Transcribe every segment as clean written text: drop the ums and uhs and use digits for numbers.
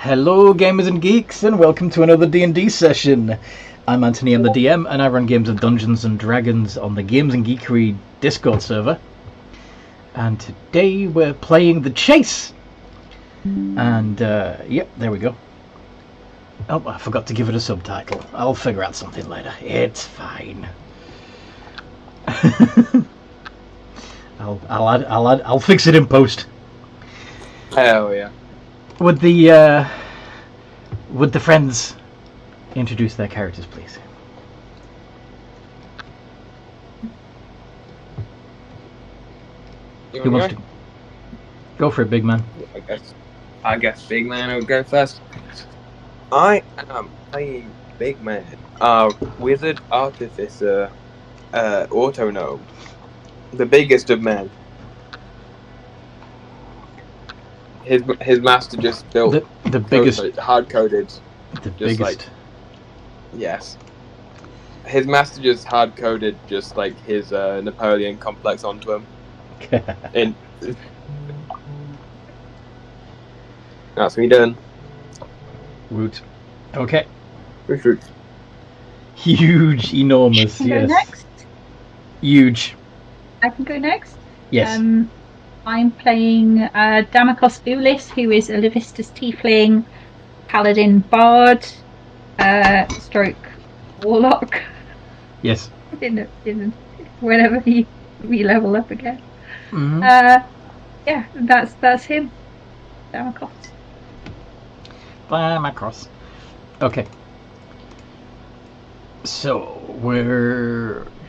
Hello gamers and geeks, and welcome to another D&D session. I'm Anthony, I'm the DM, and I run games of Dungeons and Dragons on the Games and Geekery Discord server. And today we're playing The Chase. And, yep, there we go. Oh, I forgot to give it a subtitle. I'll figure out something later. It's fine. I'll fix it in post. Hell yeah. Would the friends introduce their characters, please? Who wants to go for it, big man? I guess big man would go first. I am playing big man, wizard artificer, auto gnome, the biggest of men. His master just built the biggest, hard coded. The biggest. Like, yes. His master just hard coded just like his Napoleon complex onto him. That's me done. Root. Okay. Root. Huge, enormous. I can yes. go next. Huge. I can go next. Yes. I'm playing Damokos Ulis, who is a Levistus Tiefling, Paladin Bard, stroke Warlock. Yes. in whenever he level up again. Mm-hmm. Yeah, that's him. Damokos. Damokos. Okay. So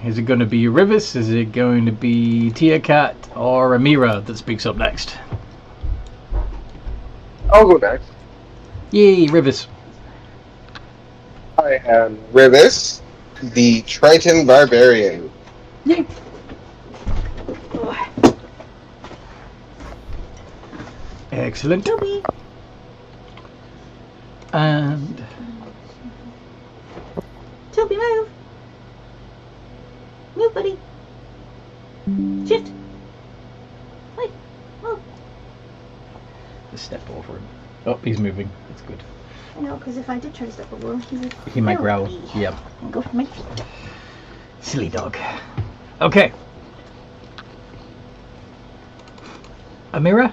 is it going to be Rivis? Is it going to be Tia Cat or Amira that speaks up next? I'll go next. Yay, Rivis. I am Rivis, the Triton Barbarian. Excellent. And Toby, move! Move, buddy! Shit! Wait, move! just step over him. Oh, he's moving. That's good. I know, because if I did try to step over, He might growl. me. Yeah. And go for my feet. Silly dog. Okay. Amira?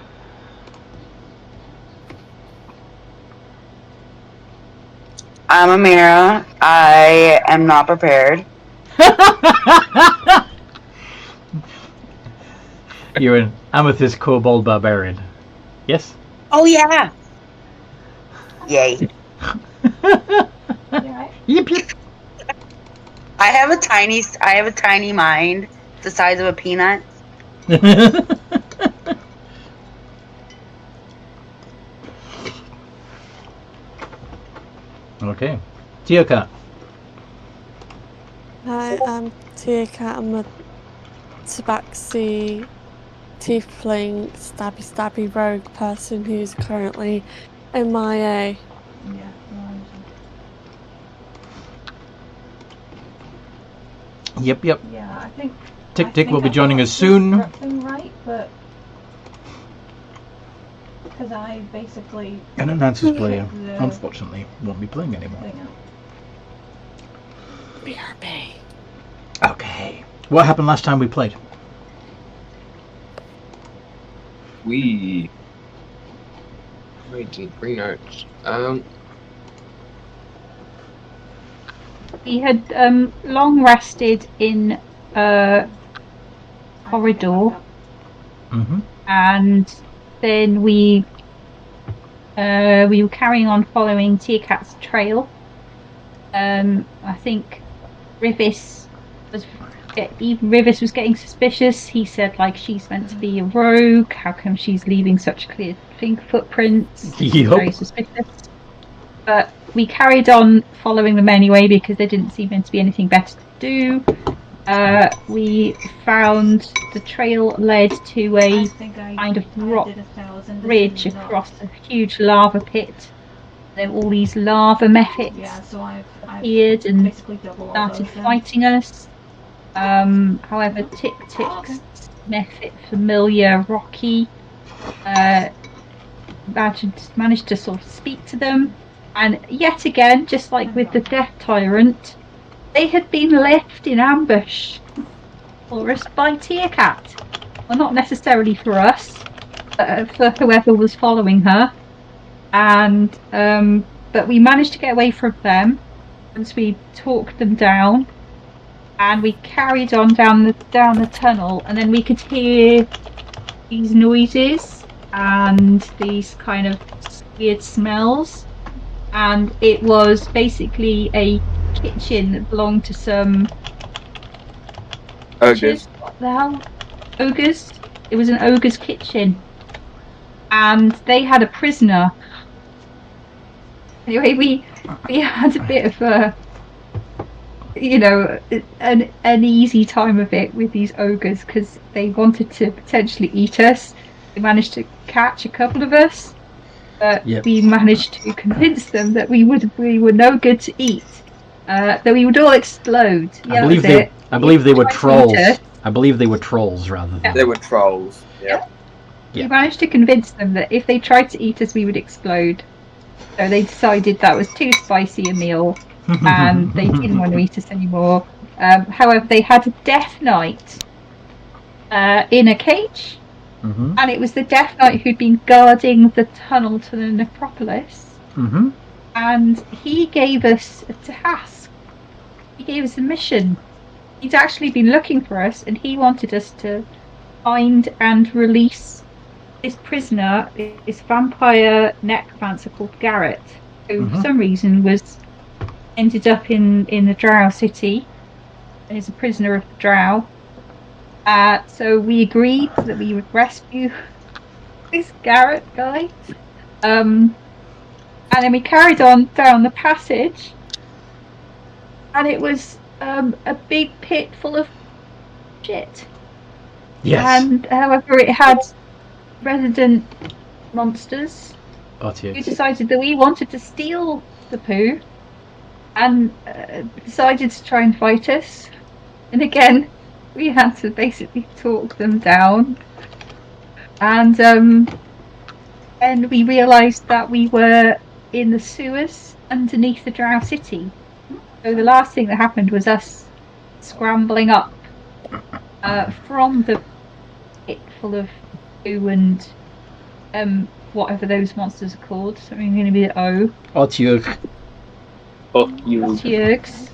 I'm Amira. I am not prepared. You're an Amethyst Kobold Barbarian. Yes? Oh yeah! Yay. Right? Yep, yep. I have a tiny mind the size of a peanut. Okay. Tia Cat. Hi, I'm Tia Cat. I'm a tabaxi tiefling stabby rogue person who's currently MIA. Yeah. Yep, yep. Yeah, I think... Tick will be joining us soon. Right, but... Because I basically... An announcers player, the unfortunately, won't be playing anymore. thing out. BRB. Okay. What happened last time we played? We did bring notes. We had long rested in a corridor, Mm-hmm. and then we were carrying on following Tia Cat's trail. I think Rivis was getting suspicious. He said, like, she's meant to be a rogue. How come she's leaving such clear finger footprints? Yep. Very suspicious. But we carried on following them anyway because there didn't seem to be anything better to do. We found the trail led to a kind of rock ridge across a huge lava pit. There were all these lava mephits appeared and basically double started fighting us. However, Tick's mephit familiar Rocky managed to sort of speak to them, and yet again, just like with the Death Tyrant, they had been left in ambush for us by Tearcat. Well, not necessarily for us, but for whoever was following her. And but we managed to get away from them once we talked them down, and we carried on down the tunnel, and then we could hear these noises and these kind of weird smells, and it was basically a kitchen that belonged to some Ogres. What the hell? Ogres? It was an ogre's kitchen, and they had a prisoner. Anyway, we had a bit of a, an easy time of it with these ogres because they wanted to potentially eat us. They managed to catch a couple of us, but we managed to convince them that we were no good to eat. That we would all explode. I believe they were trolls. I believe they were trolls rather than. They were trolls. Yeah. We managed to convince them that if they tried to eat us, we would explode. So they decided that was too spicy a meal, and they didn't want to eat us anymore. However, they had a Death Knight in a cage, and it was the Death Knight who'd been guarding the tunnel to the necropolis. And he gave us a task. He gave us a mission. He'd actually been looking for us, and he wanted us to find and release this prisoner, this vampire necromancer called Garrett, who for some reason ended up in the Drow city and is a prisoner of the Drow. So we agreed that we would rescue this Garrett guy. And then we carried on down the passage, and it was a big pit full of shit. Yes. And however, it had resident monsters who decided that we wanted to steal the poo and decided to try and fight us. And again, we had to basically talk them down. And we realised that we were in the sewers underneath the Drow city. So the last thing that happened was us scrambling up from the pit full of poo and whatever those monsters are called. Something going to be O. Otyugh. Otyughs.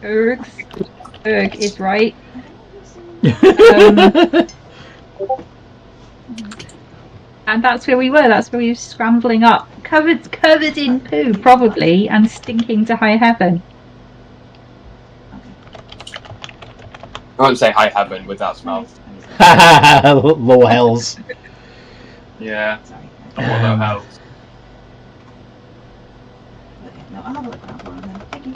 Erg is right. And that's where we were. That's where we were scrambling up, covered in poo, probably, and stinking to high heaven. I wouldn't say high heaven with that smell. Low hells. Yeah. Low hells. Okay, no, I'll have a look around for him then. Thank you.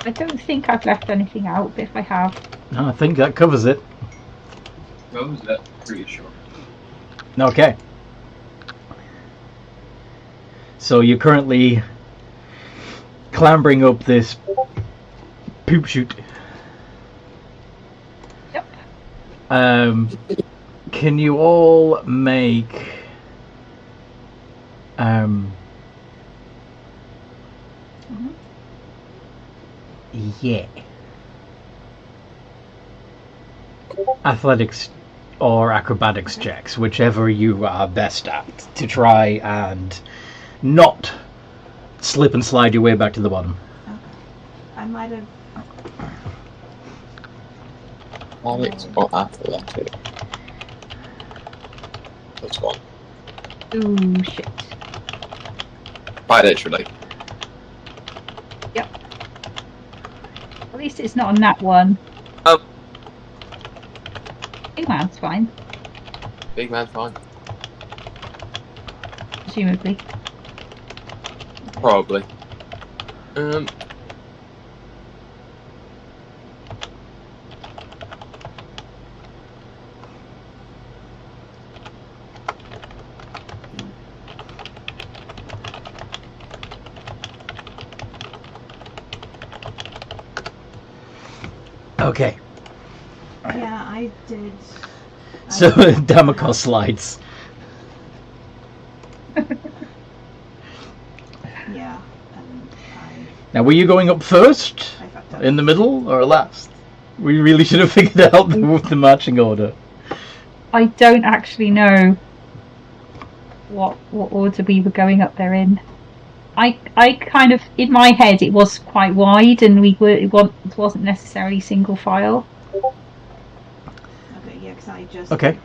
I don't think I've left anything out, but if I have... No, I think that covers it. Covers it, pretty sure. Okay. So you're currently clambering up this poop chute. Yep. Can you all make yeah, athletics or acrobatics checks, whichever you are best at, to try and not slip and slide your way back to the bottom. Okay. I might have. Alex or athletic? That's one. Ooh, shit. Quite literally. Yep. At least it's not on that one. Oh. Big man's fine, Big man fine. presumably. Probably. Okay. Yeah, I did. So Damocles slides. Yeah, and Now, were you going up first, I fucked up. in the middle, or last? We really should have figured out the marching order. I don't actually know what order we were going up there in. I kind of, in my head, it was quite wide, and it wasn't necessarily single file. Okay, yeah, because I just I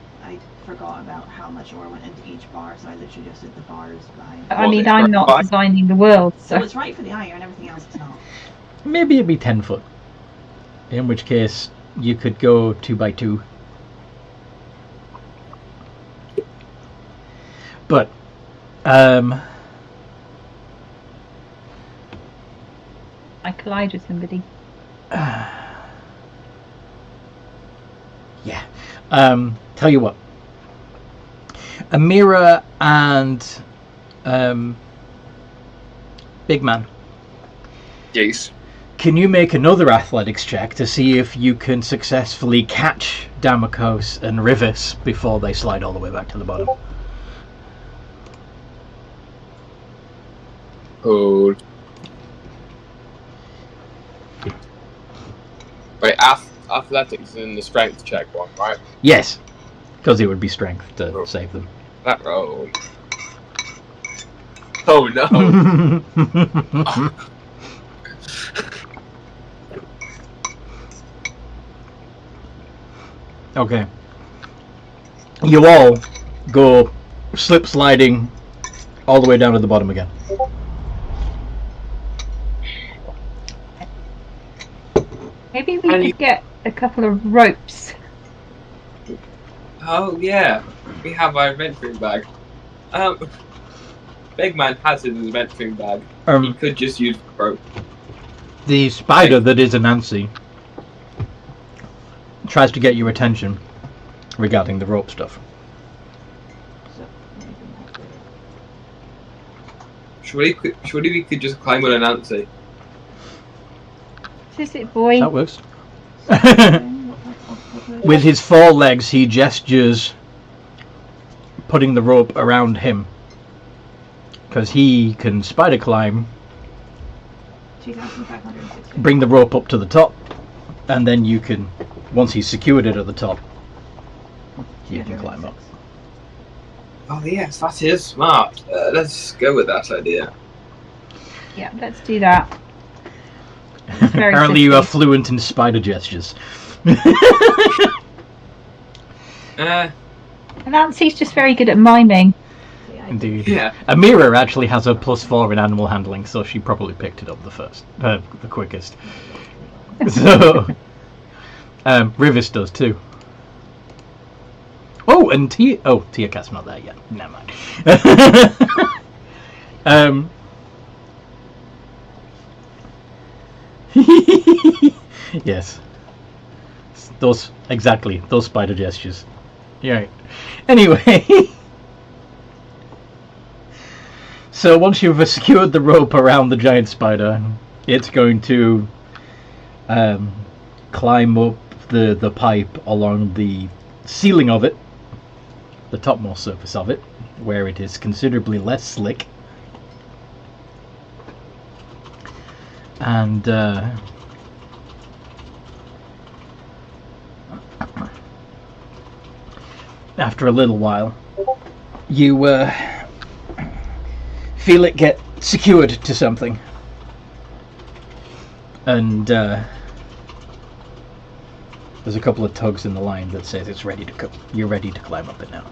forgot about how much ore went into each bar, so I literally just did the bars behind. I mean, I'm not designing the world, So so it's right for the iron, everything else is not. Maybe it'd be 10 foot. In which case, you could go 2 by 2. But, I collide with somebody. yeah. Tell you what. Amira and Big Man. Yes. Can you make another athletics check to see if you can successfully catch Damocles and Rivis before they slide all the way back to the bottom? Hold. Wait, athletics in the strength check one, right? Yes, because it would be strength to save them. That roll. Oh no! Okay. You all go slip sliding all the way down to the bottom again. Maybe we could get a couple of ropes. Oh yeah, we have our adventuring bag. Big Man has his adventuring bag. He could just use the rope. The spider that is Anansi tries to get your attention regarding the rope stuff. Surely we could just climb on Anansi. Is it, boy? That works. With his 4 legs, he gestures putting the rope around him. Because he can spider climb, 2,560. bring the rope up to the top, and then you can, once he's secured it at the top, you can climb up. Oh yes, that is smart. Let's go with that idea. Yeah, let's do that. Apparently you are fluent in spider gestures. Nancy's just very good at miming. Indeed. Yeah. Amira actually has a +4 in animal handling, so she probably picked it up the quickest. So, Rivis does too. Oh, and Tia Cat's not there yet. Never mind. Yes. Those spider gestures. You're right. Anyway. So once you've secured the rope around the giant spider, it's going to climb up the pipe along the ceiling of it, the topmost surface of it, where it is considerably less slick. And after a little while, you feel it get secured to something. And there's a couple of tugs in the line that says it's ready to you're ready to climb up it now.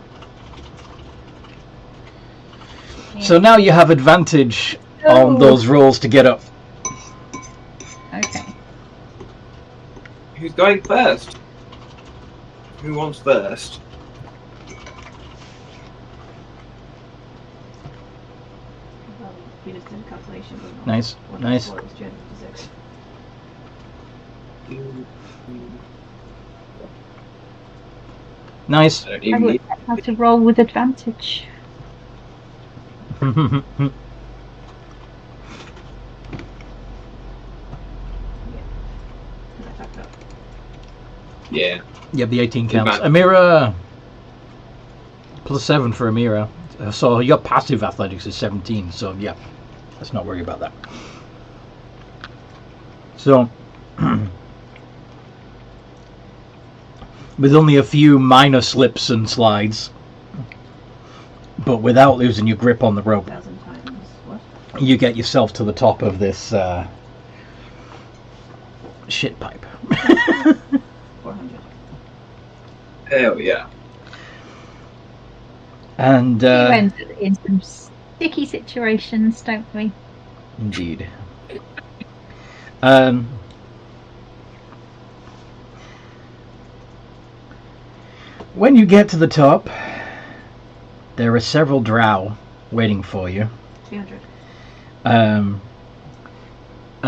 Yeah. So now you have advantage on those rolls to get up. Okay. Who's going first? Who wants first? We just did a calculation. Nice, nice. Nice. I would have to roll with advantage. Yeah. Yep, the 18 counts. Advantage. Amira, +7 for Amira. So your passive athletics is 17, so yeah, let's not worry about that. So, with only a few minor slips and slides, but without losing your grip on the rope, 1,000 times what? you get yourself to the top of this shit pipe. 400. Hell yeah. And We end in some sticky situations, don't we? indeed. When you get to the top, there are several drow waiting for you. 300. And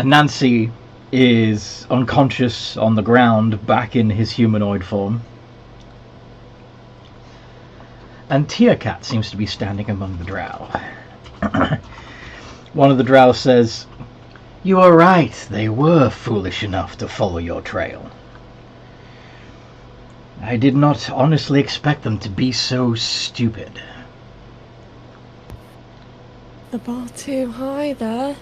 Nancy is unconscious on the ground, back in his humanoid form. And Tearcat seems to be standing among the drow. One of the drow says, "You are right, they were foolish enough to follow your trail. I did not honestly expect them to be so stupid." The bar too high there.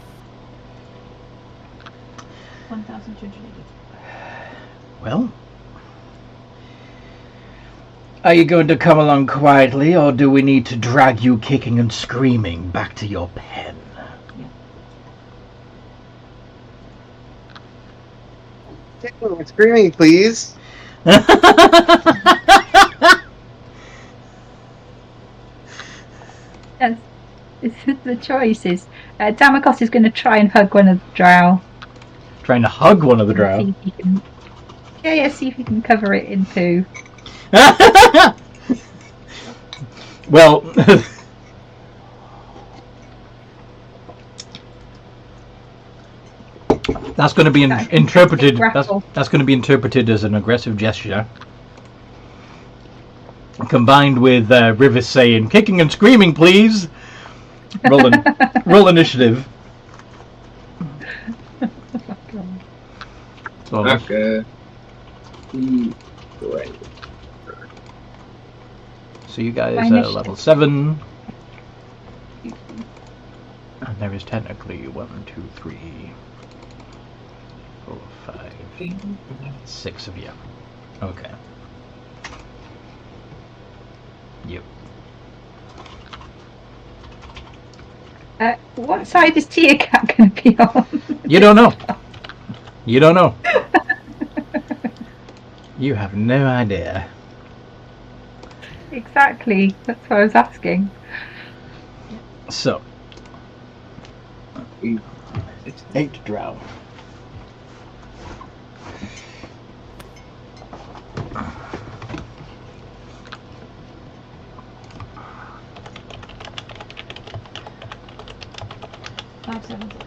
1,280. Well, are you going to come along quietly, or do we need to drag you kicking and screaming back to your pen? Kicking and screaming, please. Yes. The choice is Damakos is going to try and hug one of the drow. Trying to hug one of the drow. See if he can. Yeah, see if he can cover it in poo. Well, that's going to be interpreted. That's going to be interpreted as an aggressive gesture, combined with Rivers saying, "Kicking and screaming, please." Roll initiative. So, Okay. Great. so you guys are level 7. And there is technically 1, 2, 3, 4, 5, 6 of you. Okay. Yep. What side is Tearcat going to be on? You don't know. You don't know. You have no idea. Exactly. That's what I was asking. So, 8 drow. Five, 7, 6.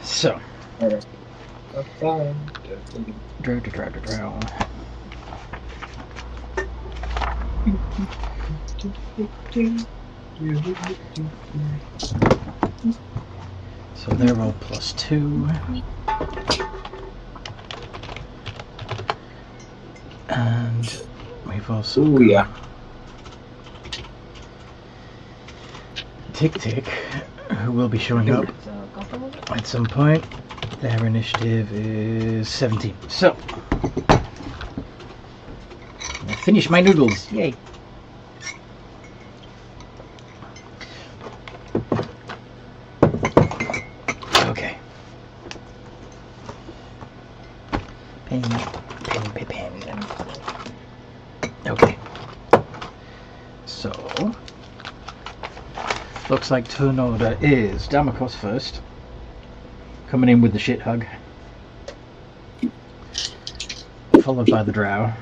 So, drow. So they're all +2. And we've also Ooh, got yeah. Tick Tick, who will be showing up So, go for it. at some point. Their initiative is 17. So, I finished my noodles. Yay. Okay. Pen. Okay. So, looks like turn order is Damakos first. Coming in with the shit hug. Followed by the drow.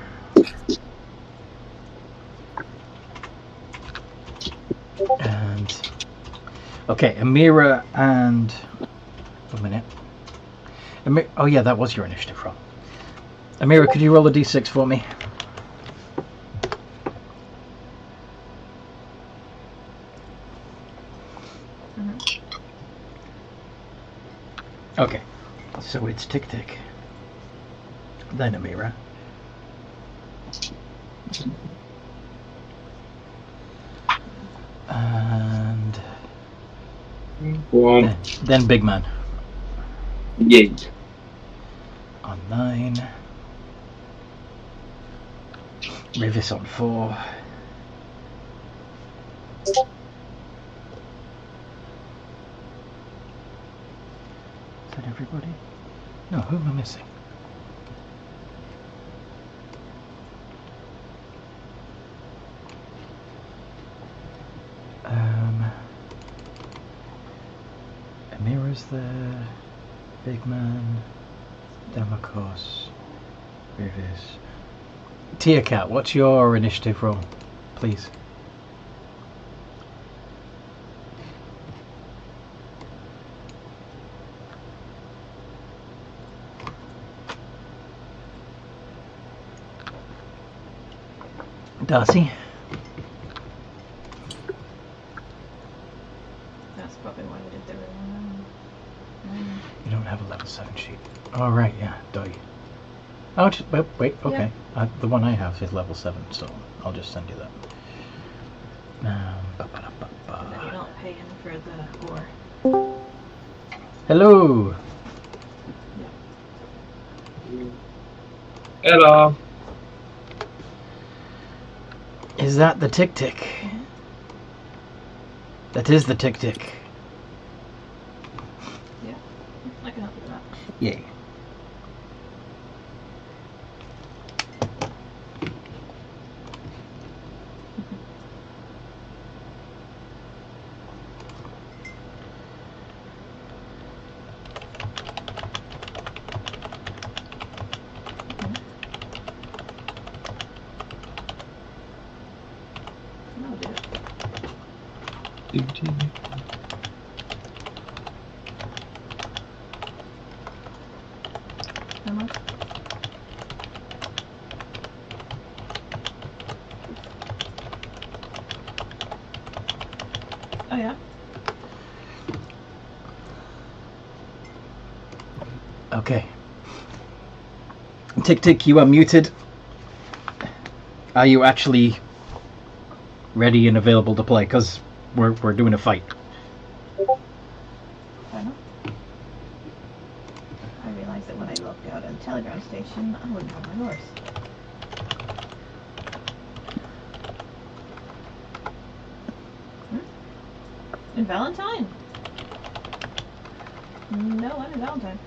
And okay, Amira and 1 minute. Oh yeah, that was your initiative roll. Amira, could you roll a d6 for me? Okay, so it's Tick Tick, then Amira, and then Big Man Yeah. on 9, Rivis on 4. Is that everybody? No, who am I missing? Amira's there, Big Man, Damakos, Rivis. Tia Cat, what's your initiative roll, please? Darcy? That's probably why we did the wrong You don't have a level 7 sheet. Oh, right, yeah, do you? Oh, wait, okay. The one I have is level 7, so I'll just send you that. And then you're not paying for the ore. Hello! Hello. Is that the Tick Tick? That is the Tick Tick. Yeah, I can help you with that. Yay. No, dude. How much? Oh yeah. Okay. Tick Tick, you are muted. Are you actually ready and available to play? Because we're doing a fight. Fair enough. I realized that when I looked out at the telegram station, I wouldn't have my horse. In Valentine? No, I'm in Valentine.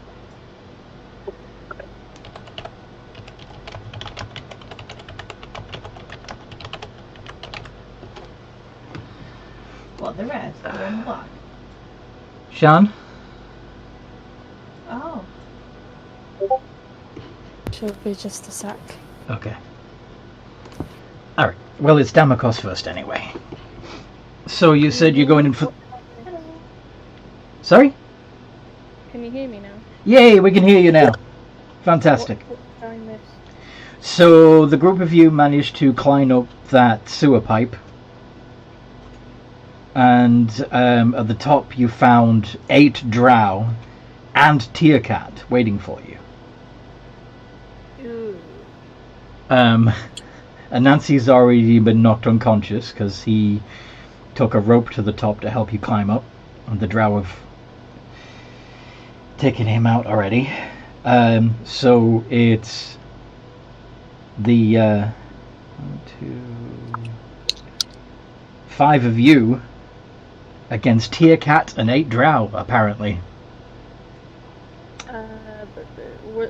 What, the red? The red and the black? Sean? Oh. She'll be just a sec. Okay. Alright. Well, it's Damakos first anyway. So you said you're going in for... Sorry? Can you hear me now? Yay, we can hear you now. Fantastic. What's behind this? So the group of you managed to climb up that sewer pipe. And at the top you found 8 drow and Tia Cat waiting for you. Ooh. And Nancy's already been knocked unconscious because he took a rope to the top to help you climb up. And the drow have taken him out already. So it's the 1, 2, 5 of you against Tia Cat and 8 drow, apparently.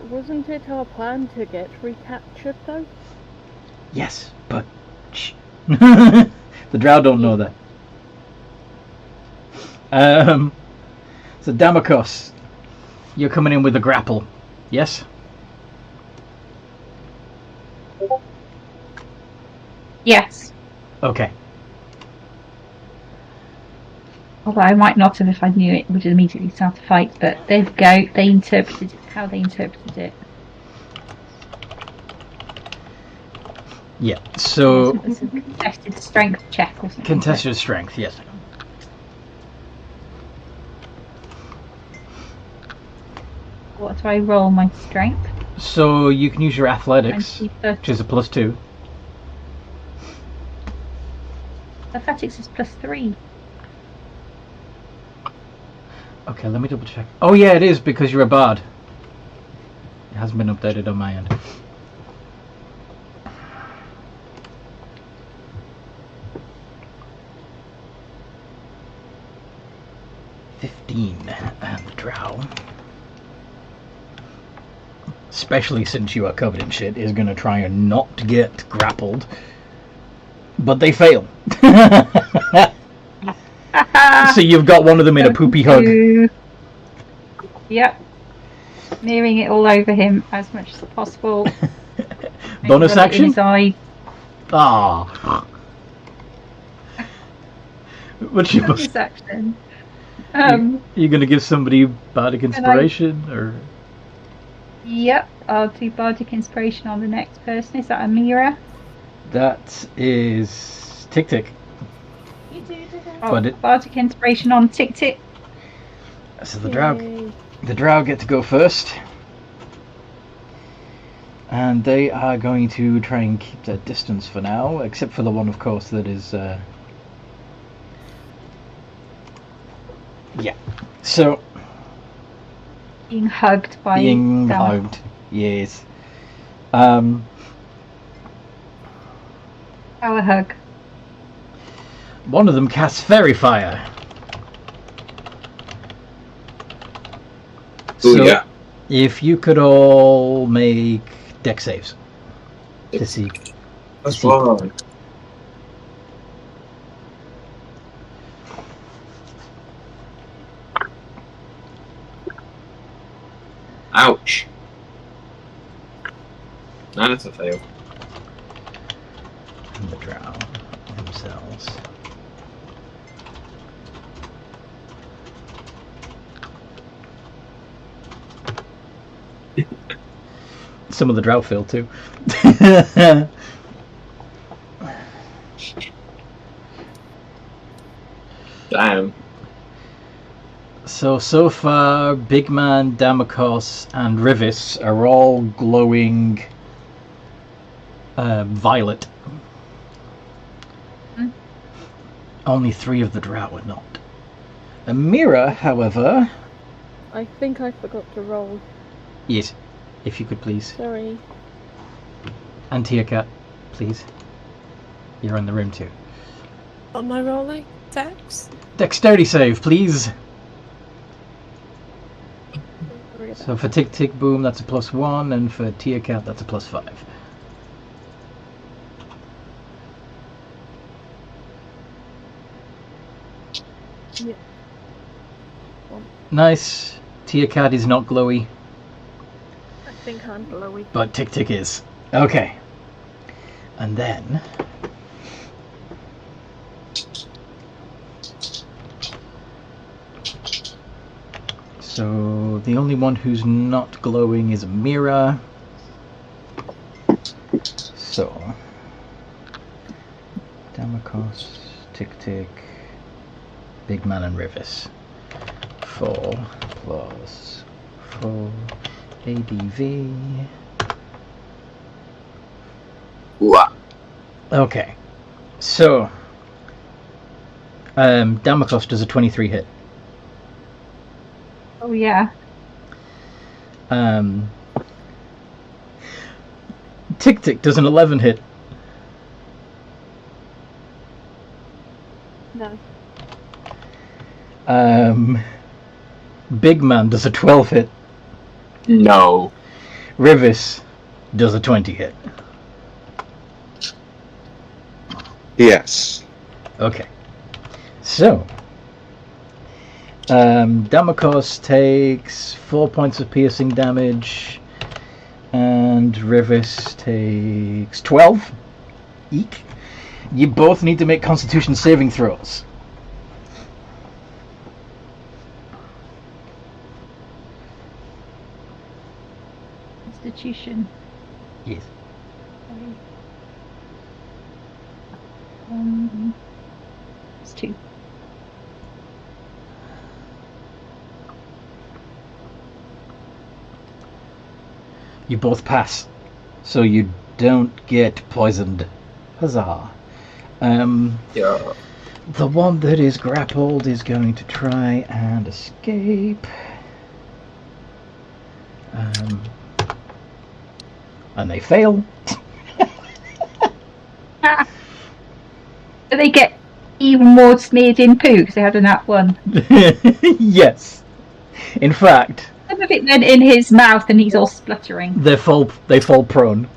Wasn't it our plan to get recaptured though? Yes, but shh. The drow don't know that. So Damakos, you're coming in with a grapple, yes? Yes. Okay. Although I might not have if I knew it would immediately start a fight, but there we go. They interpreted it how they interpreted it. Yeah, so... It's a contested strength check or something. Contested strength, yes. What do I roll my strength? So you can use your athletics, 20, which is a +2. Athletics is +3. Okay, let me double check. Oh yeah, it is because you're a bard. It hasn't been updated on my end. And the drow, especially since you are covered in shit, is going to try and not get grappled, but they fail. So you've got one of them in a poopy hug. Yep. Smearing it all over him as much as possible. Bonus action? In his eye. Ah. What's your Bonus action? You're going to give somebody bardic inspiration, or? Yep, I'll do bardic inspiration on the next person. Is that Amira? That is Tick Tick. Oh, bardic inspiration on Tick Tick. So the drow get to go first, and they are going to try and keep their distance for now, except for the one, of course, that is. Yeah. So. Being hugged by. Being hugged. Yes. Power hug. One of them casts Fairy Fire. Ooh, So, yeah. if you could all make dex saves to see. That's fine. Ouch. Now that's a fail. And the drow themselves. Some of the drow fail too. Damn. So far, Big Man, Damakos, and Rivis are all glowing violet. Only 3 of the drow are not. Amira, however... I think I forgot to roll. Yes, if you could please. Sorry. And Tia Cat, please. You're in the room too. What am I rolling? Dex? Dexterity save, please. So for Tick Tick Boom, that's a +1, and for Tia Cat, that's a +5. Yeah. Nice. Tia Cat is not glowy, I think I'm glowy. but Tick Tick is. Okay. And then... So the only one who's not glowing is Amira. So Damakos, Tick Tick, Big Man, and Rivis. 4 plus 4 ADV. Wow. Okay. So Damakos does a 23 hit. Oh yeah. Tick Tick does an 11 hit. No. Big Man does a 12 hit. No. Rivis does a 20 hit. Yes. Okay. So Damakos takes 4 points of piercing damage, and Rivis takes 12. Eek. You both need to make Constitution saving throws. Constitution. Yes. It's 2. You both pass, so you don't get poisoned. Huzzah. Yeah. The one that is grappled is going to try and escape. And they fail. Do they get even more smeared in poo because they had a nat 1? Yes. In fact, Some of it went in his mouth and he's all spluttering. they fall prone.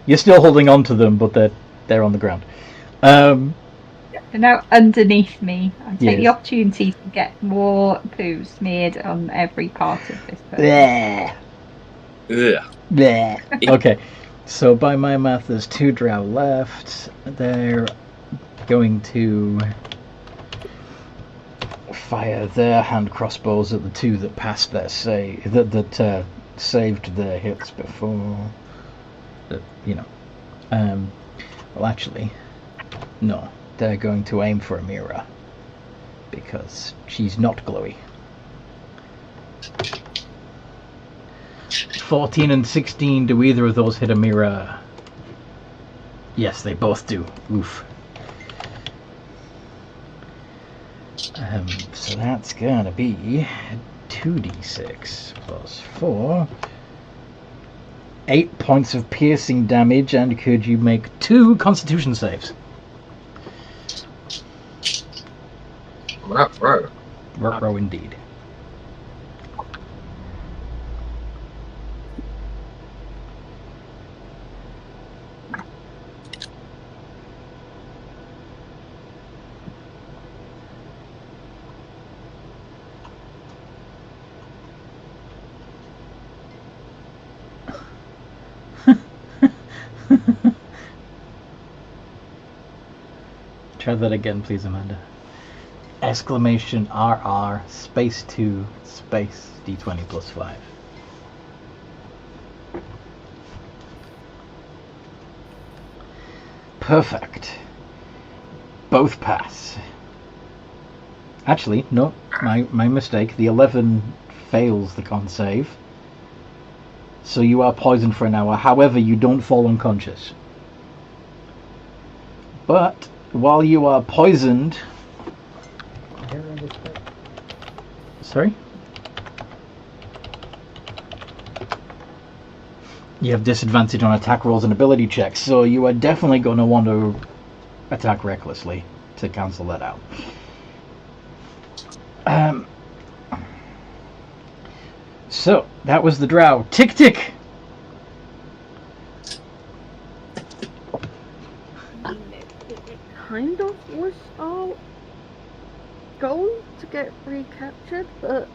You're still holding on to them, but they're on the ground. They're now underneath me. I take the Yes. opportunity to get more poo smeared on every part of this person. Bleh. Ugh. Bleh. Okay, so by my math, there's 2 drow left. They're going to fire their hand crossbows at the 2 that passed their save, that saved their hits before. Well, actually, no. They're going to aim for Amira because she's not glowy. 14 and 16, do either of those hit Amira? Yes, they both do. Oof. So that's gonna be 2d6 plus 4. 8 points of piercing damage, and could you make 2 constitution saves? Right. Row indeed. Try that again, please, Amanda. Exclamation RR space 2 space D20 plus 5. Perfect. Both pass. Actually, no, my mistake. The 11 fails the con save. So you are poisoned for an hour. However, you don't fall unconscious. But while you are poisoned... Sorry? You have disadvantage on attack rolls and ability checks, so you are definitely going to want to attack recklessly to cancel that out. So, that was the drow. Tick tick! It kind of was our goal to get recaptured, but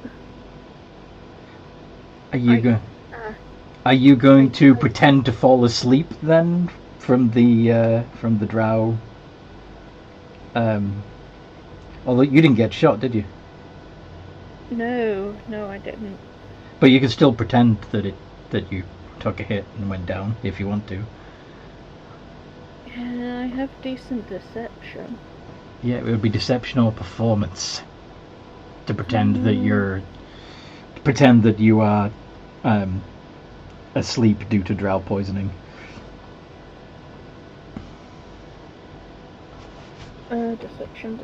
Are you going to pretend to fall asleep then from the drow? Although you didn't get shot, did you? no, I didn't. But you can still pretend that you took a hit and went down if you want to. Yeah, I have decent deception. Yeah, it would be deception or performance to pretend that you are asleep due to drow poisoning. Deception.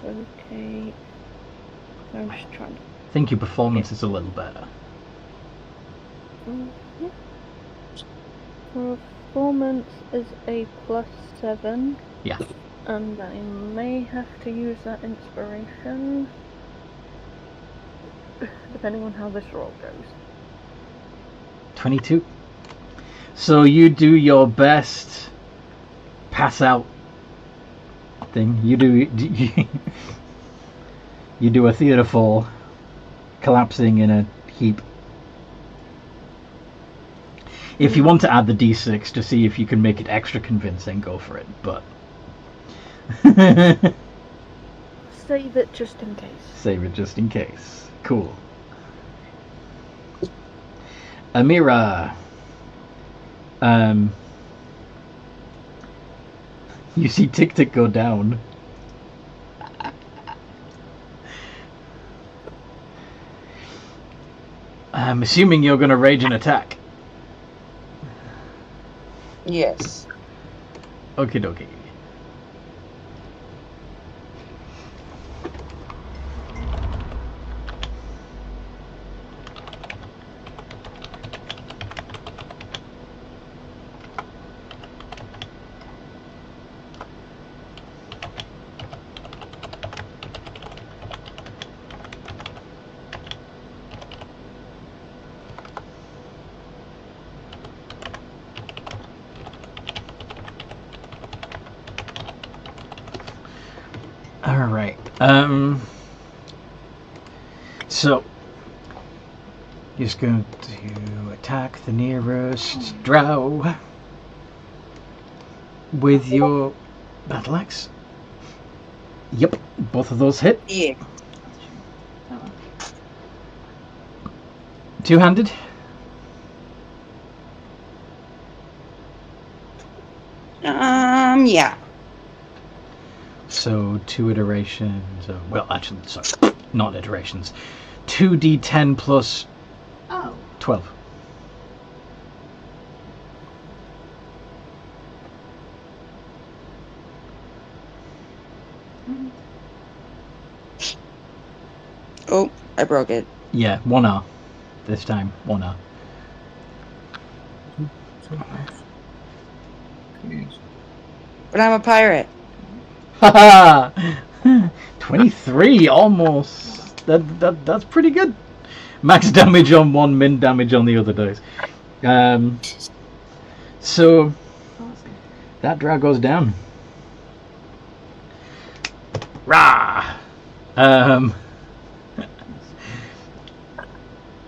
Okay. I'm just trying to... I think your performance is a little better. Yeah. Performance is a +7. Yeah. And I may have to use that inspiration, depending on how this roll goes. 22. So you do your best pass out thing. You do a theater fall, collapsing in a heap. If you want to add the d6 to see if you can make it extra convincing, go for it. But save it just in case. Save it just in case. Cool. Amira. You see Tick Tick go down. I'm assuming you're going to rage and attack. Yes. Okie dokie. Alright, so, just going to attack the nearest drow with your battle axe. Yep, both of those hit. Yeah. Two-handed. Yeah. So 2 iterations, well actually, sorry, not iterations. 2d10 plus 12. Oh, I broke it. Yeah, 1R. This time, 1R. But I'm a pirate. Haha! 23, almost. That's pretty good. Max damage on one, min damage on the other dice. So that drow goes down. Rah!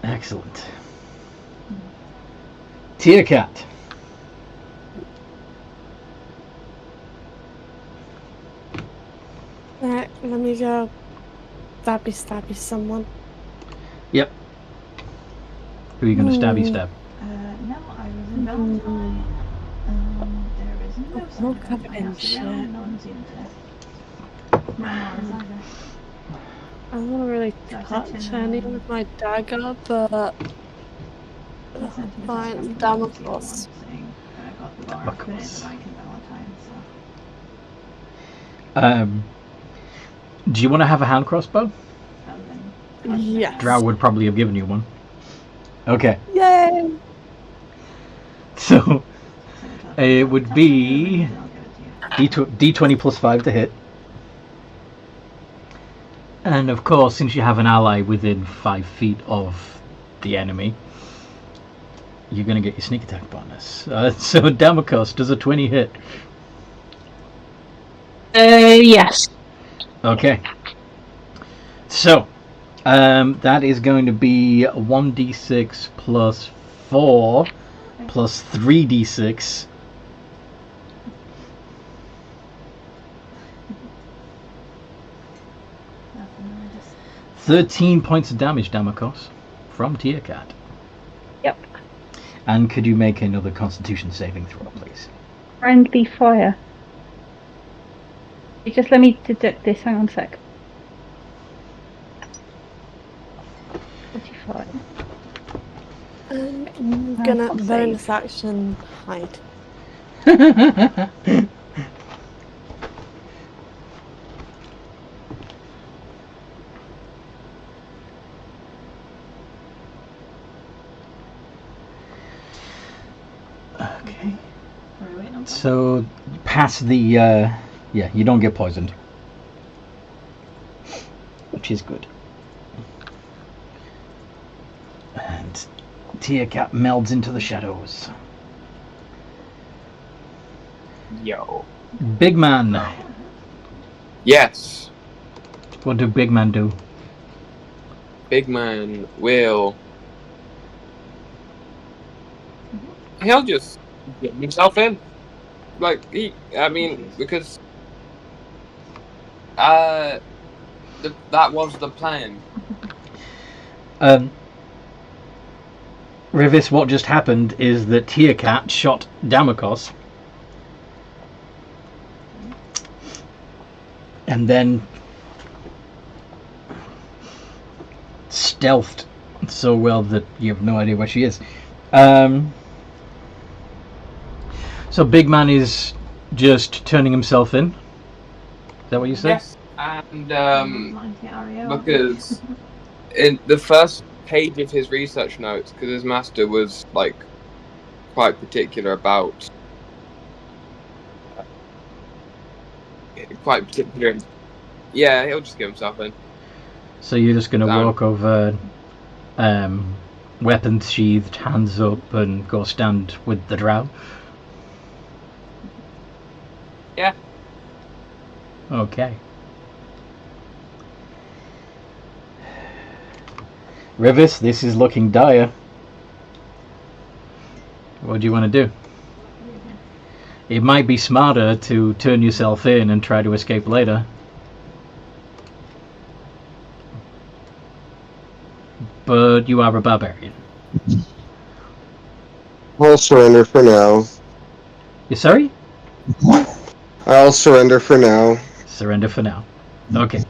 Excellent. Tear Cat. Alright, let me go stabby someone. Yep. Who are you going to stabby stab? No, I was in Valentine. There is no Oh, sign covered of in my shit. No one's seen it today. No one's either. I don't want to really Yeah, I touch sent him, any with my dagger, but I sent him a fine, text damn saying across. that I got the bar, Of put it in course. the bank in Valentine, so Do you want to have a hand crossbow? then Yes. Drow would probably have given you one. Okay. Yay! So it would be D20 plus 5 to hit. And of course, since you have an ally within 5 feet of the enemy, you're going to get your sneak attack bonus. So Damakos, does a 20 hit? Yes. Okay. So, that is going to be 1d6 plus 4 plus 3d6. nothing, I just 13 points of damage, Damakos, from Tear Cat. Yep. And could you make another Constitution saving throw, please? Friendly fire. You just let me deduct this. Hang on a sec. 45. I'm gonna I'll bonus action hide. Okay. Are we waiting on So, pass the, yeah, you don't get poisoned. Which is good. And Tear Cat melds into the shadows. Yo. Big Man. Yes. What do Big Man do? Big man will. He'll just get himself in. Like, I mean, because. that was the plan. Rivis, what just happened is that Tearcat shot Damakos. And then stealthed so well that you have no idea where she is. So Big Man is just turning himself in. Is that what you said? Yes, and because in the first page of his research notes, because his master was like quite particular about yeah, he'll just give himself in. So you're just gonna walk over, weapons sheathed, hands up, and go stand with the drow? Yeah. Okay. Rivis, this is looking dire. What do you want to do? It might be smarter to turn yourself in and try to escape later. But you are a barbarian. I'll surrender for now. You sorry? I'll surrender for now. Surrender for now. Okay.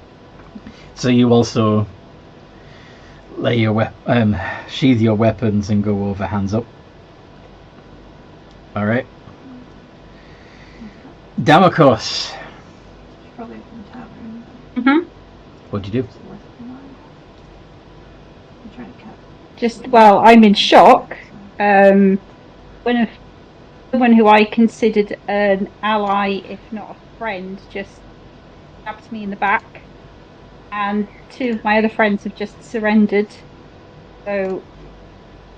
So you also lay your sheath your weapons and go over hands up. All right. Damakos. Probably from the tavern. Mm-hmm. What'd you do? I'm trying to cut. Just, well, I'm in shock. One of someone who I considered an ally, if not a friend, just stabbed me in the back, and two of my other friends have just surrendered. So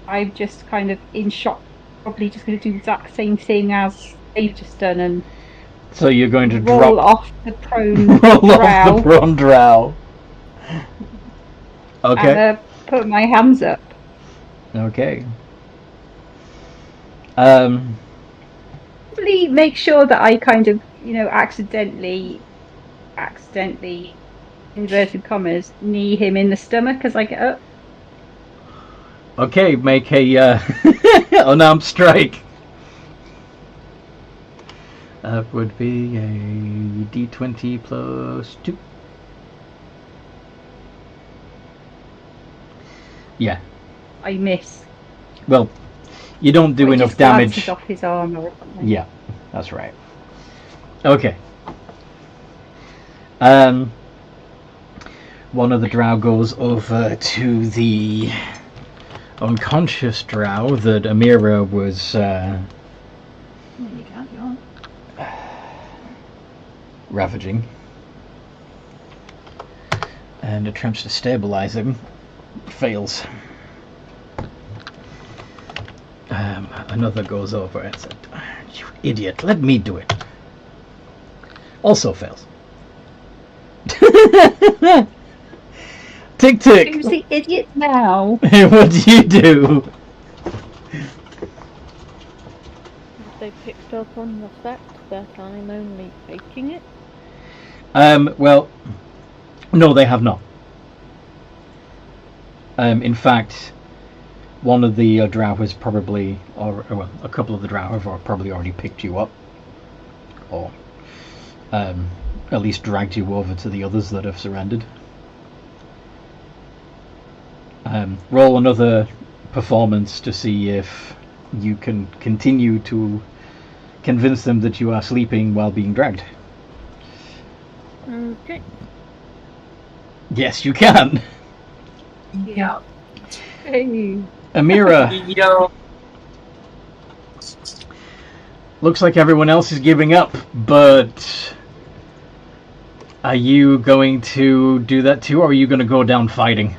I'm just kind of in shock. Probably just going to do the exact same thing as they've just done and So you're going to roll drop off the prone roll off drow the prone drow. Okay. and put my hands up. Okay. Probably make sure that I kind of, accidentally, inverted commas, knee him in the stomach as I get up. Okay, make a unarmed strike. That would be a d20 plus 2. Yeah. I miss. Well, you don't do Or it enough just glances damage. off his arm or something. Yeah, that's right. Okay. One of the drow goes over to the unconscious drow that Amira was Yeah, you can if you want. ravaging, and attempts to stabilize him. Fails. Another goes over and said, "You idiot, let me do it." Also fails. Tick tick. Who's the idiot now? What do you do? Have they picked up on the fact that I'm only faking it? Well, no, they have not. In fact, one of the drow has probably, well, a couple of the drow have probably already picked you up, or at least dragged you over to the others that have surrendered. Roll another performance to see if you can continue to convince them that you are sleeping while being dragged. Okay. Yes, you can. Yeah. Hey. Amira, Yo. looks like everyone else is giving up, but are you going to do that too, or are you going to go down fighting?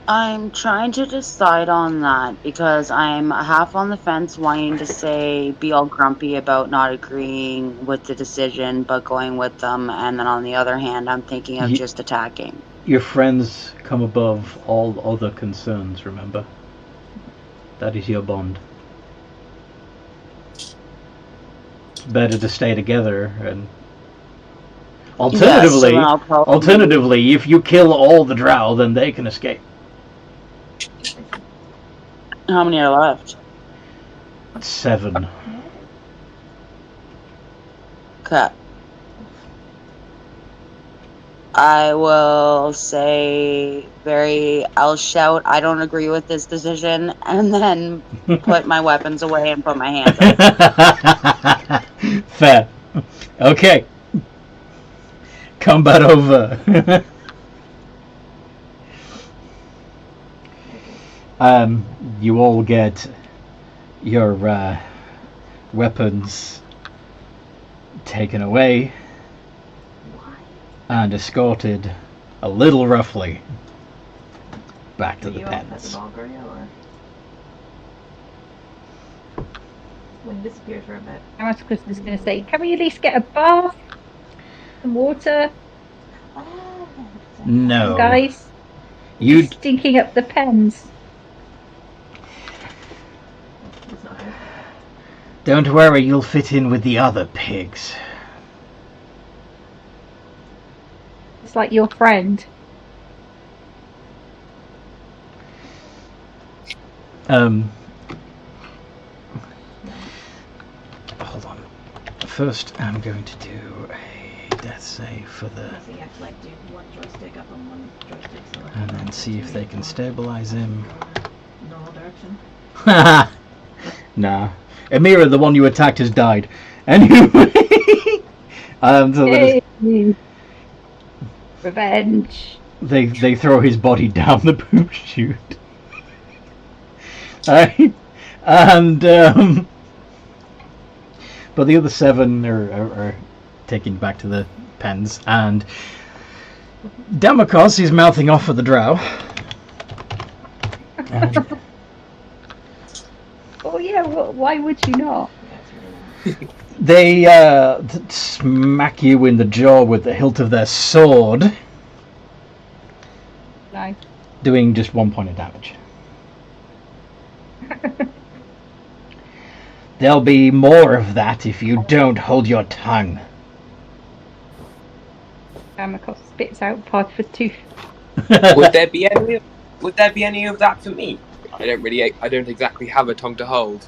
I'm trying to decide on that because I'm half on the fence wanting to say be all grumpy about not agreeing with the decision but going with them, and then on the other hand I'm thinking of just attacking. Your friends come above all other concerns, remember? That is your bond. better to stay together. And alternatively, Yes, so I'll probably- alternatively, if you kill all the drow, then they can escape. How many are left? 7. Okay. I will say I'll shout, I don't agree with this decision, and then put my weapons away and put my hands up. Fair. Okay. Combat over. You all get your weapons taken away and escorted a little roughly back to the pens. When you disappeared for a bit. I was just going to say, can we at least get a bath? Some water? Oh, No. Guys? You Stinking up the pens. it's not good. don't worry, you'll fit in with the other pigs. It's like your friend. Hold on. First, I'm going to do a death save for the, So you have to like do one joystick up and one joystick select. and then see if they can stabilize him. Normal direction. Nah. Amira, the one you attacked, has died. Anyway. So Yay. Revenge. they throw his body down the poop chute. Alright. And but the other 7 are taken back to the pens, and Damakos is mouthing off at the drow. And Oh yeah, why would you not? they smack you in the jaw with the hilt of their sword, No. doing just 1 point of damage. There'll be more of that if you don't hold your tongue. Damakos spits out part of a tooth. Would there be any of that for me? I don't exactly have a tongue to hold.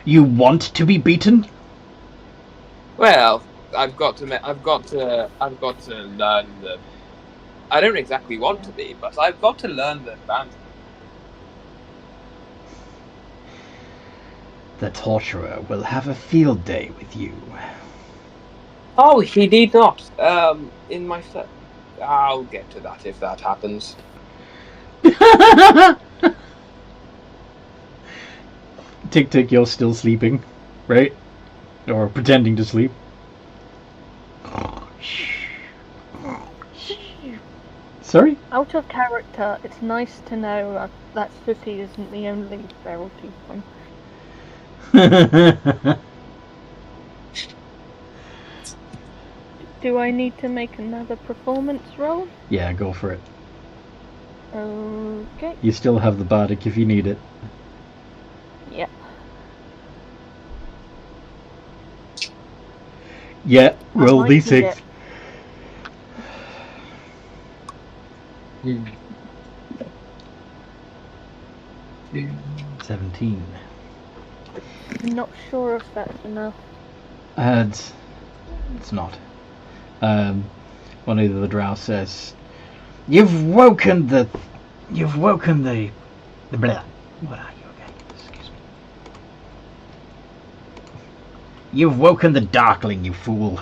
You want to be beaten? Well, I've got to learn the. I don't exactly want to be, but I've got to learn the banter. The torturer will have a field day with you. Oh, he need not. In my I'll get to that if that happens. Tick Tick, you're still sleeping, right? Or pretending to sleep. Sorry? Out of character, it's nice to know that Sissy isn't the only feral one. Do I need to make another performance roll? Yeah, go for it. Okay. You still have the bardic if you need it. Yeah. Yeah, roll might need d6. it. 17. I'm not sure if that's enough. It's not. One of the drow says, You've woken the blah. What are you again? Excuse me. You've woken the darkling, you fool.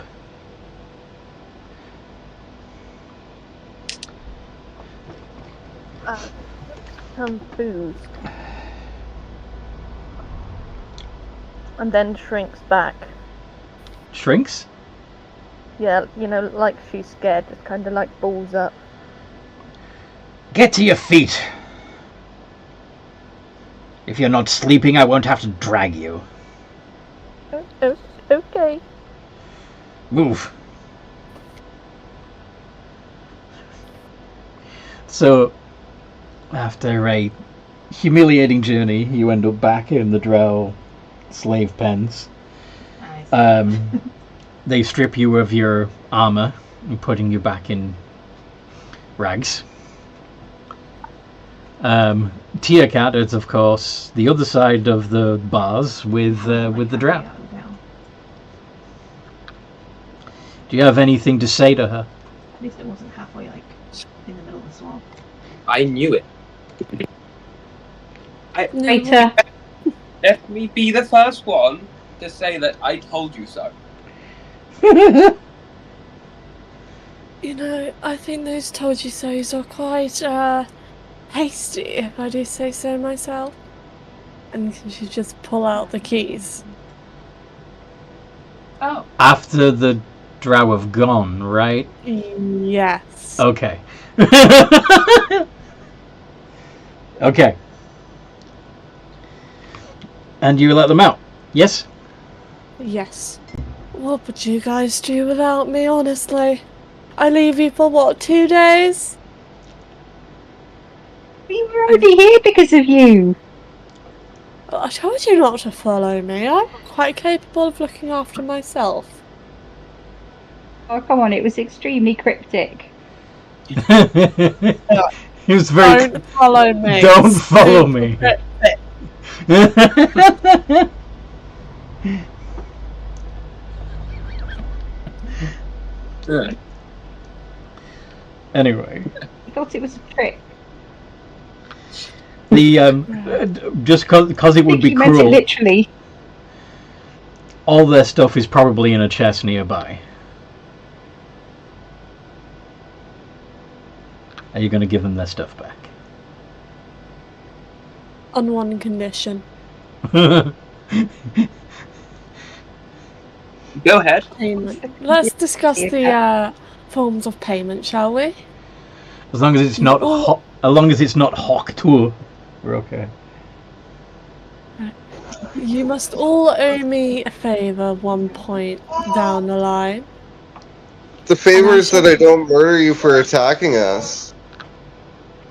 Some food. And then shrinks back. Shrinks? Yeah, like she's scared, just kind of like balls up. Get to your feet. If you're not sleeping, I won't have to drag you. Oh, okay. Move. So, after a humiliating journey, you end up back in the drow slave pens. They strip you of your armor and putting you back in rags. Tia Cat is, of course, the other side of the bars with the drow. Do you have anything to say to her? At least it wasn't halfway, like, in the middle of the swamp. I knew it. Traitor. Let me be the first one to say that I told you so. You know, I think those told you so's are quite hasty, if I do say so myself. And you should just pull out the keys. Oh. After the drow have gone, right? Yes. Okay. Okay. And you let them out? Yes? Yes. What would you guys do without me, honestly? I leave you for what, 2 days? We were already here because of you. I told you not to follow me. I'm quite capable of looking after myself. Oh, come on, it was extremely cryptic. It was very. Don't follow me. Don't follow me. Anyway, I thought it was a trick. the just because it would be You meant it cruel. literally. All their stuff is probably in a chest nearby. Are you going to give them their stuff back? On one condition. Go ahead. Payment. Let's discuss the forms of payment, shall we? As long as it's not as long as it's not Hawk Tour, we're okay. You must all owe me a favour 1 point down the line. The favor is that I don't murder you for attacking us.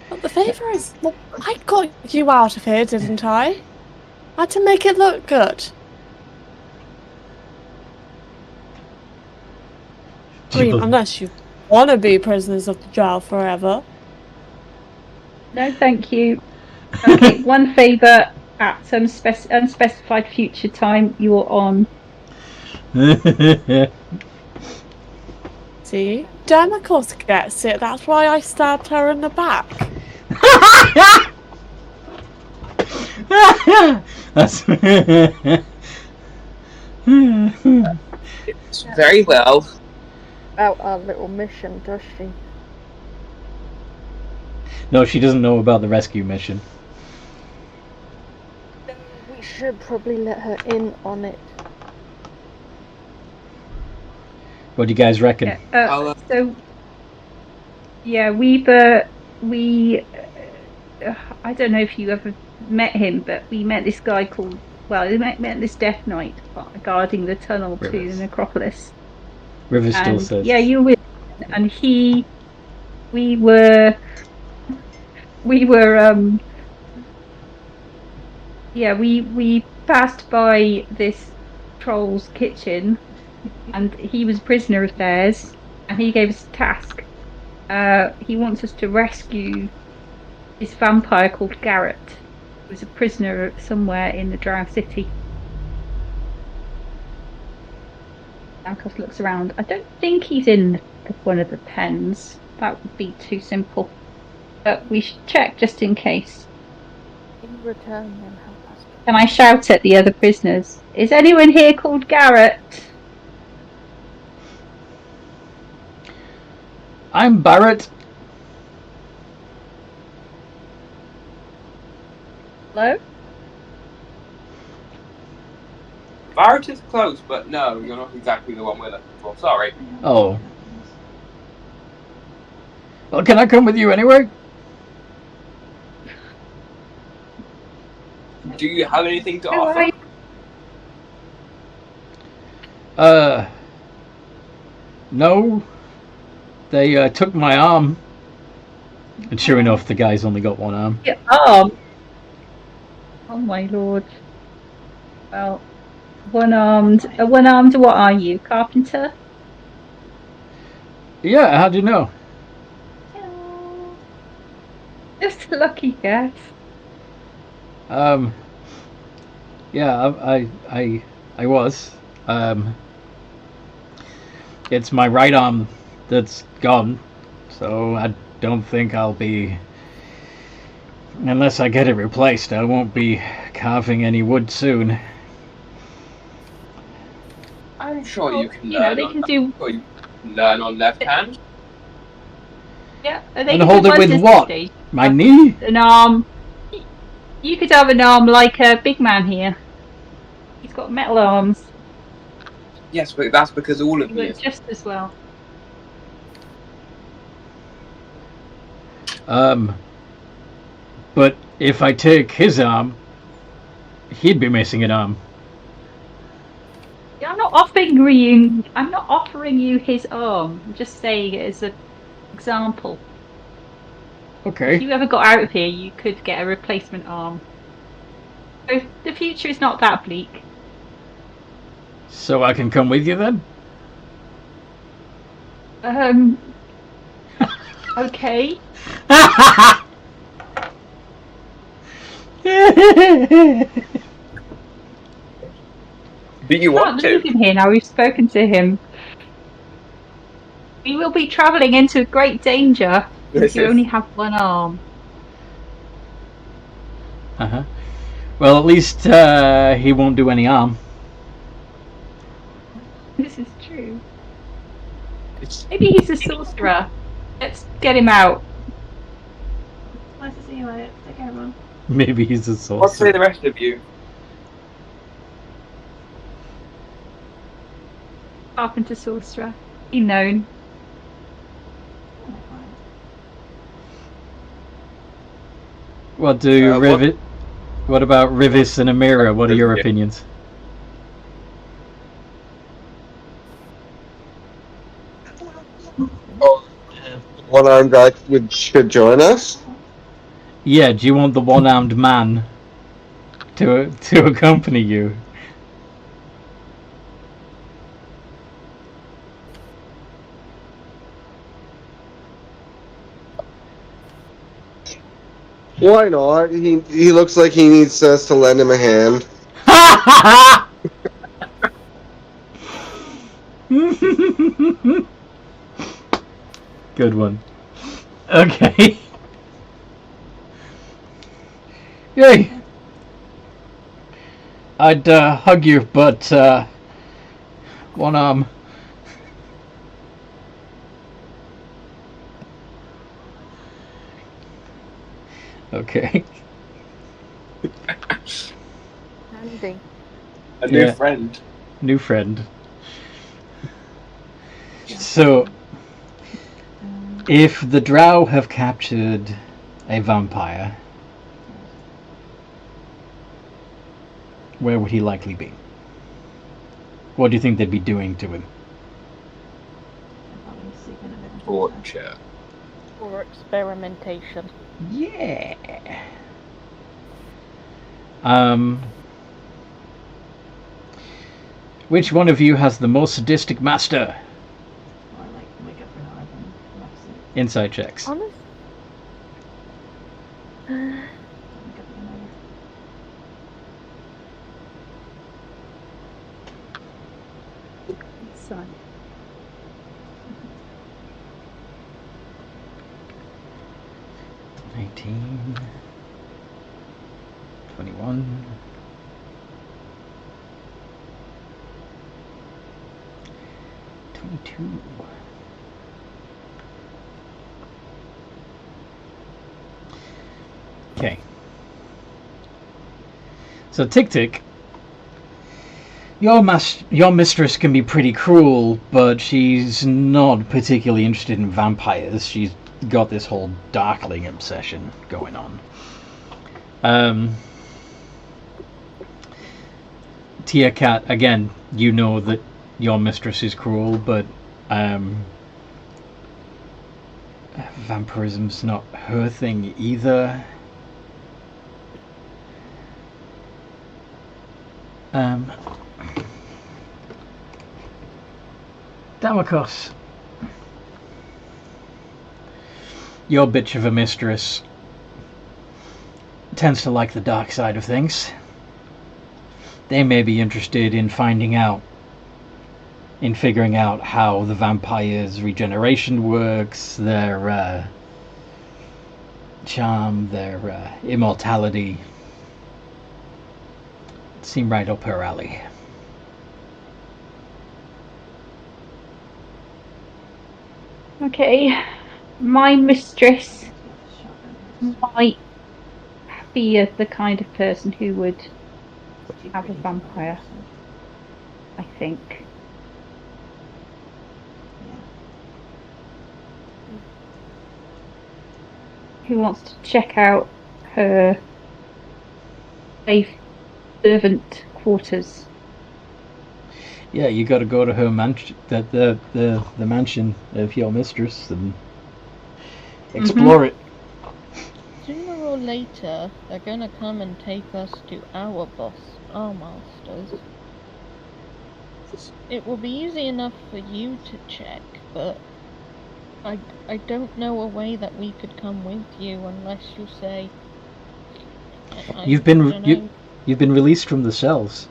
But the favour is, well, I got you out of here, didn't I? I had to make it look good. I mean, unless you want to be prisoners of the jail forever. No, thank you. Okay, one favour at some unspecified future time. You're on. See? Damn, of course gets it. That's why I stabbed her in the back. That's It's very well. About our little mission, does she? No, she doesn't know about the rescue mission. We should probably let her in on it. What do you guys reckon? So, yeah, we I don't know if you ever met him, but we met this guy called, well, we met this Death Knight guarding the tunnel to the necropolis. River still says. Yeah, you were, and we were we passed by this troll's kitchen, and he was a prisoner of theirs, and he gave us a task. He wants us to rescue this vampire called Garrett, who was a prisoner somewhere in the Drow City. Alcos looks around. I don't think he's in one of the pens. That would be too simple. But we should check just in case. In return, then help us. Can I shout at the other prisoners? Is anyone here called Garrett? I'm Barrett. Hello? Barrett is close, but no, you're not exactly the one we're looking for. Sorry. Oh. Well, can I come with you anyway? Do you have anything to Who offer? are you? No. They took my arm. And sure enough, the guy's only got one arm. Your arm? Oh my lord. Well, One-armed. A one-armed. What are you, carpenter? Yeah, how do you know? Just a lucky guess. Yeah, I was. It's my right arm that's gone, so I don't think I'll be. Unless I get it replaced, I won't be carving any wood soon. I'm sure you can You know, learn. they can do. Sure you can learn on left hand. Yeah, they And can hold do it with wonders, what? Steve. My knee? An arm. You could have an arm like a big man here. He's got metal arms. Yes, but that's because all of He you. works just as well. But if I take his arm, he'd be missing an arm. Yeah, I'm not offering you his arm. I'm just saying it as an example. Okay. If you ever got out of here, you could get a replacement arm. So the future is not that bleak. So I can come with you then? Okay. Do you want Can't leave to? him here now. We've spoken to him. We will be travelling into great danger if you only have one arm. Uh-huh. Well, at least he won't do any harm. This is true. Maybe he's a sorcerer. Let's get him out. Nice to see you, Elliot. Take care, everyone. Maybe he's a What say sorcerer. the rest of you? Carpenter sorcerer. Be known. Oh, fine. What do Rivet? What about Rivis and Amira? What are your Yeah. opinions? Oh, one-armed guy should join us. Yeah, do you want the one-armed man to accompany you? Why not? He looks like he needs us to lend him a hand. Good one. Okay. Yay! I'd hug you, but one arm. Okay. Handy. A new Yeah. friend. New friend. So, if the drow have captured a vampire, where would he likely be? What do you think they'd be doing to him? Probably sleeping a bit. Torture. Or experimentation. Yeah. Which one of you has the most sadistic master? Or like wake up for an hour and go to sleep. Insight checks. Honest. Wake up again later. Son. 19, 21, 22. Okay. So Tick Tick, your mistress can be pretty cruel, but she's not particularly interested in vampires. She's got this whole darkling obsession going on. Tia Cat, again, you know that your mistress is cruel, but vampirism's not her thing either. Damakos, your bitch of a mistress tends to like the dark side of things. They may be interested in figuring out how the vampire's regeneration works, their charm, their immortality. Seem right up her alley. Okay, my mistress might be the kind of person who would have a vampire, I think. Who wants to check out her safe servant quarters? Yeah, you got to go to her mansion, the mansion of your mistress, and explore it. Sooner or later, they're gonna come and take us to our boss, our masters. It will be easy enough for you to check, but I don't know a way that we could come with you unless you say. You've been released from the cells.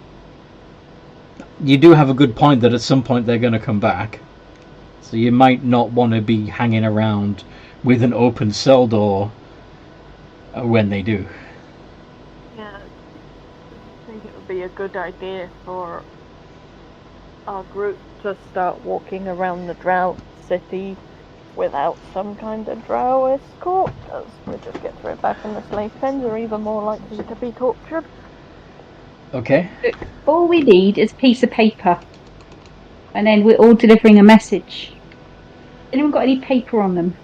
You do have a good point that at some point they're going to come back, so you might not want to be hanging around with an open cell door when they do. Yeah, I think it would be a good idea for our group to start walking around the Drow City without some kind of Drow escort, as we just get thrown back in the slave pens, or even more likely to be tortured. Okay. All we need is a piece of paper, and then we're all delivering a message. Anyone got any paper on them?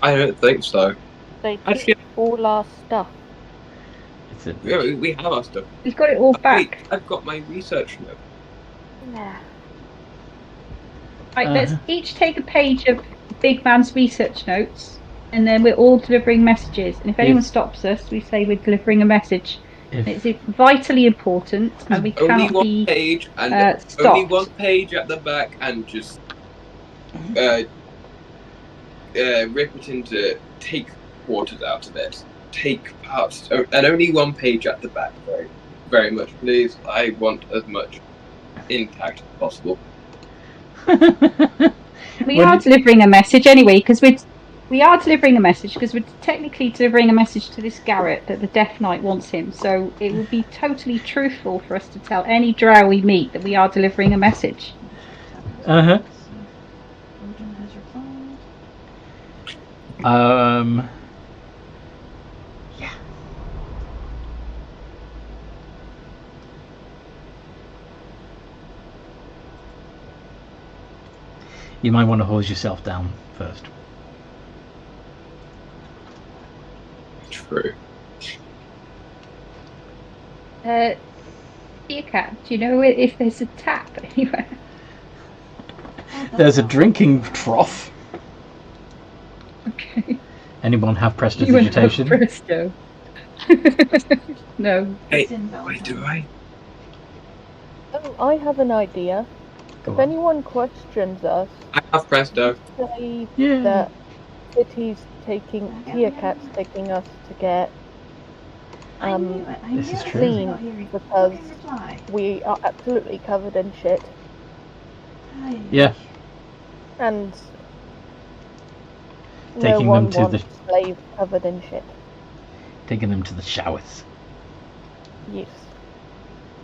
I don't think so. They took Actually, all our stuff. yeah, we have our stuff. We've got it all back. Wait, I've got my research note. Yeah. Right, let's each take a page of Big Man's research notes, and then we're all delivering messages. And if anyone stops us, we say we're delivering a message. It's vitally important, and we Only cannot one be page, and stopped. only one page at the back, and just rip it into, take quarters out of it, take parts, and only one page at the back. Very, very much, please. I want as much intact as possible. We are delivering a message anyway, because we're technically delivering a message to this Garrett that the Death Knight wants him. So it would be totally truthful for us to tell any Drow we meet that we are delivering a message. Yeah. You might want to hose yourself down first. True. Cat, do you know if there's a tap anywhere? There's a drinking trough. Okay. Anyone have prestidigitation? Presto. No. Hey, wait, do I? Oh, I have an idea. Go If on. anyone questions us, I have presto. say Yeah. that Kitty's Tia Cat's taking us to get This is true. clean because we are absolutely covered in shit, Yeah. and Taking no one them to wants slave covered in shit. Taking them to the showers. Yes.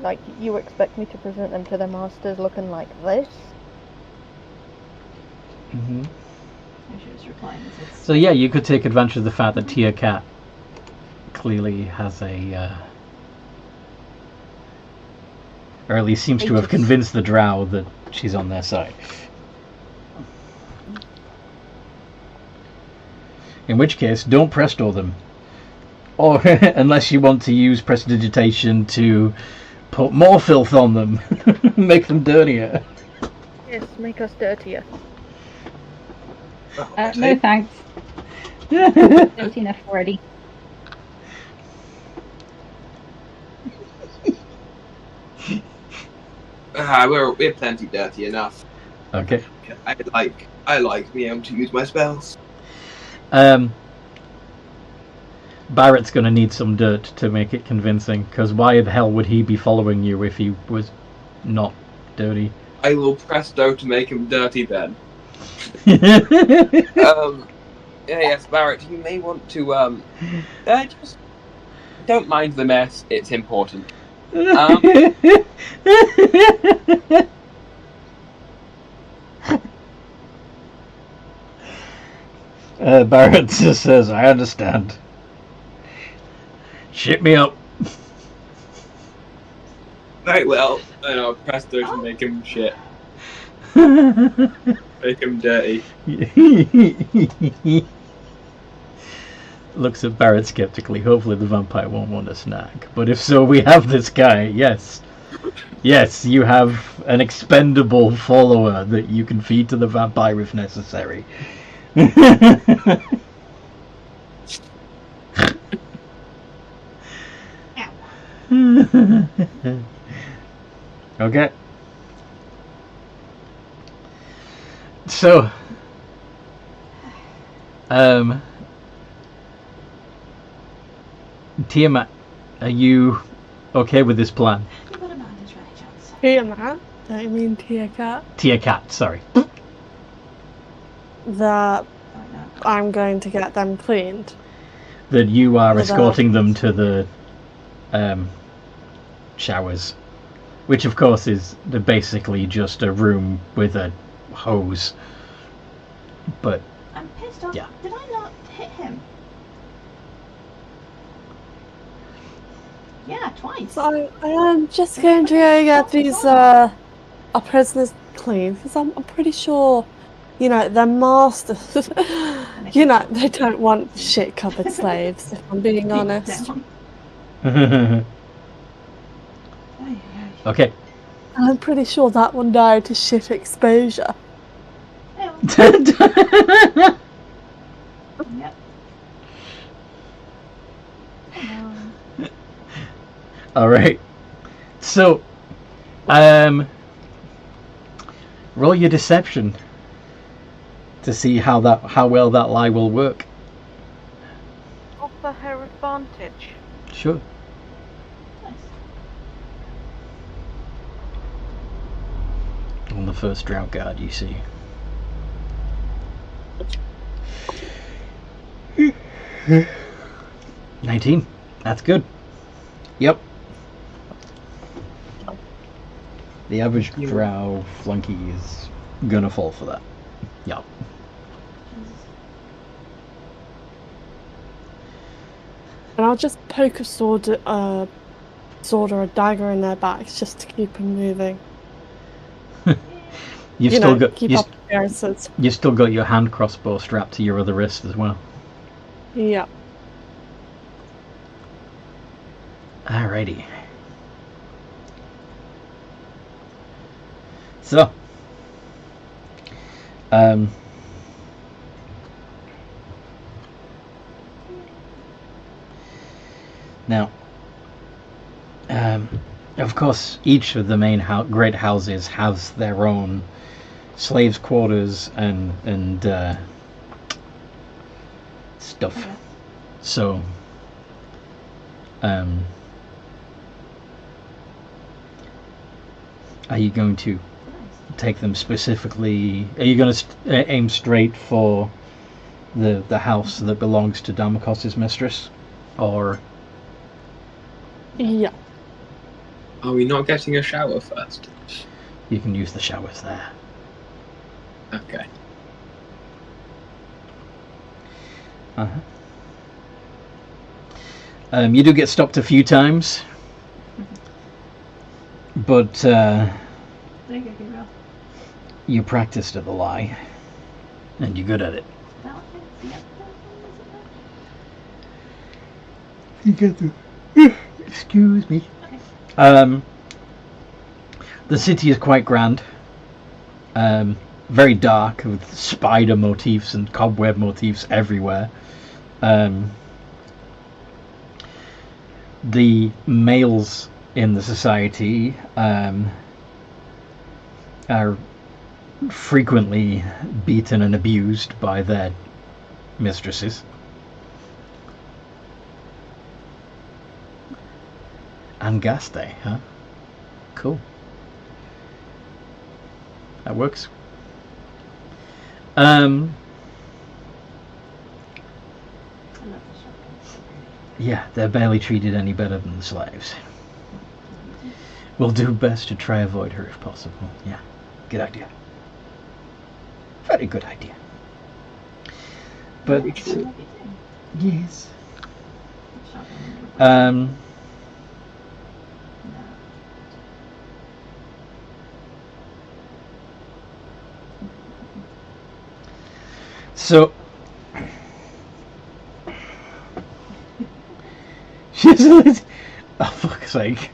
Like, you expect me to present them to their masters looking like this? Mm-hmm. She was replying as it's So yeah, you could take advantage of the fact that Tia Cat clearly has a, or at least seems to have convinced the Drow that she's on their side. In which case, don't presto them. Or, unless you want to use prestidigitation to put more filth on them, make them dirtier. Yes, make us dirtier. No thanks. Dirty enough already. We're plenty dirty enough. Okay. I like being able to use my spells. Barrett's going to need some dirt to make it convincing, because why the hell would he be following you if he was not dirty? I will presto to make him dirty then. Yes, Barrett, you may want to just don't mind the mess. It's important. Barrett just says, I understand. Shit me up. Right, well, and I'll presto to make him shit. Make him dirty. Looks at Barrett skeptically. Hopefully the vampire won't want a snack. But if so, we have this guy. Yes. Yes, you have an expendable follower that you can feed to the vampire if necessary. Okay. So, Tiamat, are you okay with this plan? What about this Ray Jones? Tiamat? Don't you mean Tia Cat? Tia Cat, sorry. That Oh, no. I'm going to get them cleaned. That you are With escorting them to the showers, which of course is basically just a room with a hose. But I'm pissed off. Yeah. Did I not hit him? Yeah, twice. So I am just going to go get these our prisoners clean, because I'm pretty sure, you know, their masters, you know, they don't want shit covered slaves, if I'm being honest. okay. And I'm pretty sure that one died to shit exposure. Yep. All right. So, roll your deception to see how well that lie will work. Offer her advantage. Sure. Nice. On the first drought guard, you see. $19. That's good. Yep. The average drow flunky is gonna fall for that. Yep. And I'll just poke a sword or a dagger in their backs just to keep them moving. You've You still know, got keep up appearances. you've still got your hand crossbow strapped to your other wrist as well. Yeah. Alrighty. So, now, of course, each of the main great houses has their own slaves' quarters and stuff. Okay. So, are you going to take them specifically? Are you going to aim straight for the house that belongs to Damakos's mistress, or? Yeah. Are we not getting a shower first? You can use the showers there. Okay. Uh-huh. You do get stopped a few times, but There you go, Gabriel. you practiced at the lie, and you're good at it. That one? Yep. You get the. Excuse me. Okay. The city is quite grand. Very dark, with spider motifs and cobweb motifs everywhere. The males in the society are frequently beaten and abused by their mistresses. Angaste, huh? Cool. That works. Yeah, they're barely treated any better than the slaves. We'll do best to try avoid her if possible. Yeah, good idea. Very good idea. But yes. So oh fuck's sake.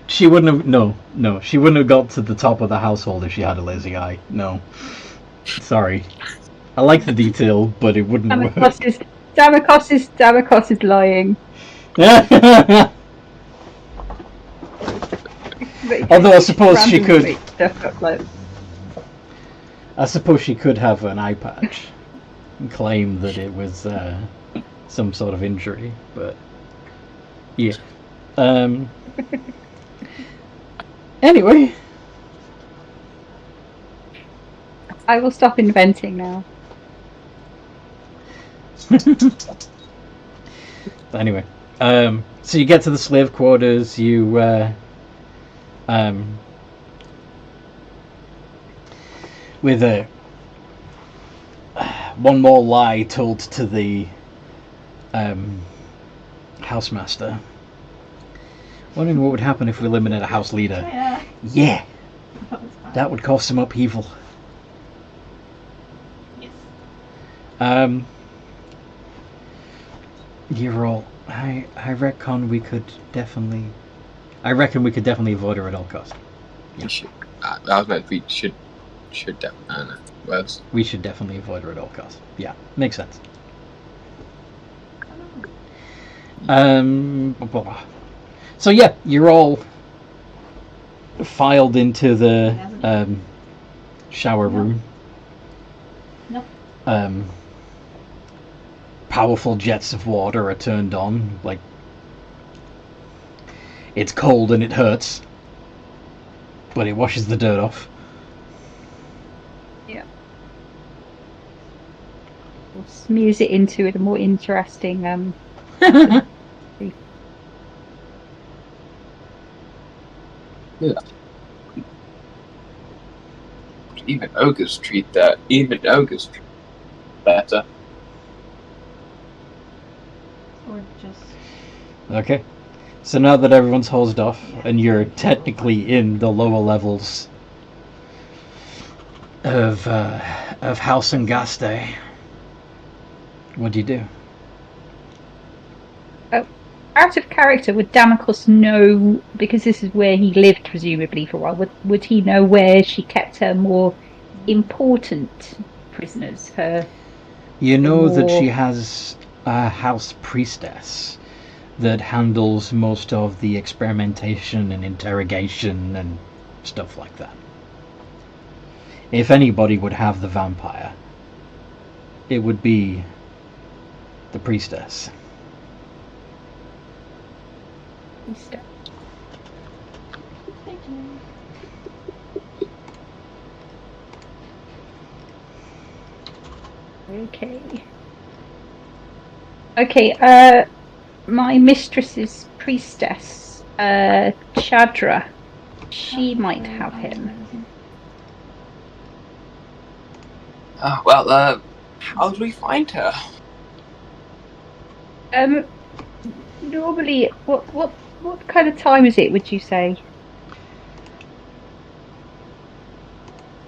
She wouldn't have she wouldn't have got to the top of the household if she had a lazy eye. No. Sorry. I like the detail, but it wouldn't work. Damokos is lying. Although I suppose she could. I suppose she could have an eye patch and claim that it was some sort of injury, but yeah. Anyway, I will stop inventing now. Anyway, so you get to the slave quarters. You with one more lie told to the housemaster. Wondering what would happen if we eliminate a house leader. Yeah, that would cause some upheaval. Yes. You're all. I reckon we could definitely. I reckon we could definitely avoid her at all costs. Yeah. I was meant we should definitely. We should definitely avoid her at all costs. Yeah, makes sense. So yeah, you're all filed into the shower room. Nope. Powerful jets of water are turned on. Like, it's cold and it hurts, but it washes the dirt off. Yeah. We'll smooth it into a more interesting. Yeah. Even ogres treat that. Even ogres treat better. Or just. Okay. So now that everyone's hosed off, and you're technically in the lower levels of House Angaste, what do you do? Out of character, would Damokos know, because this is where he lived presumably for a while, would he know where she kept her more important prisoners? You know that she has a house priestess that handles most of the experimentation and interrogation and stuff like that. If anybody would have the vampire, it would be the priestess. Thank you. Okay, my mistress's priestess, Chadra, she might have him. Well, how do we find her? Normally, what kind of time is it, would you say?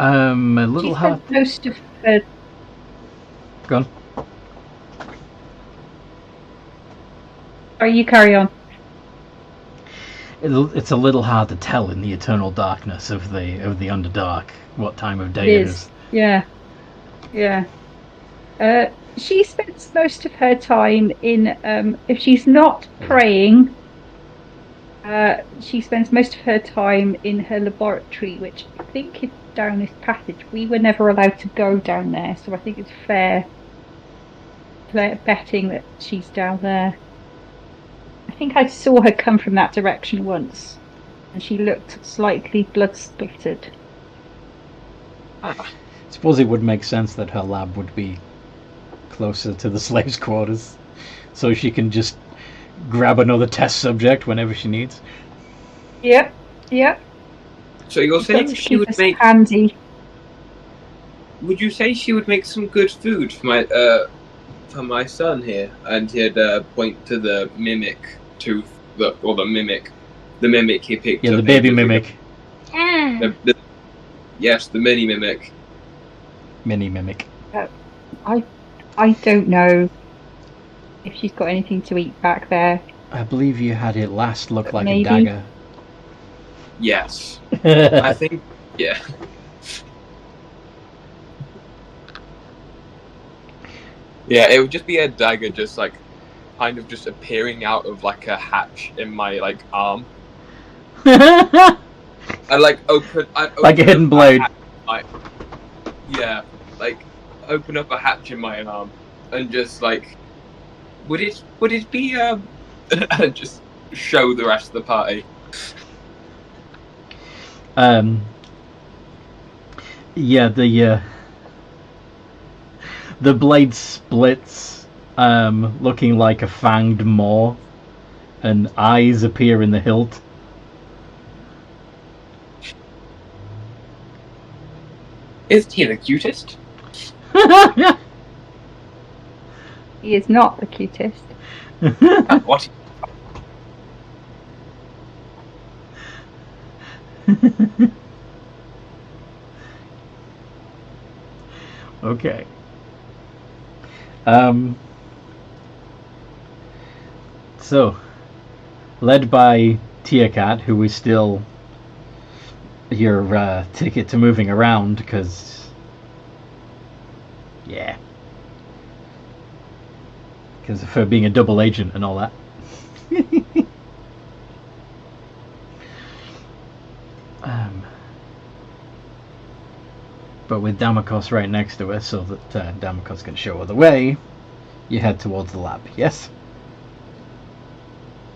A little She's hard. had most of her. Go on. Sorry, you carry on. It's a little hard to tell in the eternal darkness of the Underdark what time of day it is. Yeah. She spends most of her time in, if she's not praying, She spends most of her time in her laboratory, which I think is down this passage. We were never allowed to go down there, so I think it's fair betting that she's down there. I think I saw her come from that direction once, and she looked slightly blood-splattered. I suppose it would make sense that her lab would be closer to the slaves' quarters, so she can just grab another test subject whenever she needs. Yep. So you're saying she would make handy. Would you say she would make some good food for my son here? And he'd point to the mimic tooth, the mimic he picked up. Yeah, the baby mimic. Yes, the mini mimic. Mini mimic. I don't know if she's got anything to eat back there. I believe you had it last look like Maybe. a dagger. Yes. I think, yeah. Yeah, it would just be a dagger just like kind of just appearing out of like a hatch in my like arm. I'd open like a hidden blade. Yeah, like open up a hatch in my arm and just like would it be just show the rest of the party. Yeah, the blade splits, looking like a fanged maw, and eyes appear in the hilt. Is he the cutest? He is not the cutest. What? Okay. So, led by Tia Cat, who is still your ticket to moving around, because of her being a double agent and all that. But with Damokos right next to her, so that Damokos can show her the way, you head towards the lab, yes?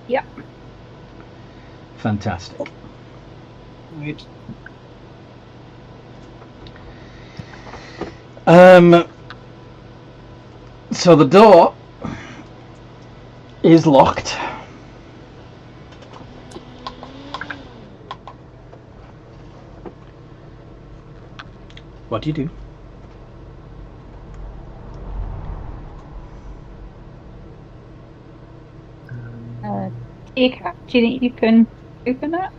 Yep. Fantastic. Right. So the door is locked. What do you do? Do you think you can open that?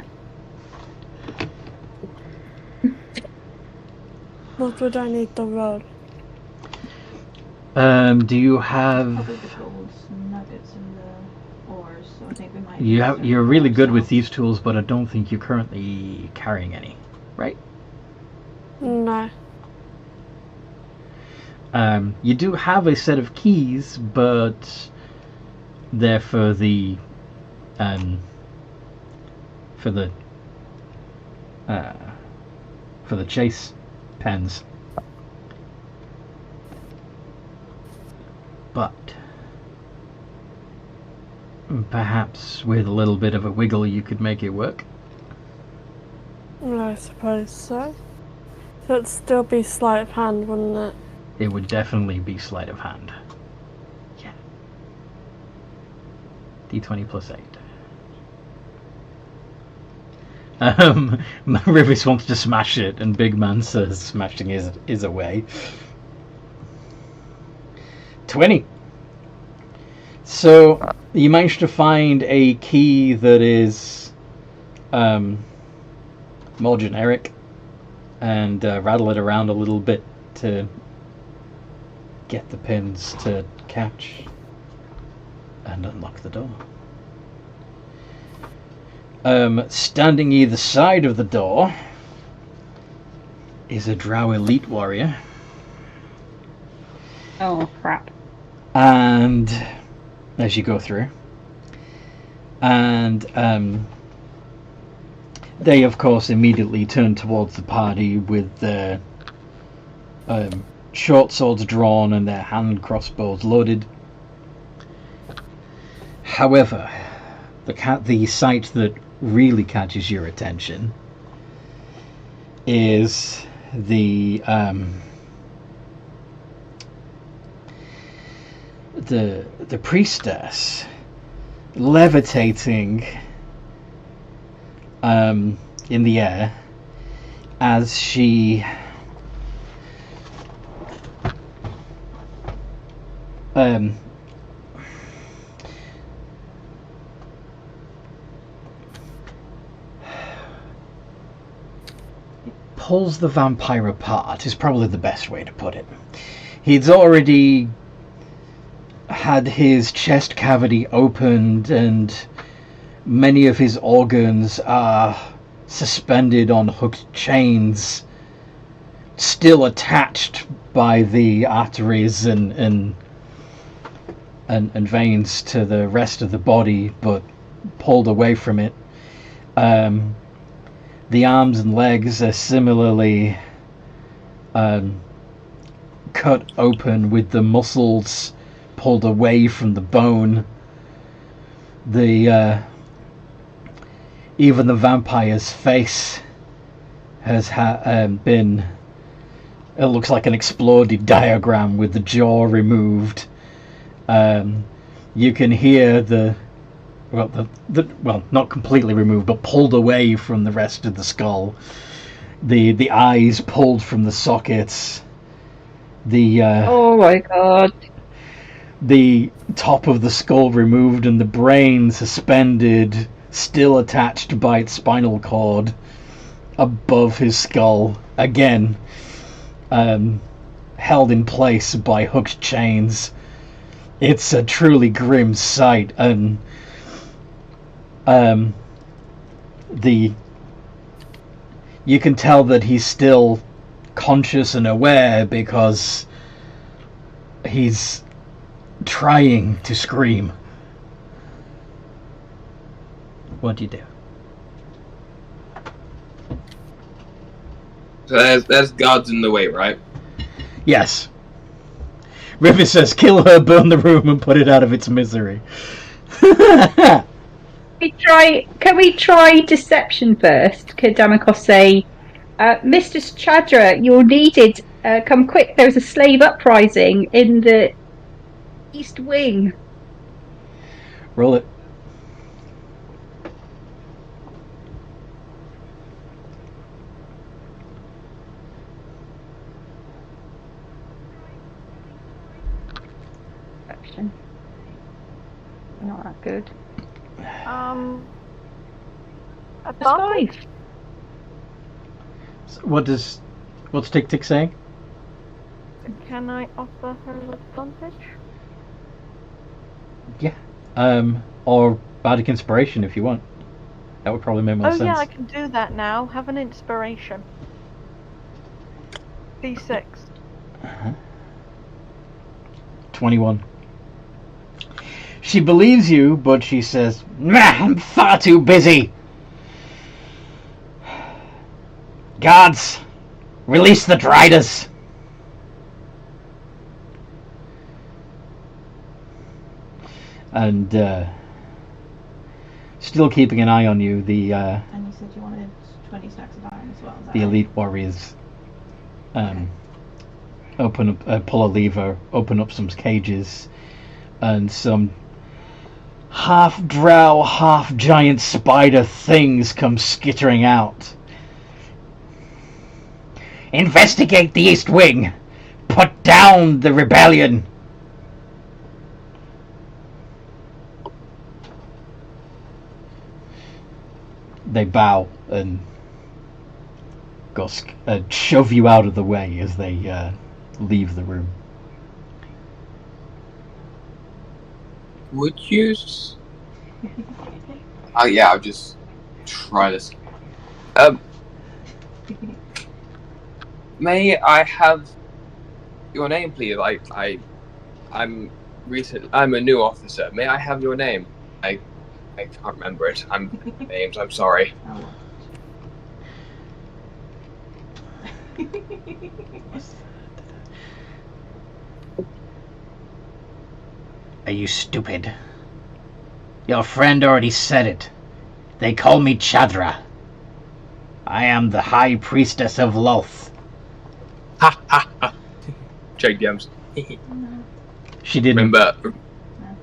What would I need to roll? Do you have? Probably the gold nuggets and the ores, so I think we might. You're really good with these tools, but I don't think you're currently carrying any, right? No. You do have a set of keys, but they're for the chase pens. But perhaps with a little bit of a wiggle you could make it work. I suppose so. So it'd still be sleight of hand, wouldn't it? It would definitely be sleight of hand. Yeah. D20 plus 8. Rivis wants to smash it, and Big Man says smashing is away. 20. So you managed to find a key that is more generic, and rattle it around a little bit to get the pins to catch and unlock the door. Standing either side of the door is a Drow elite warrior. Oh crap. And as you go through, and They, of course, immediately turn towards the party with their short swords drawn and their hand crossbows loaded. However, the sight that really catches your attention is the priestess levitating in the air as she pulls the vampire apart is probably the best way to put it. He'd already had his chest cavity opened and many of his organs are suspended on hooked chains, still attached by the arteries and veins to the rest of the body, but pulled away from it. The arms and legs are similarly cut open with the muscles pulled away from the bone. Even the vampire's face has been, it looks like an exploded diagram with the jaw removed. You can hear well, not completely removed, but pulled away from the rest of the skull. The eyes pulled from the sockets. Oh my god. The top of the skull removed and the brain suspended, still attached by its spinal cord above his skull. Again, held in place by hooked chains. It's a truly grim sight, and you can tell that he's still conscious and aware because he's trying to scream. What do you do? So there's guards in the way, right? Yes. River says, kill her, burn the room, and put it out of its misery. Can we try deception first? Could Damokos say, Mistress Chadra, you're needed. Come quick, there's a slave uprising in the East Wing. Roll it. Deception. Not that good. A That's 5. What's Tick Tick saying? Can I offer her advantage? Yeah. Or Bardic Inspiration if you want. That would probably make more sense. Oh yeah, I can do that now. Have an inspiration. D6. 21. She believes you, but she says, I'm far too busy. Guards, release the Driders. And still keeping an eye on you, And you said you wanted 20 stacks of iron as well. Is that the right? elite warriors open up, pull a lever, open up some cages, and some half drow, half giant spider things come skittering out. Investigate the East Wing. Put down the rebellion. They bow and go shove you out of the way as they leave the room. Would you? Oh yeah, I'll just try this. May I have your name, please? I'm a new officer. May I have your name? I can't remember it. I'm names. I'm sorry. Are you stupid? Your friend already said it. They call me Chadra. I am the High Priestess of Loth. Ha ha ha. Jake James. She didn't. Remember.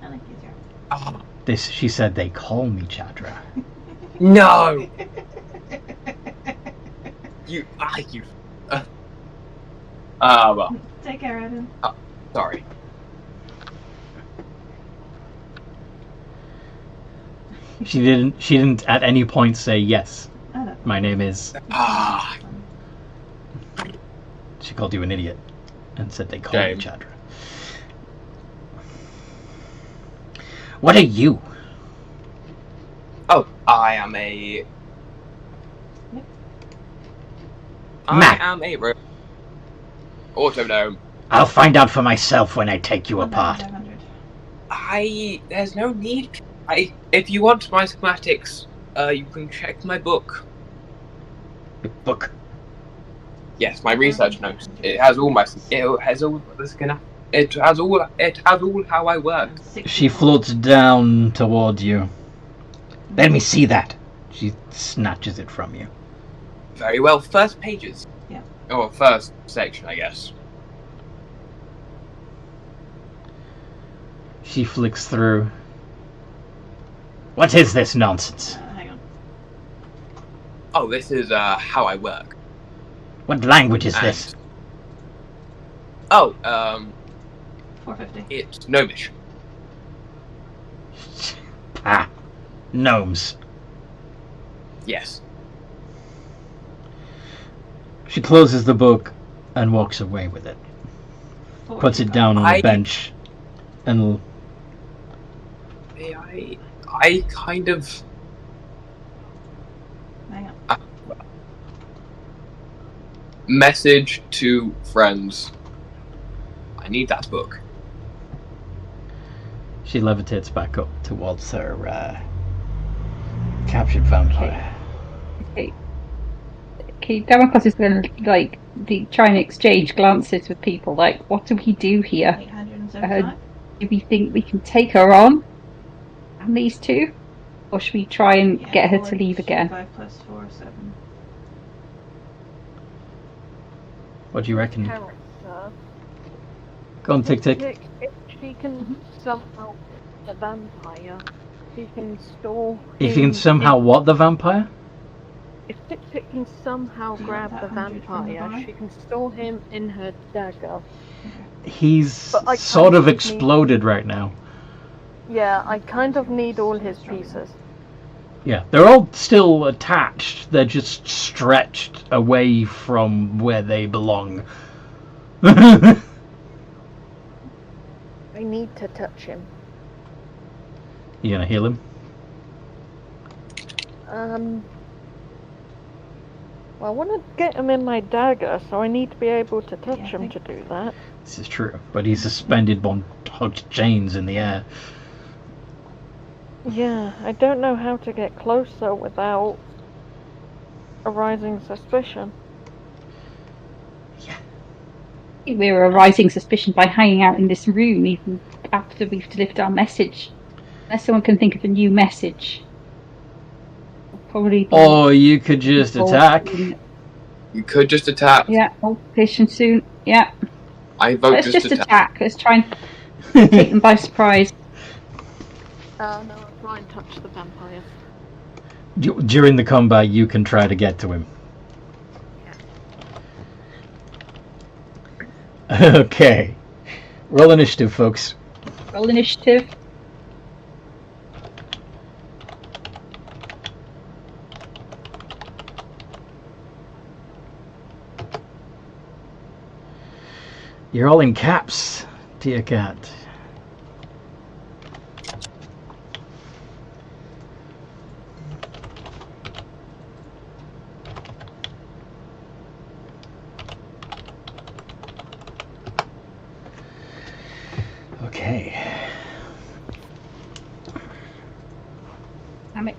I like easier. Oh, She said they call me Chadra. no! You. Well, Take care, Evan. sorry. She didn't at any point say yes. Oh, no. My name is. Ah. She called you an idiot and said they call me Shame. Chadra. What are you? Oh, I am a. Mac. I am a Autonome. I'll find out for myself when I take you apart. 1,500. There's no need. If you want my schematics, you can check my book. Your book. Yes, my research notes. It has all my. It has all the schematics. It has all how I work. She floats down toward you. Let me see that. She snatches it from you. Very well. First pages. Yeah. Or first section, I guess. She flicks through. What is this nonsense? Hang on. Oh, this is how I work. What language is And- this? Oh, 450. it's Gnomish. Ah, gnomes. Yes. She closes the book and walks away with it. Puts it down on a bench and I kind of. Hang on. Message to friends. I need that book. she levitates back up towards her captured vampire. Okay, Damocles is going to try and exchange glances with people. Like, what do we do here? 875. Do we think we can take her on? And these two? Or should we try and Yeah, get her well, to leave it's again? 5 plus 4, 7. What do you reckon? Character. Go on, Tick Tick. If she can somehow the vampire, she can store. If you can him somehow what the vampire? If Tick Tick can somehow Do you grab want the that 100 from the vampire, bar? she can store him in her dagger. He's But I sort of kind of exploded right now. Yeah, I kind of need all his pieces. Yeah, they're all still attached. They're just stretched away from where they belong. I need to touch him. You gonna heal him? Well, I want to get him in my dagger, so I need to be able to touch Yeah, I him think- to do that. This is true, but he's suspended on hugged chains in the air. Yeah, I don't know how to get closer without arising suspicion. We're arising suspicion by hanging out in this room even after we've delivered our message. Unless someone can think of a new message. Probably. Or you could just attack. You could just attack. Yeah, all patient soon. Yeah. I vote Let's just attack. attack. Let's try and take them by surprise. No, I'll try and touch the vampire. During the combat, you can try to get to him. Okay. Roll initiative, folks. Roll initiative. You're all in caps, dear cat. Okay.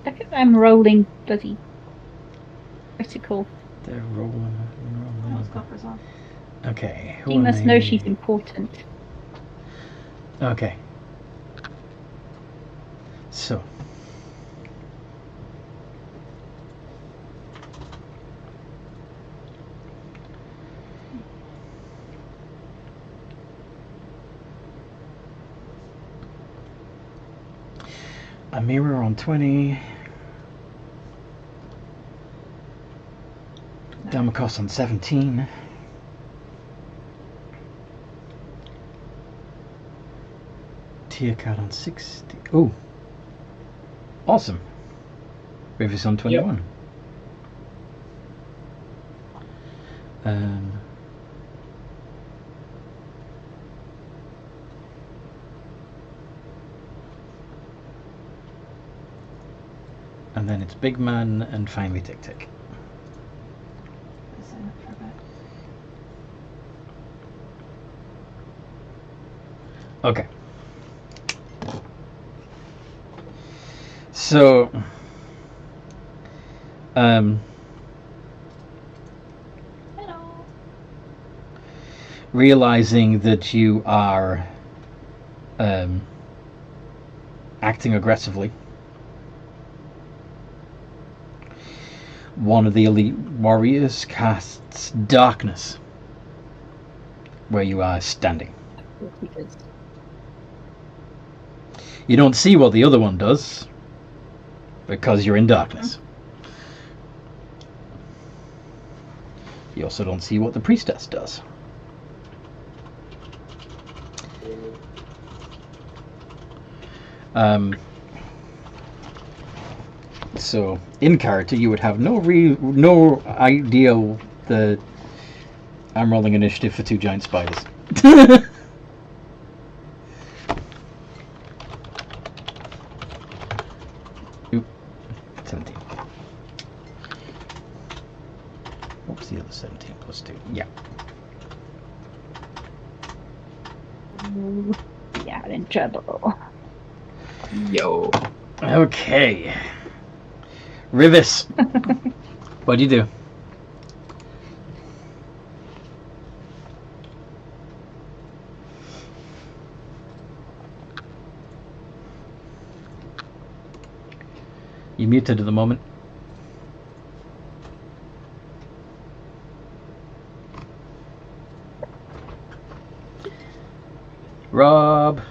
Look at them rolling bloody critical. They're rolling. those coffers off. Okay. She must know she's important. Okay. So. A mirror on 20. Damakos on 17. Tier card on 60. Oh. Awesome. Rivers on 21. And then it's Big Man and finally Tick Tick. Sign up for a bit. Okay. So, Hello. realizing that you are acting aggressively, one of the elite warriors casts darkness where you are standing. You don't see what the other one does because you're in darkness. You also don't see what the priestess does. So in character, you would have no idea that I'm rolling initiative for 2 giant spiders. Oop, 17. What was the other 17 plus 2? Yeah. Yeah, in trouble. Yo. Okay. Rivis. What'd you do? You muted at the moment. Rob.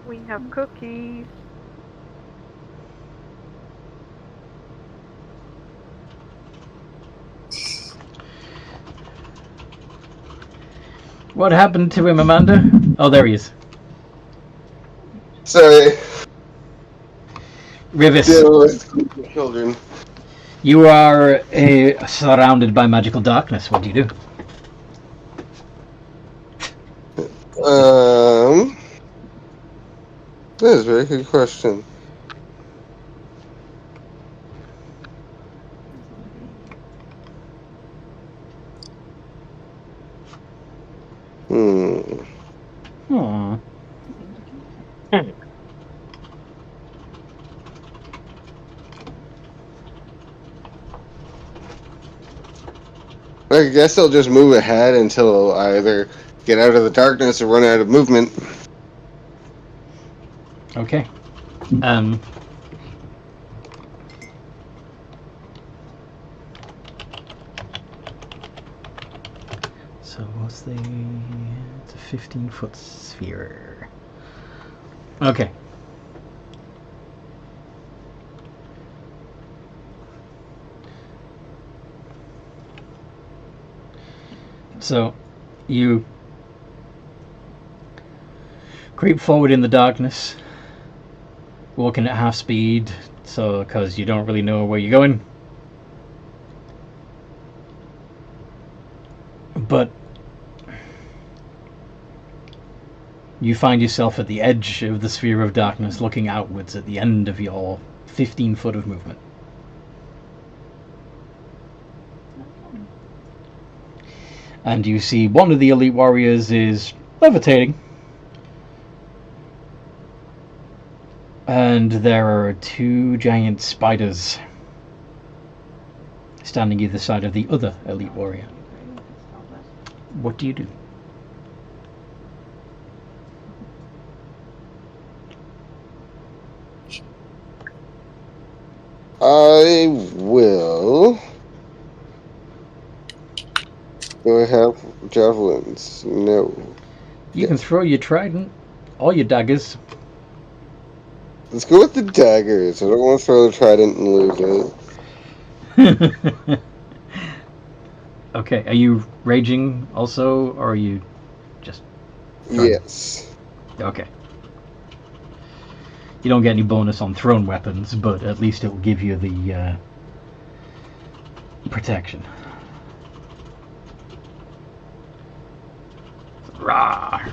We have cookies. What happened to him, Amanda? Oh, there he is. Sorry. Rivis. Deal with children. You are surrounded by magical darkness. What do you do? That is a very good question. Hmm. I guess I'll just move ahead until I either get out of the darkness or run out of movement. Okay. So what's the... It's a 15-foot sphere. Okay. So, you creep forward in the darkness, walking at half speed, so because you don't really know where you're going. But You find yourself at the edge of the sphere of darkness, looking outwards at the end of your 15 foot of movement. And you see one of the elite warriors is levitating. And there are 2 giant spiders standing either side of the other elite warrior. What do you do? I will. Do I have javelins? No. You can throw your trident or your daggers. Let's go with the daggers. I don't want to throw the trident and lose it. Okay, are you raging also, or are you just... Yes. Okay. You don't get any bonus on thrown weapons, but at least it will give you the protection. Rah!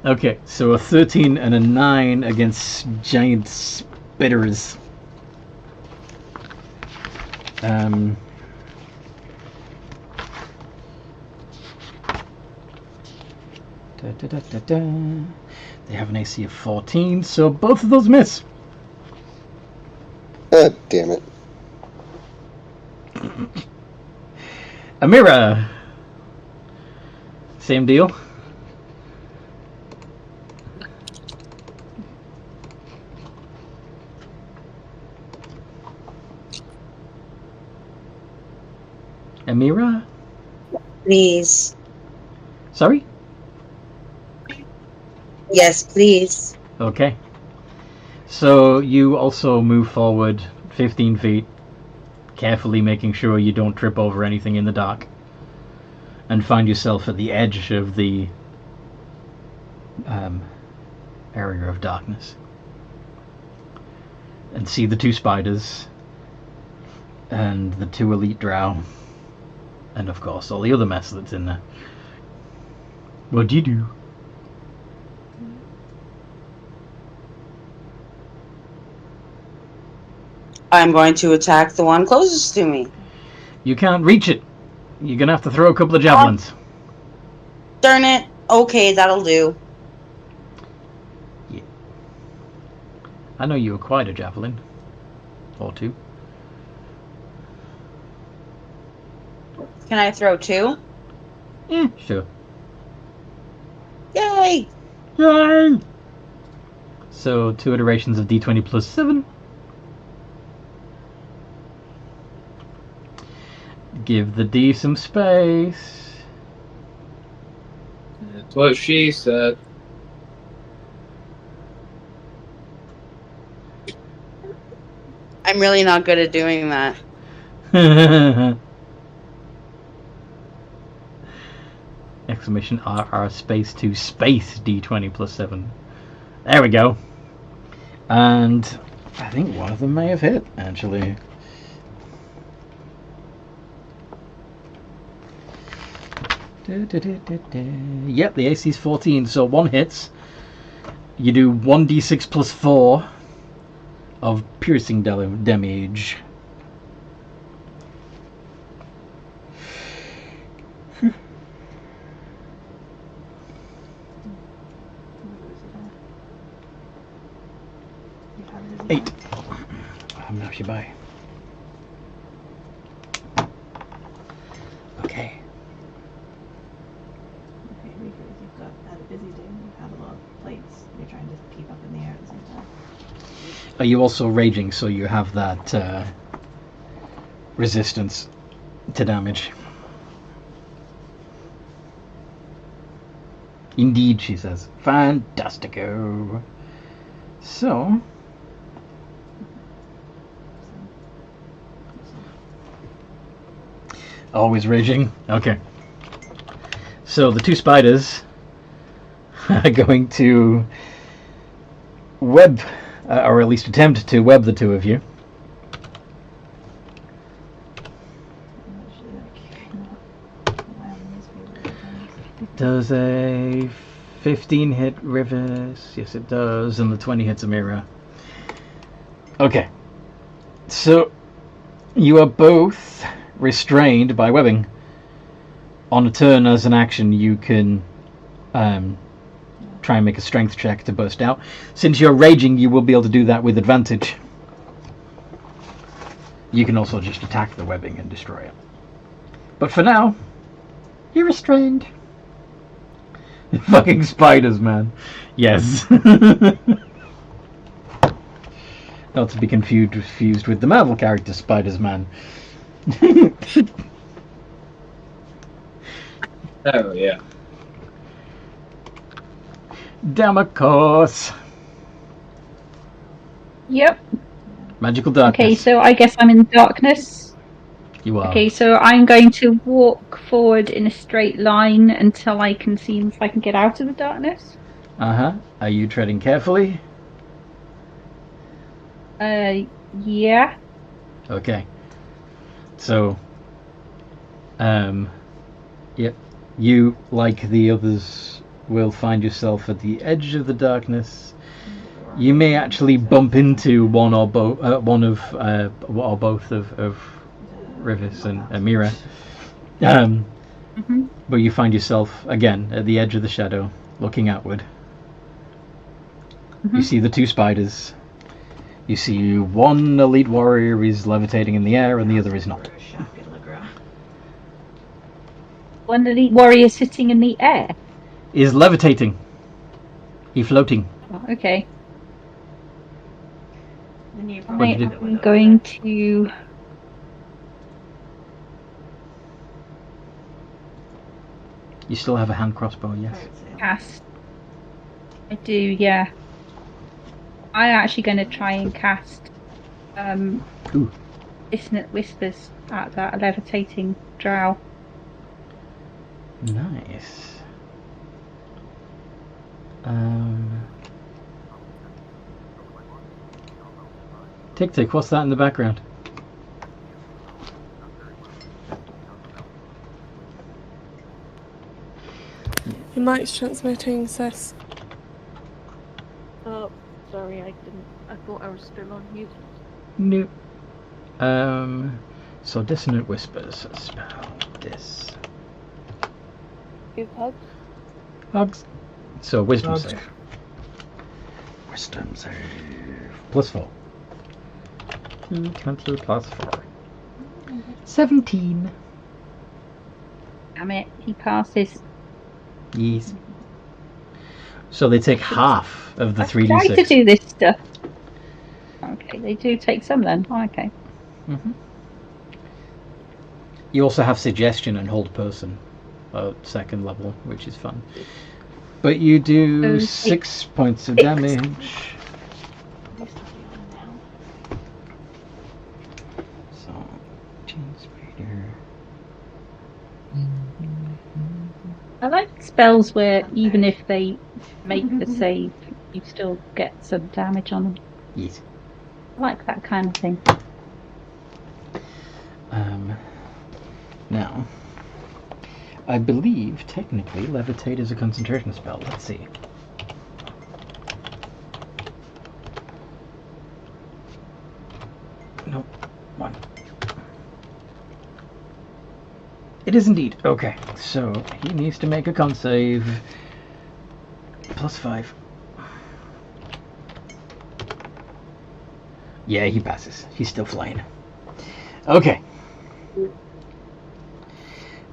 Okay, so a 13 and a 9 against giant spitters. They have an AC of 14, so both of those miss. God damn it. Amira! Same deal? Amira? Please. Sorry? Yes, please. Okay. So you also move forward 15 feet, carefully making sure you don't trip over anything in the dark, and find yourself at the edge of the area of darkness. And see the 2 spiders, and the 2 elite drow, and of course all the other mess that's in there. What do you do? I'm going to attack the one closest to me. You can't reach it. You're gonna have to throw a couple of javelins. Darn it. Okay, that'll do. Yeah. I know you acquired a javelin. Or 2. Can I throw 2? Yeah, sure. Yay! Yay! So 2 iterations of d20 plus 7. Give the D some space. That's what she said. I'm really not good at doing that. Exclamation RR space 2 space D20 plus 7. There we go. And I think one of them may have hit, actually. Yep, the AC is 14, so 1 hits. You do 1d6 plus 4 of piercing damage. Eight. How much you buy? Okay. Okay, because you've got had a busy day and you've had a lot of plates. You're trying to keep up in the air at the same time. Are you also raging, so you have that resistance to damage? Indeed, she says. Fantastico. So, Always raging. Okay. So the two spiders are going to web, or at least attempt to web the two of you. Does a 15 hit Rivers? Yes, it does, and the 20 hits Amira. Okay. So you are both restrained by webbing. On a turn, as an action, you can try and make a strength check to burst out. Since you're raging, you will be able to do that with advantage. You can also just attack the webbing and destroy it. But for now, you're restrained. Fucking spiders, man. Yes. Not to be confused with the Marvel character Spiders, man. Oh, yeah. Damocos. Yep. Magical darkness. Okay, so I guess I'm in darkness. You are. Okay, so I'm going to walk forward in a straight line until I can see if I can get out of the darkness. Uh-huh. Are you treading carefully? Yeah. Okay. So, yep. You, like the others, will find yourself at the edge of the darkness. You may actually bump into one or both of Rivers and Amira. But you find yourself again at the edge of the shadow, looking outward. You see the two spiders. You see one elite warrior is levitating in the air, and the other is not. One elite warrior sitting in the air. Is levitating. He's floating. Oh, okay. What did I'm going to. You still have a hand crossbow, yes? Cast. I do, yeah. I'm actually going to try and cast Dissonant Whispers at that levitating drow. Nice. Tick, what's that in the background? Your mic's transmitting, sis. Oh, sorry, I didn't. I thought I was still on mute. Nope. So Dissonant Whispers. Spell this. Give hugs. Hugs. So Wisdom Hugs. save. Wisdom save. +4. 20 +4. 17. Damn it, he passes. Yes. So they take half of the I try to 3d6. do this stuff. Okay, they do take some then. Oh, okay. You also have Suggestion and Hold Person at second level, which is fun. But you do So 6 points of 6. damage. So, Chain Spider. I like spells where even if they make the save, you still get some damage on them. Yes. I like that kind of thing. Now, I believe technically Levitate is a concentration spell. Let's see. Nope. 1. It is indeed. Okay, so he needs to make a con save. +5. Yeah, he passes. He's still flying. Okay.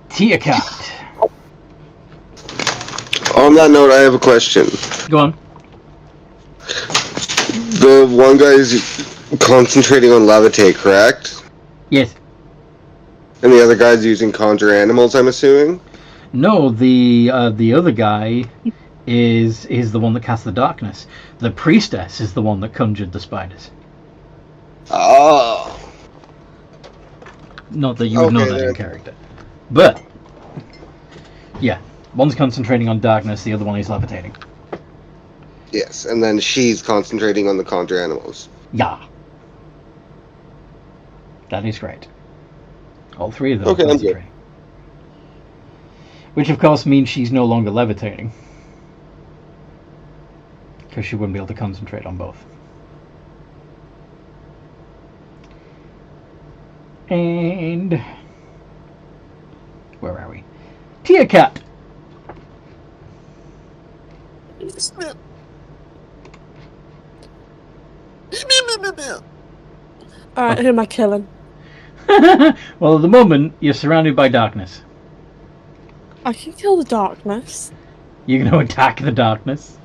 Tia Cat. On that note, I have a question. Go on. The one guy is concentrating on levitate, correct? Yes. And the other guy's using conjure animals, I'm assuming? No, the other guy is the one that cast the darkness. The priestess is the one that conjured the spiders. Oh. Not that you would know Okay, that in then. character. But, yeah. One's concentrating on darkness, the other one is levitating. Yes, and then she's concentrating on the conjure animals. Yeah. That is great. All three of them Okay, are I'm good. concentrating. Which, of course, means she's no longer levitating. Because she wouldn't be able to concentrate on both. And... where are we? Tia Cat! Alright, who am I killing? Well, at the moment, you're surrounded by darkness. I can kill the darkness. You're going to attack the darkness.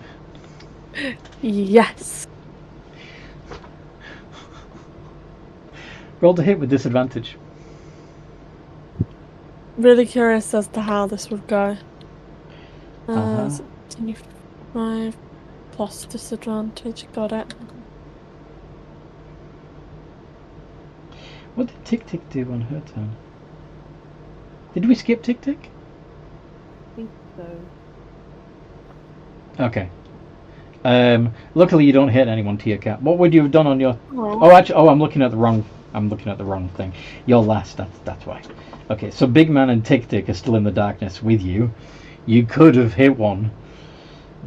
Yes. Roll to hit with disadvantage. Really curious as to how this would go. Uh-huh. Is it 25 plus disadvantage. Got it. What did Tick Tick do on her turn? Did we skip Tick Tick? I think so. Okay. Luckily you don't hit anyone, Tia Cat. What would you have done on your... Oh. Oh, actually, I'm looking at the wrong thing. You're last, that's why. Okay, so Big Man and Tick Tick are still in the darkness with you. You could have hit one,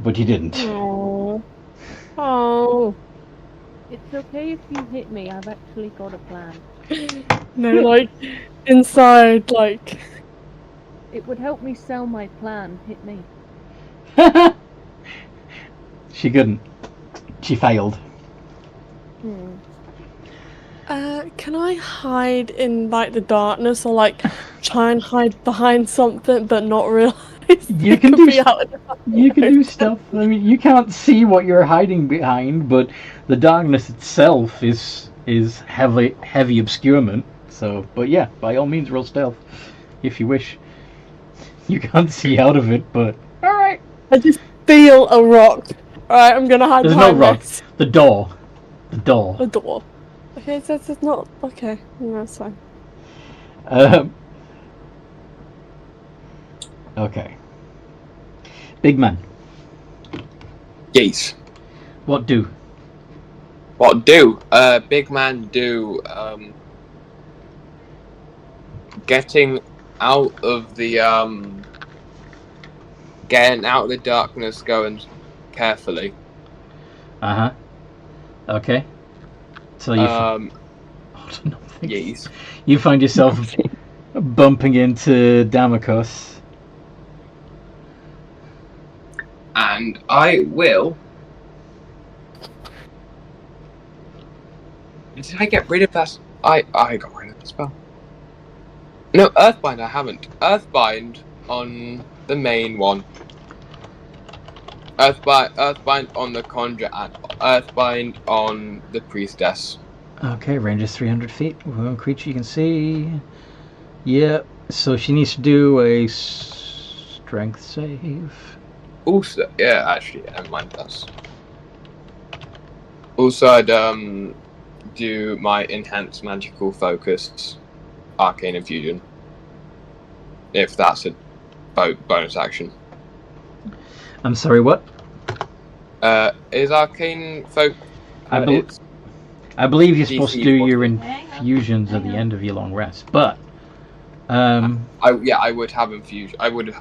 but you didn't. Oh. Oh. It's okay if you hit me. I've actually got a plan. No, like, inside, like... It would help me sell my plan. Hit me. She couldn't. She failed. Can I hide in, like, the darkness, or, like, try and hide behind something, but not realize You it can could do be out in the You can do stuff. I mean, you can't see what you're hiding behind, but the darkness itself is heavy obscurement. So, but yeah, by all means, roll stealth if you wish. You can't see out of it, but all right. I just feel a rock. Alright, I'm gonna hide There's no behind rock. this. The door. The door. A door. Okay, so it's not... Okay, no, that's fine. Okay. Big Man. Yes. What do? What do? Big man do. Getting out of the darkness, going carefully. Okay. So you. Yes. You find yourself bumping into Damocus. And I will. Did I get rid of that? I got rid of the spell. No, Earthbind I haven't. Earthbind on the main one. Earthbind on the conjure and Earthbind on the priestess. Okay, range is 300 feet. One creature you can see. Yeah, so she needs to do a strength save. Also, yeah, actually, never mind that. Also, I'd do my enhanced magical focus, arcane infusion, if that's a bonus action. I'm sorry, what? Is arcane focus? I believe you're supposed to DC do 40. your infusions at the end of your long rest, but I would have infusion. I would.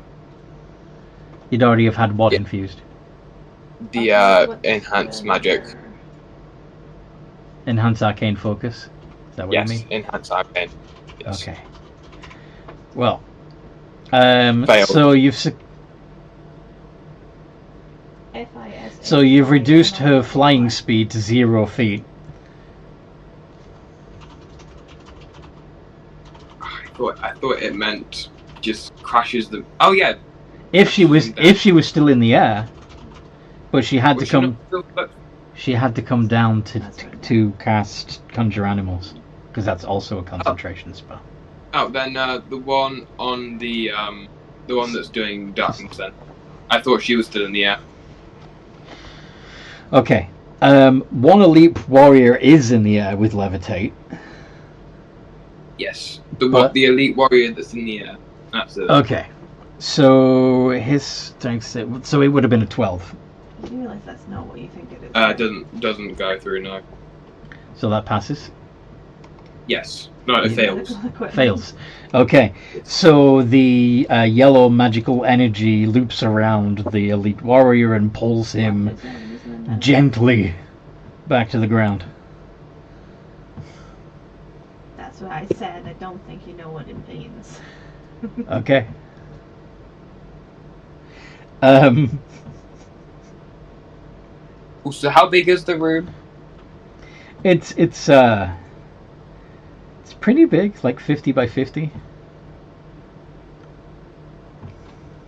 You'd already have had what Yeah. infused? The enhanced magic. Enhance arcane focus. Is that what Yes, you mean? enhanced arcane. Yes. Okay. Well, Failed. so you've reduced her flying speed to 0 feet. I thought it meant just crashes them. Oh yeah. If she was still in the air, but she had to Was she come. not still- She had to come down to cast Conjure Animals, because that's also a concentration spell. Oh, then the one on the one that's doing darkness. Then I thought she was still in the air. Okay. One elite warrior is in the air with levitate. Yes. But- The elite warrior that's in the air. Absolutely. Okay. So his strength, so it would have been a 12. You realize that's not what you think it is. Doesn't go through, no. So that passes. Yes. No, it Yeah. fails. Medical equipment. Fails. Okay. So the yellow magical energy loops around the elite warrior and pulls him gently back to the ground. That's what I said. I don't think you know what it means. Okay. So how big is the room? It's pretty big, like 50 by 50.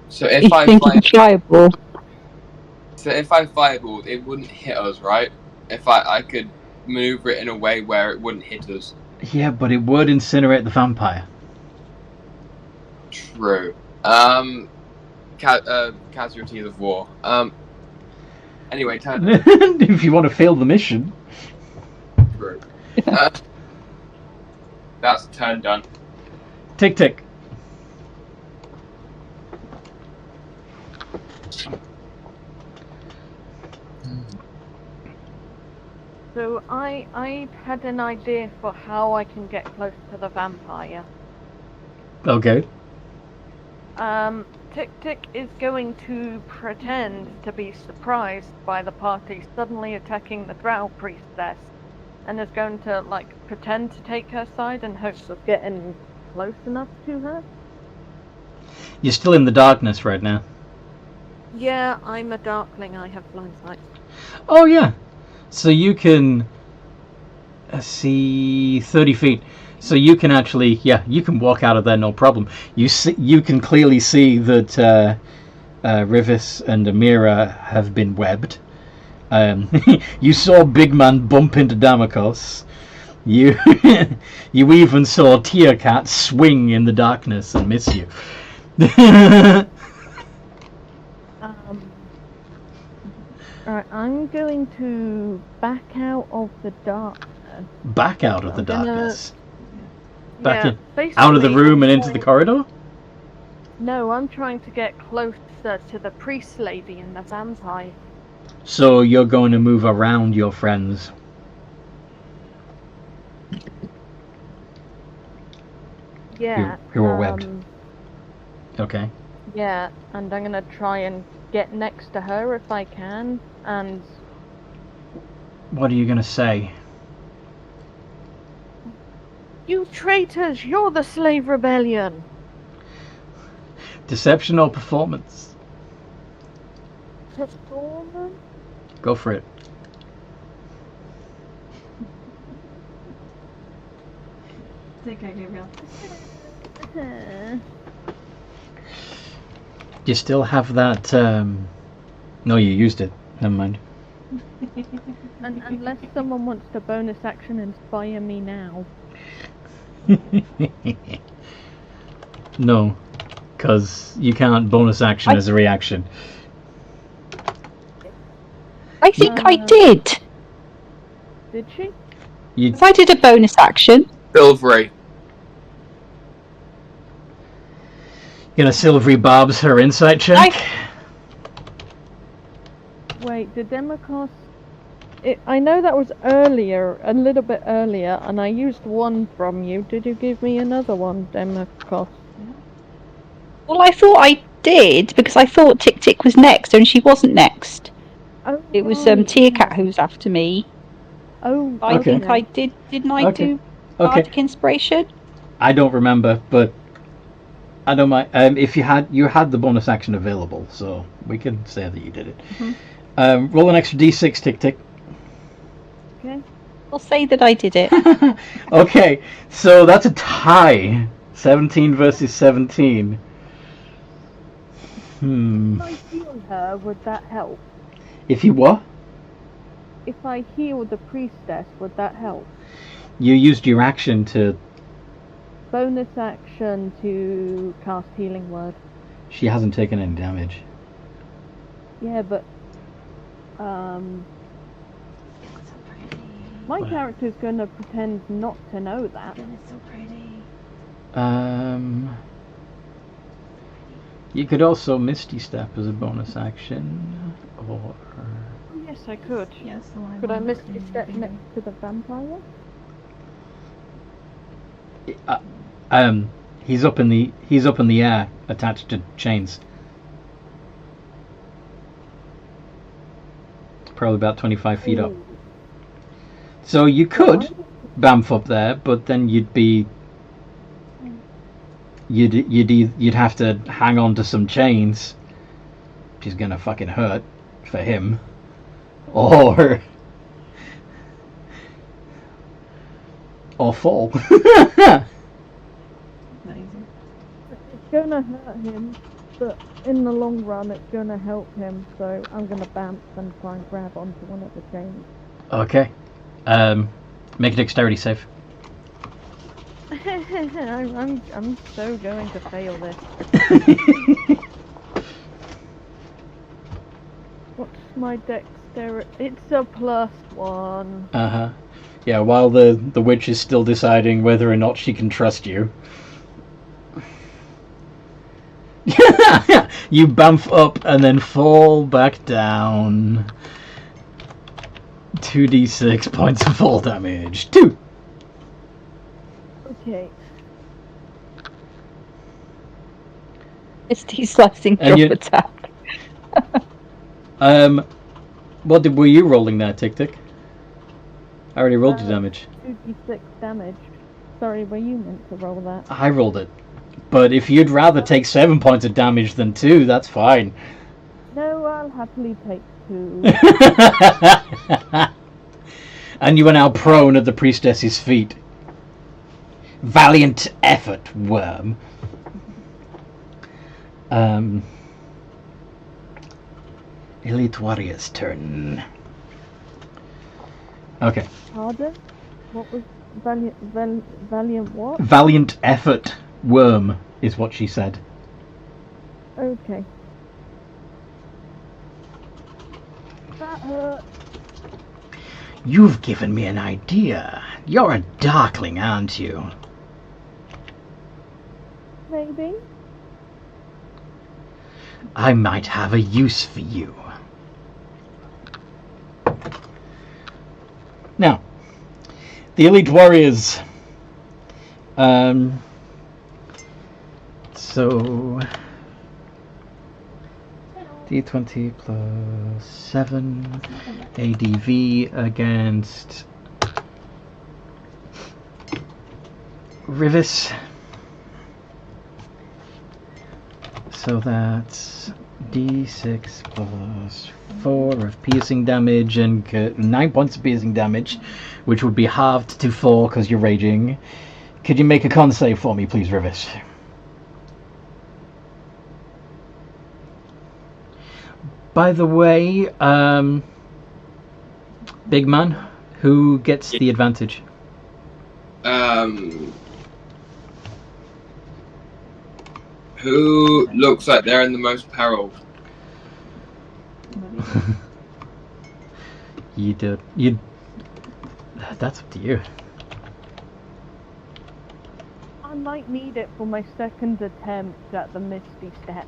So if I fireball. fireballed, it wouldn't hit us, right? If I could maneuver it in a way where it wouldn't hit us. Yeah, but it would incinerate the vampire. True. Casualties of war. Anyway, turn. If you want to fail the mission. True. That's turn done. Tick tick. So I had an idea for how I can get close to the vampire. Okay. Tick Tick is going to pretend to be surprised by the party suddenly attacking the Drow priestess, and is going to pretend to take her side in hopes of getting close enough to her. You're still in the darkness right now. Yeah, I'm a darkling. I have blind sight. Oh yeah. So you can see 30 feet. So you can actually, you can walk out of there no problem. You can clearly see that Rivis and Amira have been webbed. You saw Big Man bump into Damokos. You you even saw Tearcat swing in the darkness and miss you. Alright, I'm going to back out of the darkness. Back out of the I'm gonna- darkness. Back in, basically, out of the room I'm and into the trying- corridor? No, I'm trying to get closer to the priest lady and the vampire. So you're going to move around your friends. Yeah. Who are webbed. Okay. Yeah, and I'm gonna try and get next to her if I can, and What are you going to say? you traitors, you're the slave rebellion. Deception or performance? Performance? Go for it. Take care, Gabriel. You still have that, No, you used it. Never mind. And unless someone wants to bonus action inspire me now. No, because you can't bonus action as a reaction. I think I did. Did she? You If I did a bonus action, Silvery. gonna silvery barbs her insight check? Wait, did Democos... I know that was earlier, a little bit earlier, and I used one from you. Did you give me another one, Democos? well, I thought I did because I thought Tick Tick was next, and she wasn't next. Oh, It was right. Tearcat who was after me. Oh, I Okay. think I did. Didn't I Okay. do Okay. bardic inspiration? I don't remember, but I don't mind. If you had the bonus action available, so we can say that you did it. Roll an extra d6, Tick Tick. Okay. I'll say that I did it. Okay, so that's a tie. 17 versus 17. If I heal her, would that help? If you what? If I heal the priestess, would that help? You used your action to... Bonus action to cast Healing Word. She hasn't taken any damage. Yeah, but my What? character's gonna pretend not to know that. It's so pretty. You could also Misty Step as a bonus action, or Yes, I could. Yes, the one Could I on miss the the screen step would be next to the vampire? he's up in the air, attached to chains. Probably about 25 feet up. So you could bamf up there, but then you'd have to hang on to some chains, which is gonna fucking hurt for him, or fall. amazing. It's gonna hurt him, but in the long run, it's gonna help him. So I'm gonna bounce and try and grab onto one of the chains. Okay. Make a dexterity save. I'm so going to fail this. What's my dexterity? It's a +1. Uh-huh. Yeah, while the witch is still deciding whether or not she can trust you. You bump up and then fall back down. 2d6 points of fall damage. 2! Okay. Misty slicing And drop attack. Were you rolling there, Tick Tick? I already rolled your damage. 2d6 damage. Sorry, were you meant to roll that? I rolled it. But if you'd rather take 7 points of damage than 2, that's fine. No, I'll happily take 2. And you are now prone at the priestess's feet. Valiant effort, worm. Elite warrior's turn. Okay. Pardon? What was valiant what? Valiant effort, worm, is what she said. Okay. That hurt. You've given me an idea. You're a darkling, aren't you? Maybe. I might have a use for you. Now, the elite warriors. So D20 plus 7 ADV against Rivis. So that's D6 plus 4 of piercing damage and 9 points of piercing damage, which would be halved to 4 because you're raging. Could you make a con save for me, please, Rivis? By the way, big man, who gets the advantage? Who looks like they're in the most peril? You. That's up to you. I might need it for my second attempt at the Misty Step.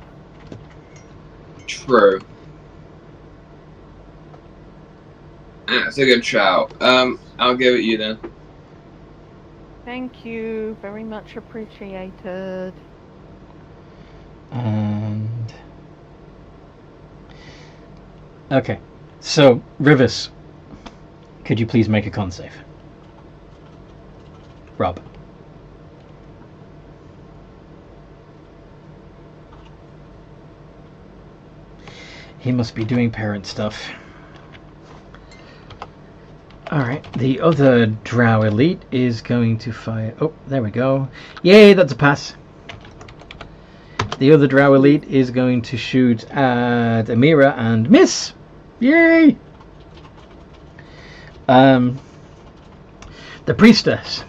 True. That's a good shout. I'll give it you then. Thank you. Very much appreciated. And okay, so Rivis, could you please make a con save? Rob. He must be doing parent stuff. Alright, the other Drow Elite is going to fire... Oh, there we go. Yay, that's a pass. The other Drow Elite is going to shoot at Amira and miss! Yay! The Priestess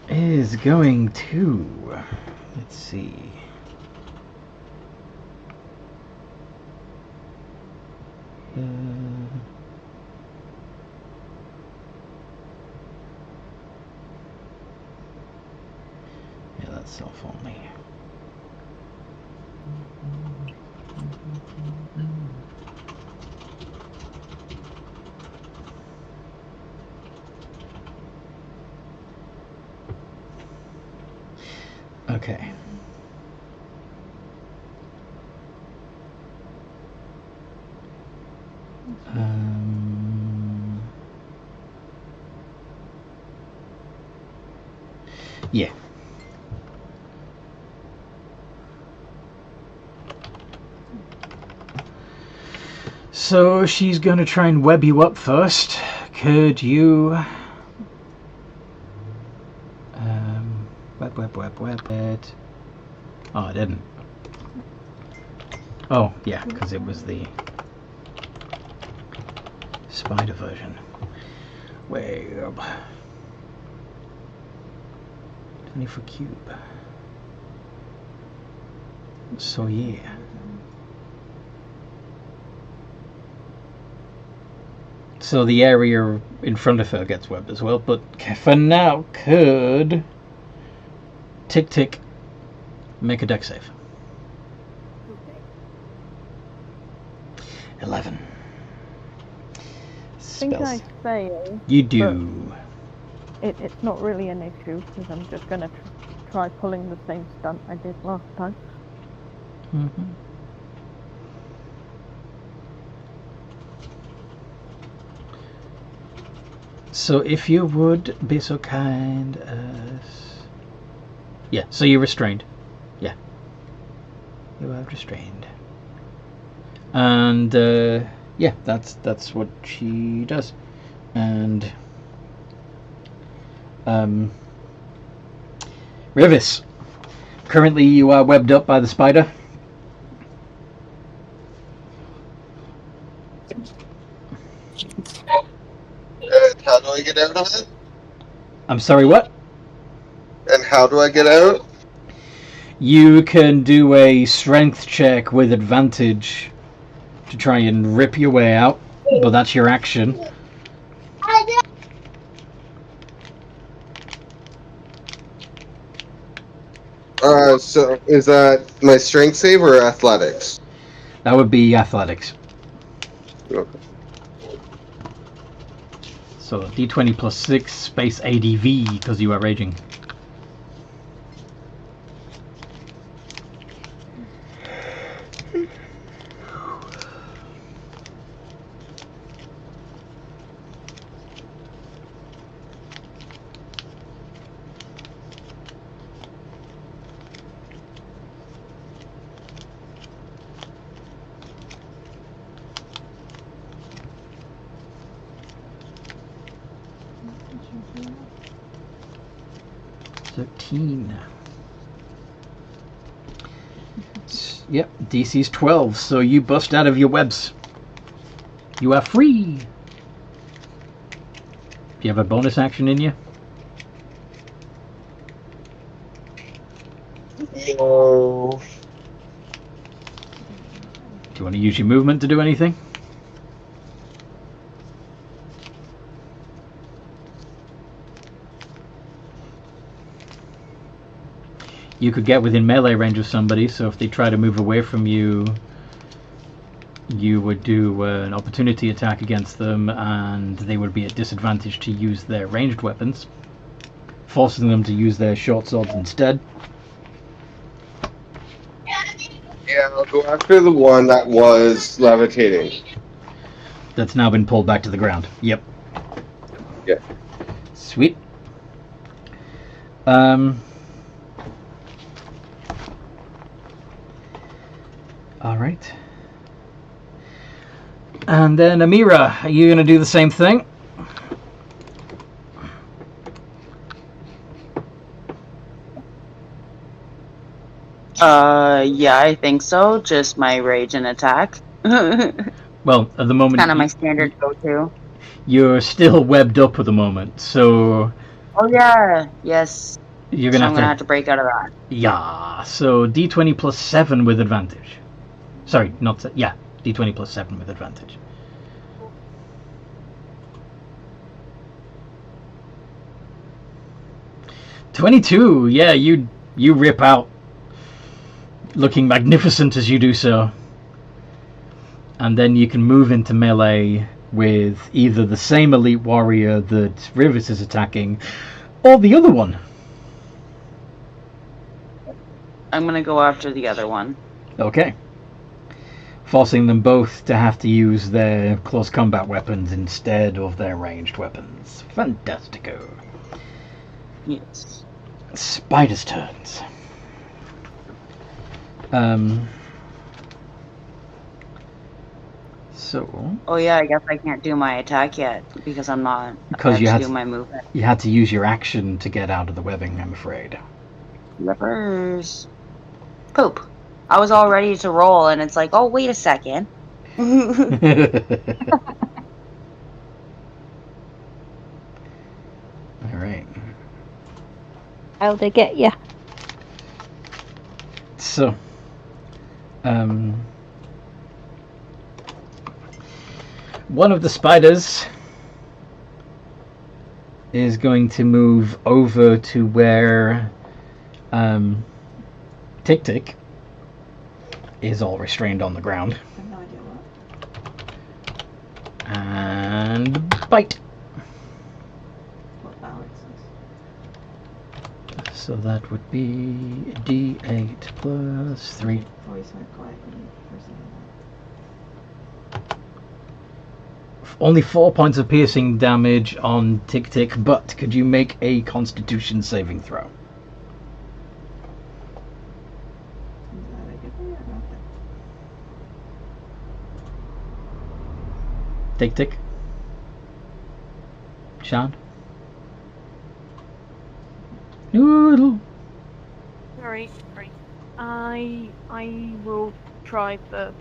is going to... Let's see... itself only. Okay. Yeah. So she's going to try and web you up first. Could you... web. Oh, I didn't. Oh, yeah, because it was the spider version. Web. 24 cube. So, yeah. So the area in front of her gets webbed as well, but for now, could Tick make a deck save. 11. I think I fail. You do. It's not really an issue because I'm just going to try pulling the same stunt I did last time. Mm-hmm. So if you would be so kind as... Yeah, so you're restrained. Yeah. You are restrained. And, yeah, that's what she does. And... Rivis, currently you are webbed up by the spider. And how do I get out of it? I'm sorry, what? And how do I get out? You can do a strength check with advantage to try and rip your way out, but that's your action. So is that my strength save or athletics? That would be athletics. Okay. So d20 plus 6 space ADV because you are raging. Yep, DC's 12, so you bust out of your webs. You are free. Do you have a bonus action in you? No. Do you want to use your movement to do anything? You could get within melee range of somebody, so if they try to move away from you, you would do an opportunity attack against them, and they would be at disadvantage to use their ranged weapons, forcing them to use their short swords instead. Yeah, I'll go after the one that was levitating. That's now been pulled back to the ground. Yep. Yeah. Sweet. Alright. And then Amira, are you going to do the same thing? Yeah, I think so. Just my rage and attack. Well, at the moment... Kind of my standard go-to. You're still webbed up at the moment, so... Oh yeah, yes. You're So gonna I'm gonna have to break out of that. Yeah, so d20 plus 7 with advantage. Sorry, not... Yeah, d20 plus 7 with advantage. $22, yeah, you You rip out, looking magnificent as you do so. And then you can move into melee with either the same elite warrior that Rivers is attacking, or the other one. I'm gonna go after the other one. Okay. Forcing them both to have to use their close combat weapons instead of their ranged weapons. Fantastico. Yes. Spider's turns. So. Oh yeah, I guess I can't do my attack yet because I'm not. Because you had do my movement. You had to use your action to get out of the webbing, I'm afraid. Rippers. Poop. I was all ready to roll, and it's like, oh wait a second. All right. How'll they get you? So, one of the spiders is going to move over to where Tick Tick is all restrained on the ground. I have no idea what. And bite. What Alex is. So that would be D8 plus 3. Voice went quiet when you were saying that. Only 4 points of piercing damage on Tick Tick, but could you make a Constitution saving throw? Is that a good thing or not? Tick Tick. Sean? Noodle. Sorry. I will try the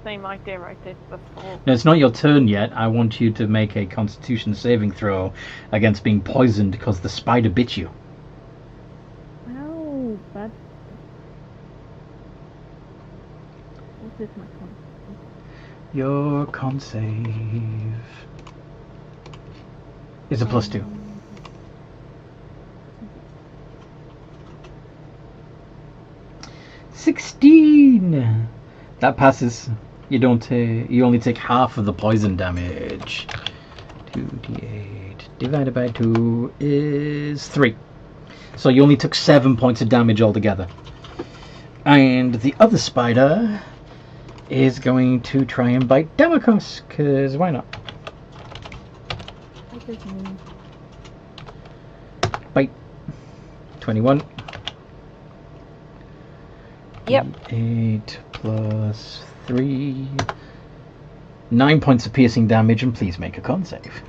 same idea I did before. No, it's not your turn yet. I want you to make a Constitution saving throw against being poisoned because the spider bit you. Oh, bad. What is my con? Your con save is a +2. +16. That passes. You don't. You only take half of the poison damage. 2d8 divided by 2 is 3. So you only took 7 points of damage altogether. And the other spider is going to try and bite Damocos, because why not? Bite. 21. Yep. 8 plus 3. 9 points of piercing damage, and please make a con save.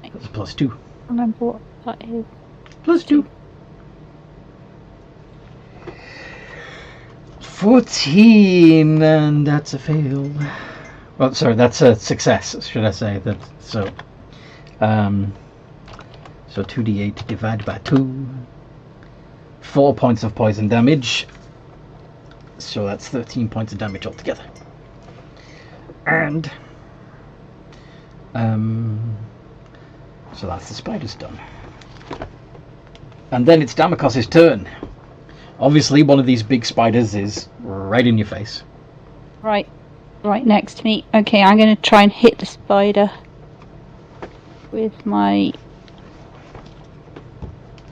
That's a +2. Remember what that is. +2. 14, and that's a fail. Well, sorry, that's a success, should I say? So 2d8 divided by 2. 4 points of poison damage. So that's 13 points of damage altogether. And so that's the spider's done. And then it's Damocos' turn. Obviously, one of these big spiders is right in your face. Right next to me. Okay, I'm going to try and hit the spider with my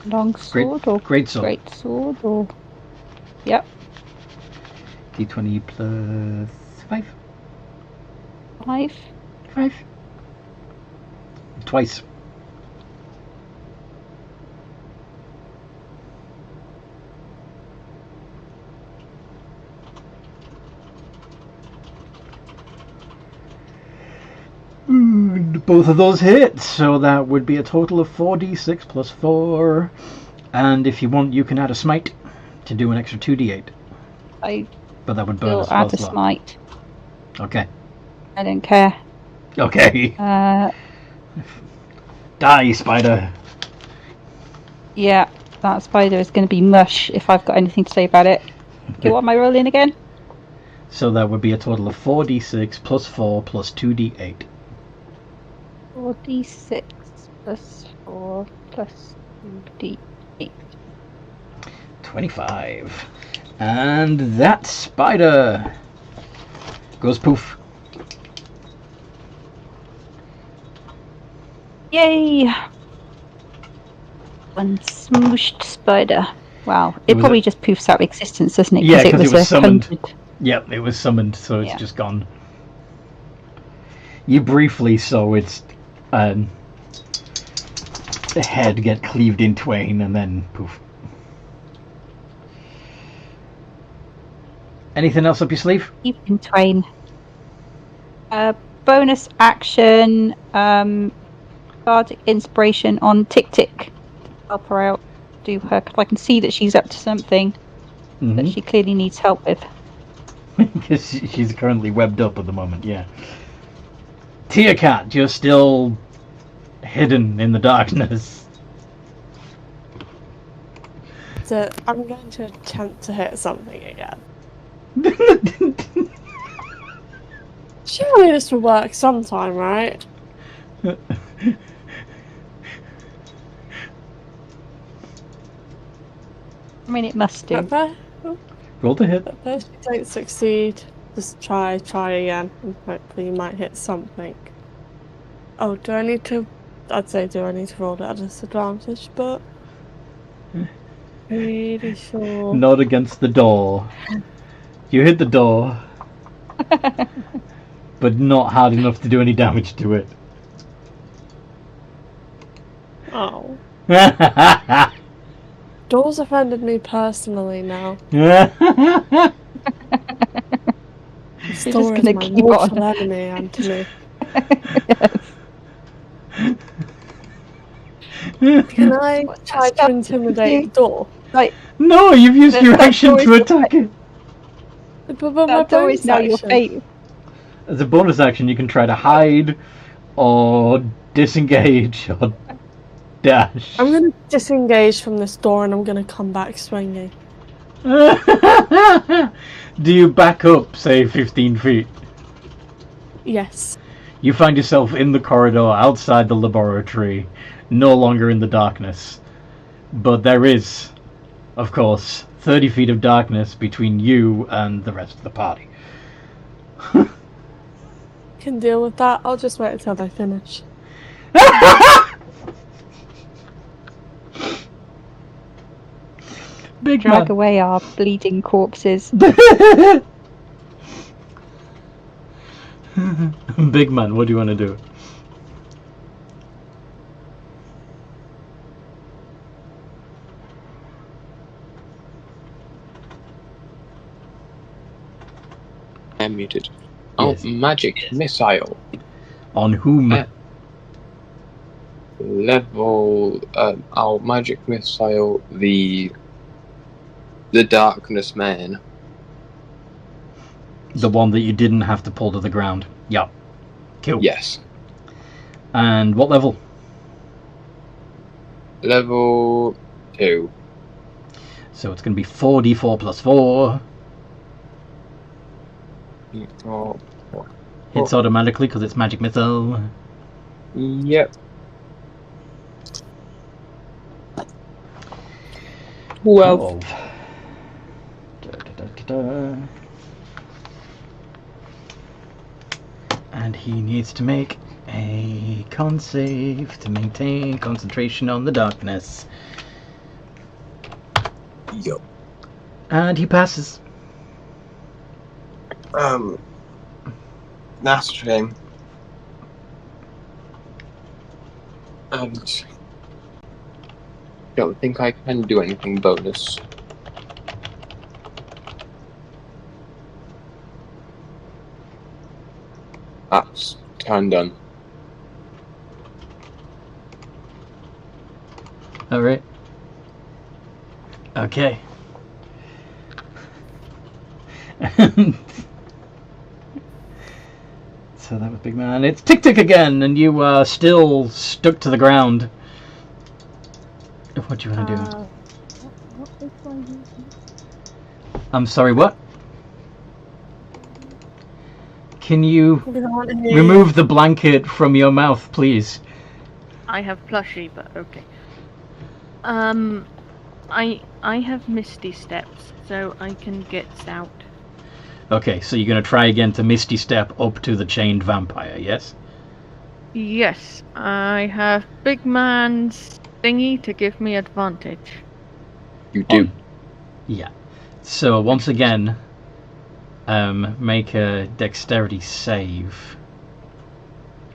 long sword great sword. Great sword or yep. D20 plus 5. 5. 5. Twice. Both of those hit, so that would be a total of 4d6 plus 4. And if you want, you can add a smite to do an extra 2d8. But that would burn Still a add spell a slot. smite. Okay. I don't care. Okay. Die, spider. Yeah, that spider is going to be mush if I've got anything to say about it. Okay, what am I rolling again? So that would be a total of 4d6 plus 4 plus 2d8. 4d6 plus 4 plus 2d8. 25. And that spider goes poof. Yay! One smooshed spider. Wow, it Was probably just poofs out of existence, doesn't it? Yeah, 'cause it was summoned. 100. Yep, it was summoned, so it's Yeah. just gone. You briefly saw its head get cleaved in twain, and then poof. Anything else up your sleeve? Keep in twain. Bonus action, bardic inspiration on Tick Tick. Help her out. Do her, because I can see that she's up to something that she clearly needs help with. Because she's currently webbed up at the moment, yeah. Tia Cat, you're still hidden in the darkness. So I'm going to attempt to hit something again. Surely this will work sometime, right? I mean, it must do. Roll to hit. But if you don't succeed, just try again, and hopefully you might hit something. Oh, do I need to roll it at a disadvantage, but really sure. Not against the door. You hit the door, but not hard enough to do any damage to it. Oh. Doors offended me personally now. You're Store just is gonna my keep mortal on. enemy, Anthony. Can I try to intimidate the door? Like, No, you've used your That action door to is- attack it. But my that door is bonus now your action. fate. As a bonus action, you can try to hide, or disengage, or dash. I'm gonna disengage from this door and I'm gonna come back swinging. Do you back up, say, 15 feet? Yes. You find yourself in the corridor outside the laboratory, no longer in the darkness. But there is, of course, 30 feet of darkness between you and the rest of the party. Can deal with that. I'll just wait until they finish. Big Drag man. away our bleeding corpses. Big man, what do you want to do? I'm muted. Oh, Yes. magic missile. On whom? Level. I'll magic missile the darkness man. The one that you didn't have to pull to the ground. Yeah. Cool. Yes. And what level? Level 2. So it's going to be 4d4 plus 4. Oh, Hits automatically because it's magic missile. yep. 12. Da. And he needs to make a con save to maintain concentration on the darkness. Yup. And he passes. That's a shame. And don't think I can do anything bonus. That's turn done. Alright. Okay. So that was Big Man. It's Tick Tick again, and you are still stuck to the ground. What do you want to do? I'm sorry, what? Can you remove the blanket from your mouth, please? I have plushie, but okay. I have Misty Steps, so I can get out. Okay, so you're going to try again to Misty Step up to the chained vampire, yes? Yes, I have Big Man's thingy to give me advantage. You do. Yeah. So once again, make a dexterity save.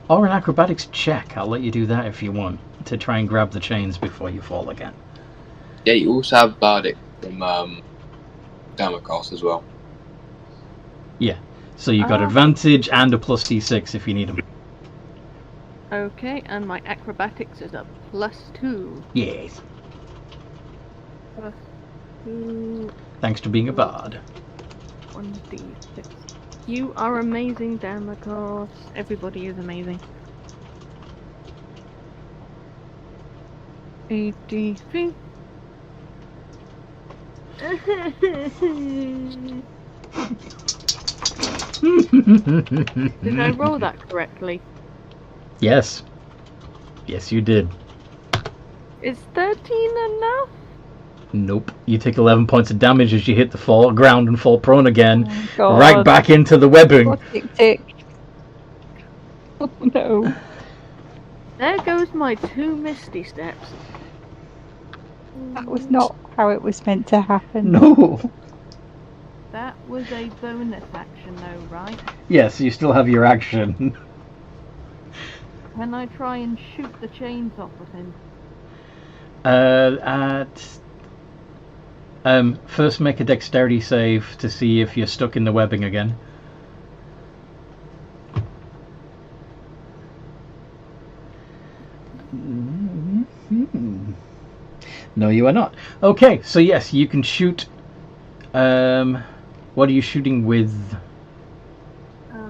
Or an acrobatics check. I'll let you do that if you want, to try and grab the chains before you fall again. Yeah, you also have Bardic from Damocos as well. Yeah. So you've got advantage and a plus d6 if you need them. Okay, and my acrobatics is a +2. Yes. +2. Thanks to being a bard. 1d6. You are amazing, Damocos. Everybody is amazing. 83. Did I roll that correctly? Yes. Yes, you did. Is 13 enough? Nope. You take 11 points of damage as you hit the ground and fall prone again. Oh, God. Right back into the webbing. Tick. Oh no. There goes my 2 Misty Steps. That was not how it was meant to happen. No. That was a bonus action though, right? Yes, you still have your action. Can I try and shoot the chains off of him? First make a dexterity save to see if you're stuck in the webbing again. No, you are not. Okay, so yes, you can shoot. What are you shooting with?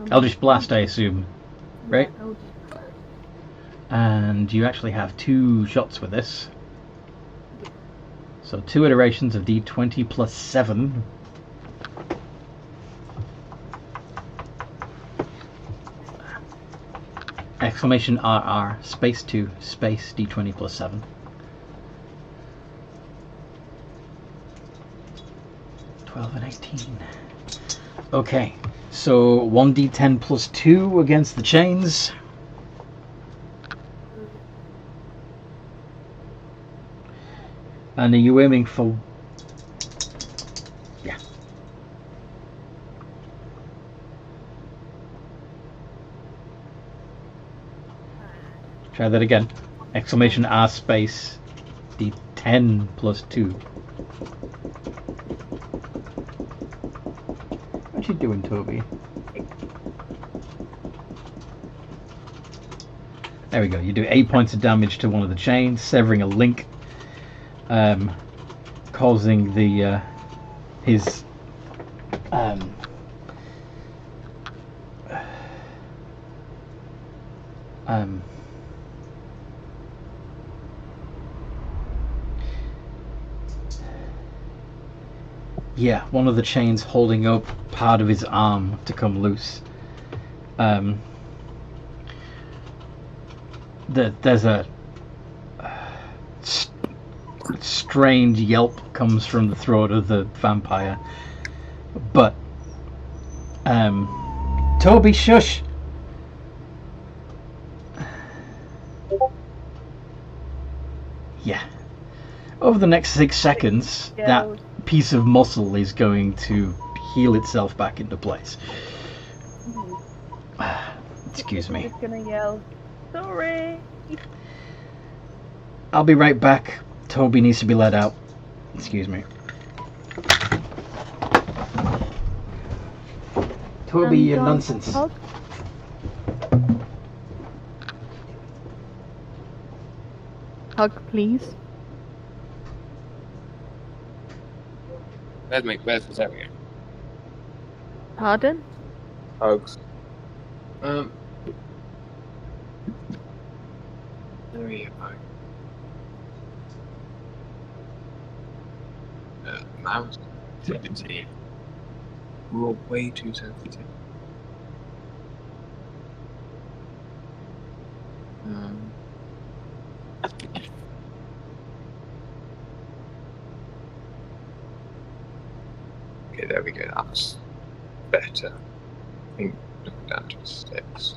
Eldritch Blast, I assume, right? Yeah, Eldritch Blast. And you actually have 2 shots with this. So 2 iterations of d20 plus 7. Exclamation RR, space 2, space d20 plus 7. And 18. Okay, so 1d10 plus 2 against the chains. And are you aiming for... Yeah. Try that again. Exclamation R space d10 plus 2. What you doing, Toby? There we go. You do 8 points of damage to one of the chains, severing a link, causing the his yeah, one of the chains holding up part of his arm to come loose. There's a strange yelp comes from the throat of the vampire, but Toby, shush. Yeah. Over the next 6 seconds, that piece of muscle is going to heal itself back into place. Excuse me. I'm just gonna yell, sorry. I'll be right back. Toby needs to be let out. Excuse me. Toby, you nonsense. Hug, please. Where's this area? Pardon? Hugs. There you go. Mouse sensitivity. We're all way too sensitive. Okay, there we go. That's better. I think down to 6.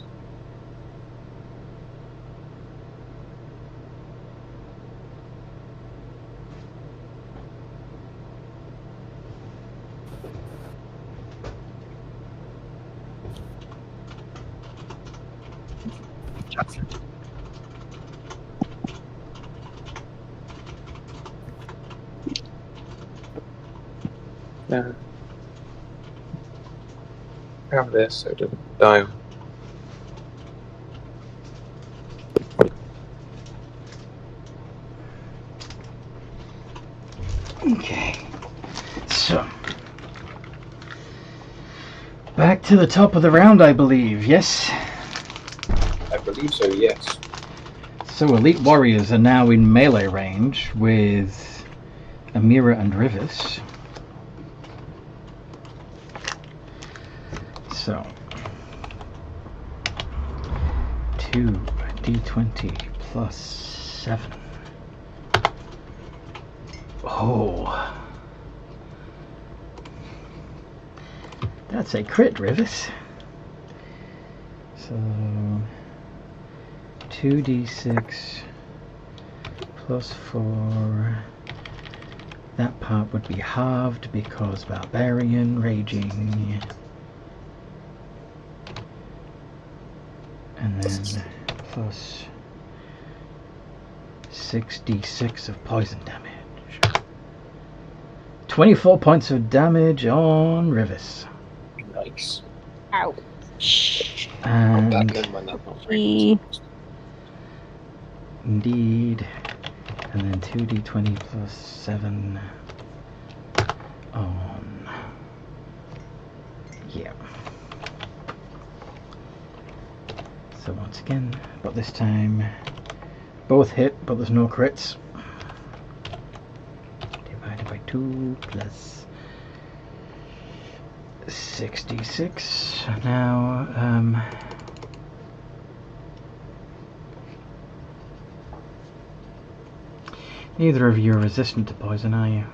Yeah. Have this so it doesn't die. Okay. So. Back to the top of the round, I believe, yes? I believe so, yes. So Elite Warriors are now in melee range with Amira and Rivers. So 2d20 plus 7. Oh. That's a crit, Rivers. So 2d6 plus 4. That part would be halved because Barbarian, Raging, and then plus 6d6 of poison damage. 24 points of damage on Rivers. Nice. Ouch. And E. indeed. And then 2d20 plus 7 on... Yeah. So once again, but this time both hit, but there's no crits. Divided by 2 plus 66. Now, neither of you are resistant to poison, are you?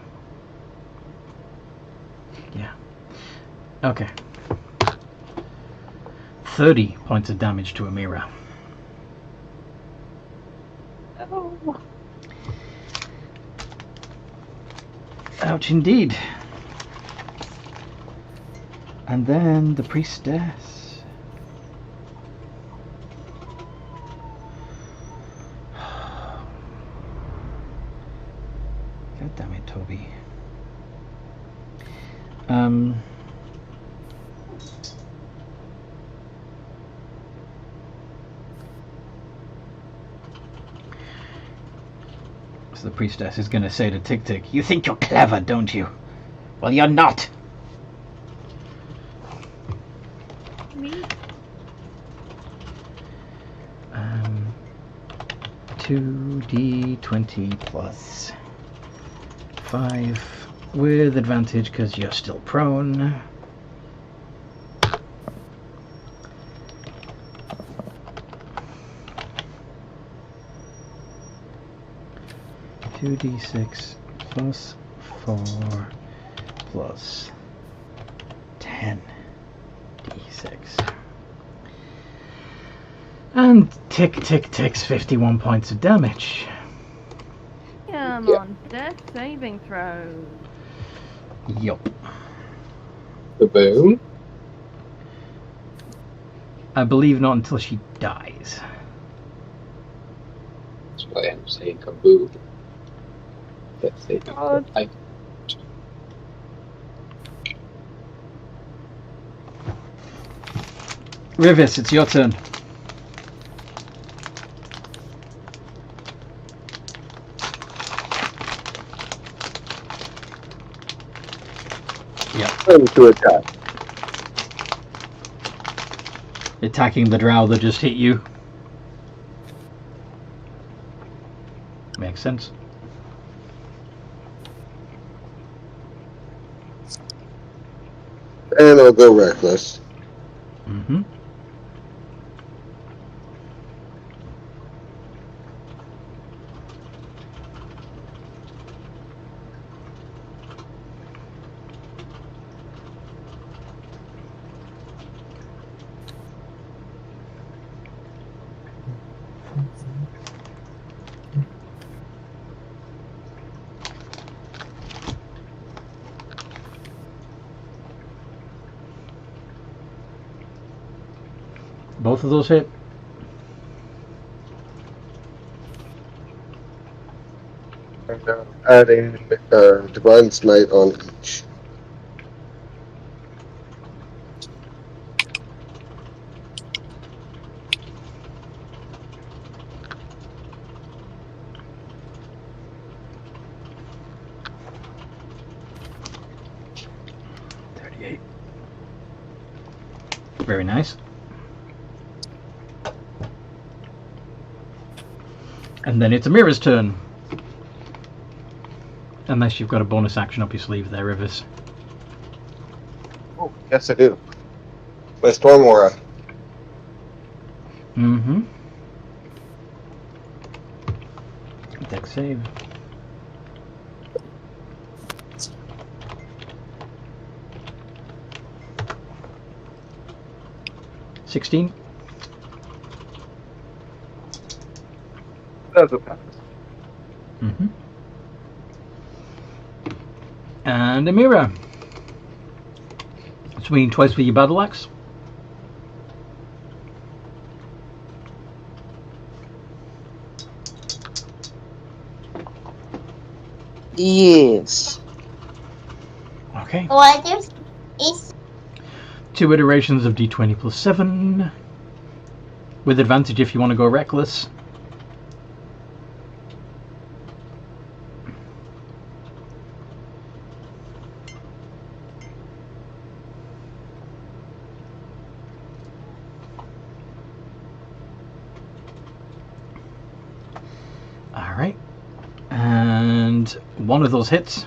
Yeah. Okay. 30 points of damage to Amira. Oh. Ouch indeed. And then the priestess. God damn it, Toby. So the priestess is going to say to Tick Tick, "You think you're clever, don't you? Well, you're not." Me? 2d20 plus 5 with advantage because you're still prone. Two d6 plus 4 plus 10 d6. And Tick Tick Tick's 51 points of damage. Come on, death saving throws. Yup. Boom. I believe not until she dies. That's why I'm saying kaboom. That's it. God. Rivers, it's your turn. Time to attack. Attacking the drow that just hit you. Makes sense. And I'll go reckless. Mm-hmm. Both of those hit. And adding Divine Smite on each. Very nice. And then it's Amira's turn. Unless you've got a bonus action up your sleeve there, Rivers. Oh, yes I do. My Storm Aura. Mm-hmm. Dex save. $16. That's a pass. Mm-hmm. And Amira. Swinging twice with your battle axe. Yes. Okay. What is 2 iterations of D20 plus 7. With advantage if you want to go reckless. Alright. And one of those hits.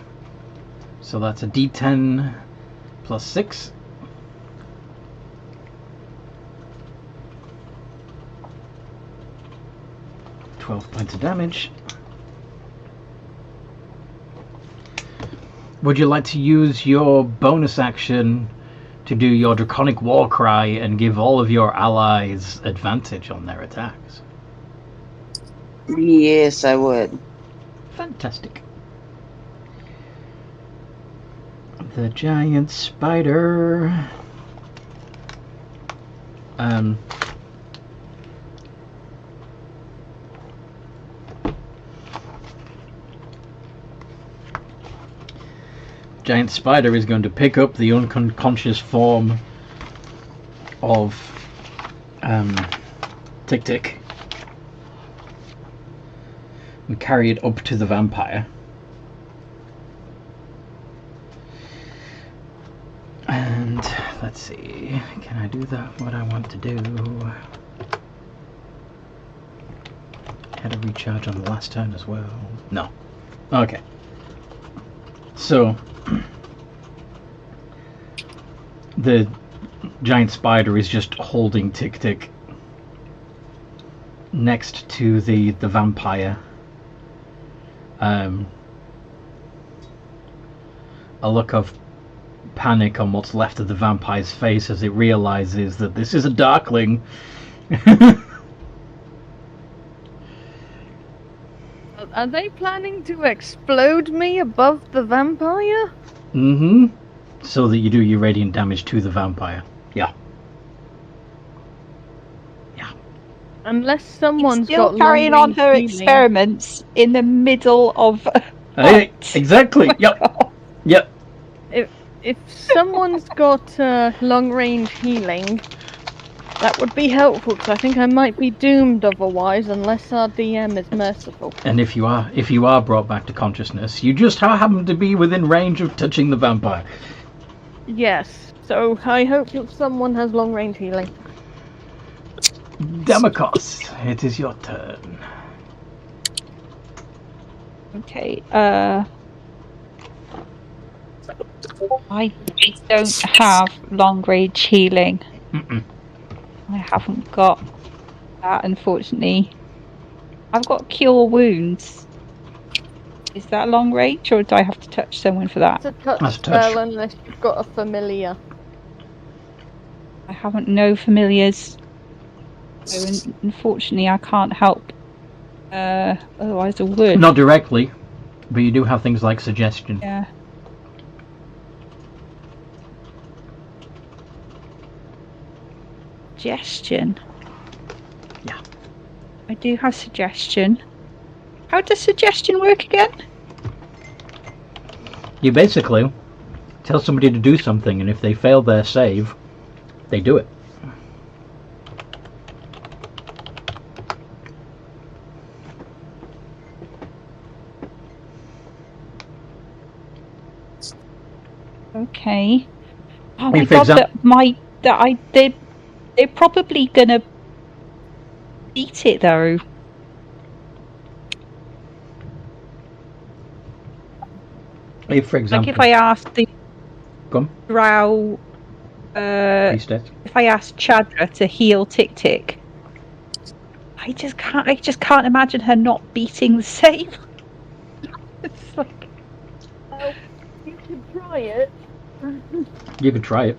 So that's a D10 plus 6. $12 points of damage. Would you like to use your bonus action to do your Draconic War Cry and give all of your allies advantage on their attacks? Yes, I would. Fantastic. The giant spider. Giant spider is going to pick up the unconscious form of Tick Tick and carry it up to the vampire. And let's see, can I do that? What I want to do? Had a recharge on the last turn as well. No. Okay. So the giant spider is just holding Tick Tick next to the vampire. A look of panic on what's left of the vampire's face as it realizes that this is a darkling. Are they planning to explode me above the vampire? Mm-hmm. So that you do your radiant damage to the vampire. Yeah. Yeah. Unless someone's Still got carrying on her long-range healing. experiments in the middle of. Hey, exactly. Yep. Yep. If someone's got long-range healing, that would be helpful, because I think I might be doomed otherwise, unless our DM is merciful. And if you are brought back to consciousness, you just happen to be within range of touching the vampire. Yes, so I hope that someone has long-range healing. Demikos, it is your turn. Okay. I don't have long range healing. Mm-mm. I haven't got that, unfortunately. I've got cure wounds. Is that long range, or do I have to touch someone for that? It's a touch That's a touch. spell unless you've got a familiar. I haven't no familiars. So unfortunately I can't help. Otherwise I would. Not directly, but you do have things like suggestion. Yeah. Suggestion. I do have suggestion. How does suggestion work again? You basically tell somebody to do something, and if they fail their save, they do it. Okay. Oh my If god, exa- they're probably gonna beat it though. If, for Like example, if I asked the Go on. Drow, Priestess. if I asked Chadra to heal Tick Tick, I just can't imagine her not beating the save. It's like, Well, you can try it. You could try it.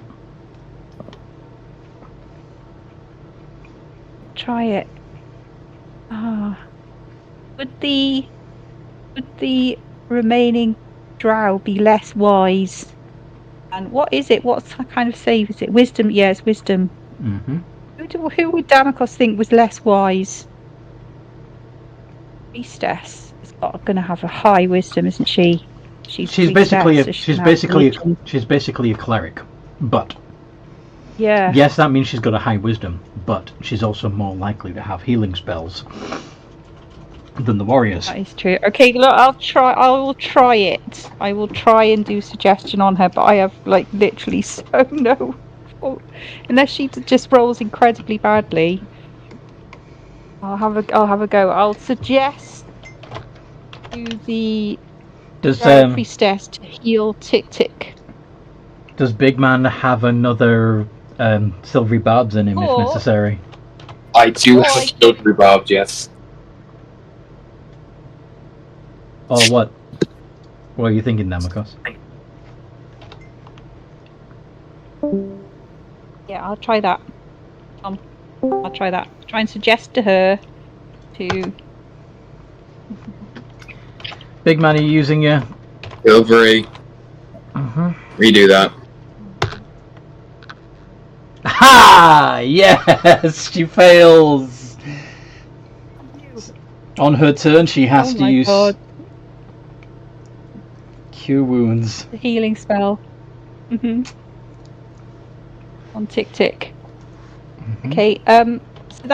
try it. Ah, would the remaining Drow be less wise? And what is it? What kind of save is it? Wisdom? Yeah, it's wisdom. Mm-hmm. Who would Damocos think was less wise? Priestess is going to have a high wisdom, isn't she? She's basically priestess, she's basically a cleric, but yeah. yes, that means she's got a high wisdom, but she's also more likely to have healing spells than the warriors. That is true. Okay, look, I will try it. I will try and do suggestion on her, but I have like literally so no. Unless she just rolls incredibly badly, I'll have a go. I'll suggest to the Does priestess to heal Tick Tick. Does Big Man have another silvery barbs in him if necessary? I do have silvery barbs, yes. Or what? What are you thinking, Damocos? Yeah, I'll try that. I'll try that. Try and suggest to her to. Big Man, are you using your Silvery. Redo that. Ha! Yes, she fails. On her turn, she has to use Cure Wounds. The healing spell. On Tick Tick. Okay. So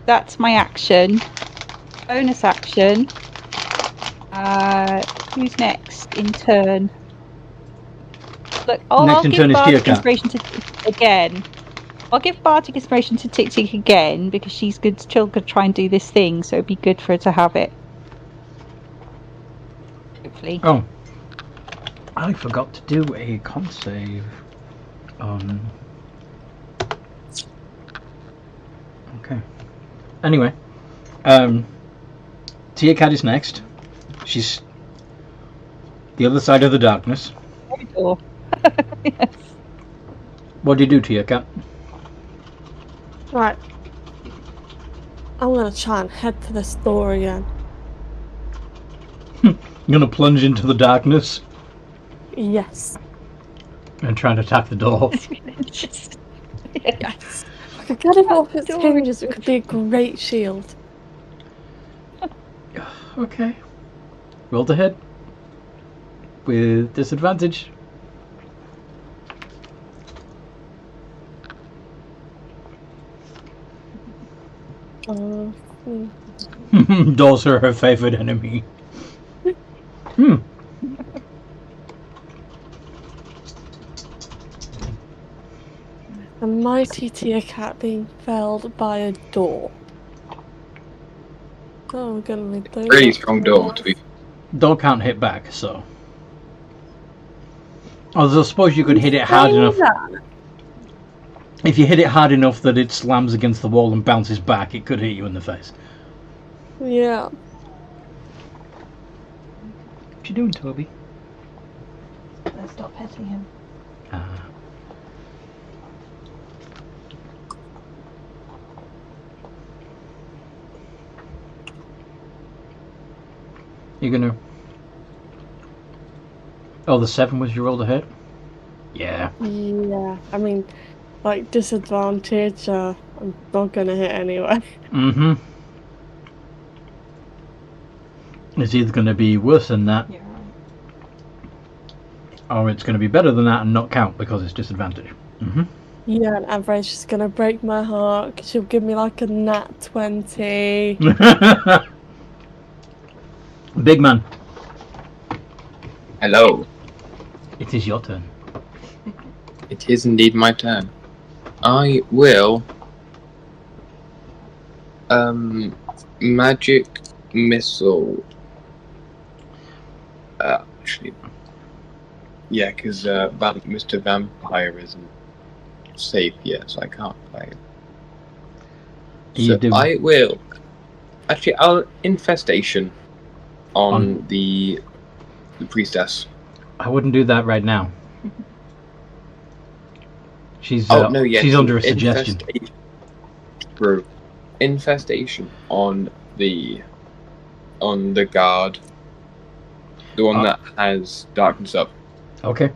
that's my action. Bonus action. Who's next in turn? Look, I'll give Bardic Inspiration to Tick Tick again. I'll give Bardic Inspiration to Tick Tick again because she's still going to try and do this thing, so it'd be good for her to have it. Hopefully. Oh, I forgot to do a con save. Okay. Anyway, Tia Cat is next. She's the other side of the darkness. Yes. What do you do, Tia Cat? Right. I'm gonna try and head to this door again. You're gonna plunge into the darkness? Yes. And try and attack the door? Yes. I could get it off its hinges, it could be a great shield. Okay. Roll to hit. With disadvantage. Doors are her favorite enemy. A mighty Tia Cat being felled by a door. Oh, we're gonna leave those. Pretty strong door to be. Door can't hit back, so. Although I suppose you could hit it hard enough. If you hit it hard enough that it slams against the wall and bounces back, it could hit you in the face. Yeah. What you doing, Toby? Let's stop petting him. You're gonna. Oh, the 7 was your roll to hit? Yeah. Yeah. I mean, like, disadvantage, I'm not gonna hit anyway. It's either going to be worse than that, Yeah. or it's going to be better than that and not count because it's disadvantage. Mm-hmm. Yeah, and Average is gonna break my heart 'cause she'll give me like a nat 20. Big man, Hello. it is your turn. It is indeed my turn. I will magic missile. Actually, yeah, because Mr. Vampire isn't safe yet, so I can't play. You So do. I will. Actually, I'll infestation on the priestess. I wouldn't do that right now. She's she's under a suggestion. Bro, infestation on the guard, the one that has darkness up. Okay.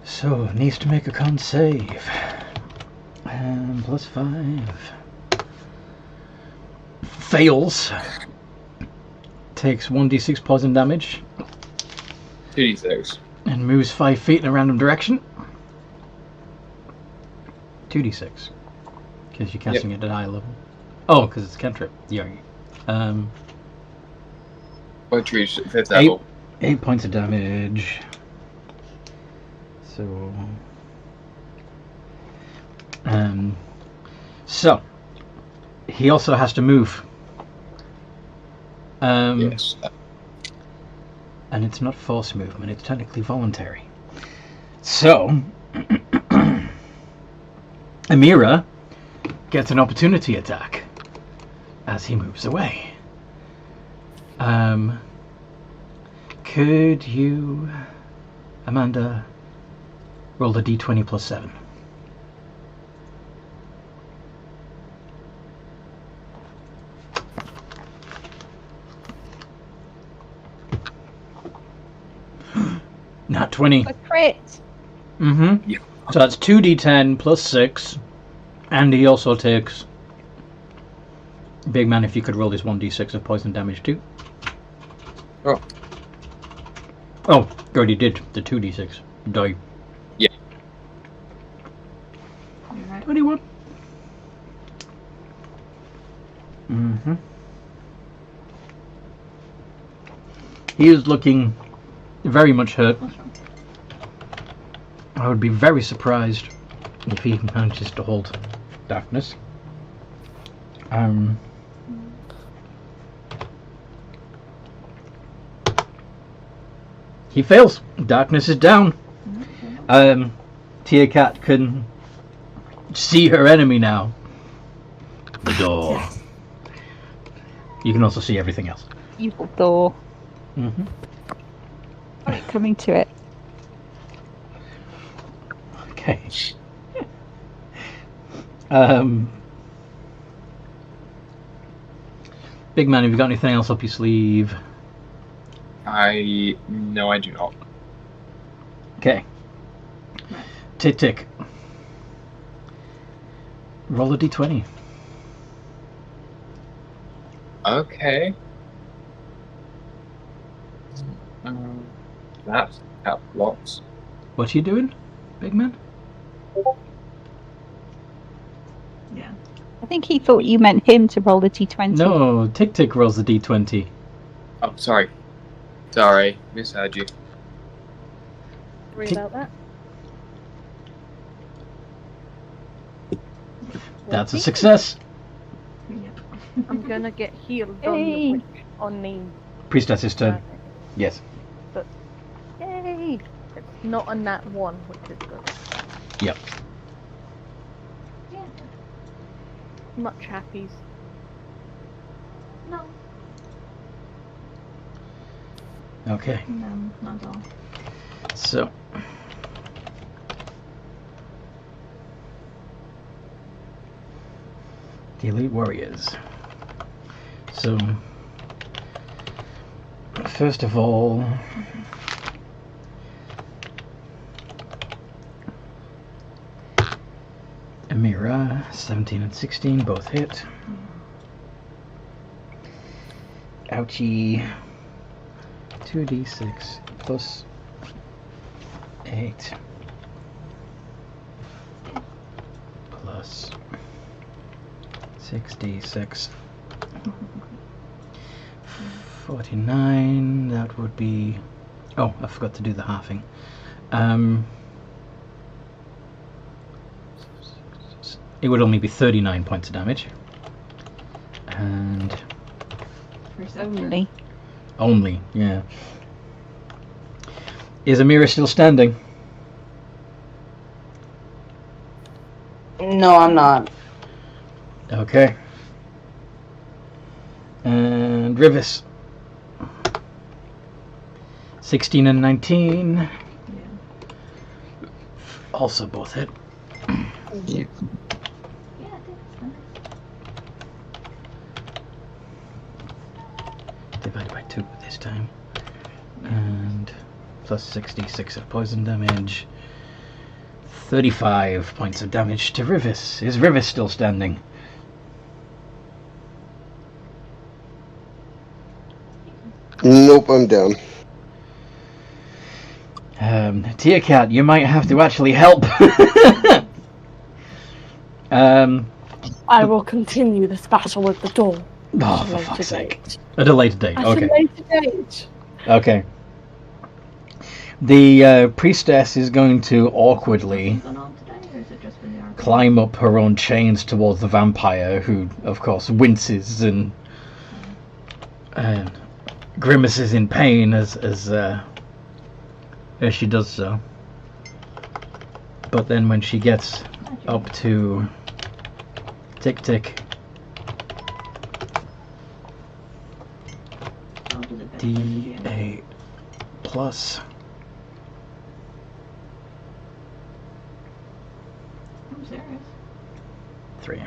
So needs to make a con save. And +5. Fails. Takes 1d6 poison damage. 2d6. And moves 5 feet in a random direction. 2d6. Because you're casting it at high level. Oh, because it's a cantrip. Yeah. Or to reach 5th level. 8 points of damage. So he also has to move. Yes. And it's not forced movement, it's technically voluntary. So Amira gets an opportunity attack as he moves away. Could you, Amanda, roll the d20 +7? Not 20. A crit. Mm-hmm. Yeah. So that's 2d10 +6, and he also takes. Big man, if you could roll this 1d6 of poison damage too. Oh. Oh, already did the 2d6 die. Yeah. 21. Mm-hmm. He is looking very much hurt. I would be very surprised if he manages to hold darkness. He fails. Darkness is down. Tia Cat can see her enemy now. The door. You can also see everything else. Evil door. Mm-hmm. Right, coming to it. Okay. Big man, have you got anything else up your sleeve? No, I do not. Okay. Tick. Roll a d20. Okay. That's out blocks. What are you doing, big man? Yeah. I think he thought you meant him to roll the d20. No, Tick rolls the d20. Oh, sorry. Sorry, misheard you. Sorry about that. That's a success. I'm gonna get healed Yay. on the Priestess's turn. Yes. Yay! It's not a nat 1, which is good. Yep. Much happies. No. Okay. No, not at all. So. The Elite Warriors. So. First of all. Amira, 17 and 16, both hit. Ouchie. 2d6 plus 8 plus 6d6. 49, that would be... Oh, I forgot to do the halving. It would only be 39 points of damage. And... Only, yeah. Is Amira still standing? No, I'm not. Okay. And Rivis. 16 and 19. Yeah. Also both hit. Yeah, I think it's nice. Divided by 2 this time. And plus 66 of poison damage. 35 points of damage to Rivis. Is Rivis still standing? Nope, I'm down. Tia Cat, you might have to actually help. I will continue this battle with the door. Oh, for fuck's sake. At a later date, At okay. a later date. Okay. The priestess is going to awkwardly Gone on today, or is it just been the arc? climb up her own chains towards the vampire, who, of course, winces and grimaces in pain as she does so. But then when she gets up to Tick Tick, How does it benefit the GM? D8 plus I'm serious. 3.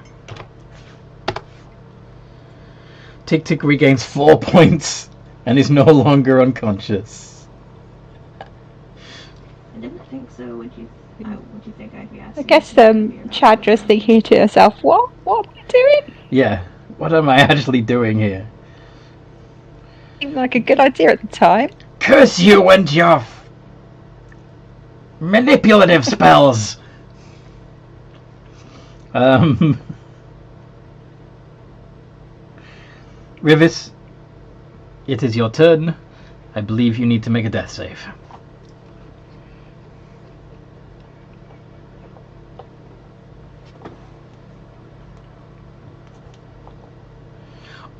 Tick Tick regains 4 points and is no longer unconscious. I didn't think so. Would you think I'd be asking? I guess Chadra's thinking to herself, what am I doing? Yeah, what am I actually doing here? Seemed like a good idea at the time. Curse you and your manipulative spells! Rivis, it is your turn. I believe you need to make a death save.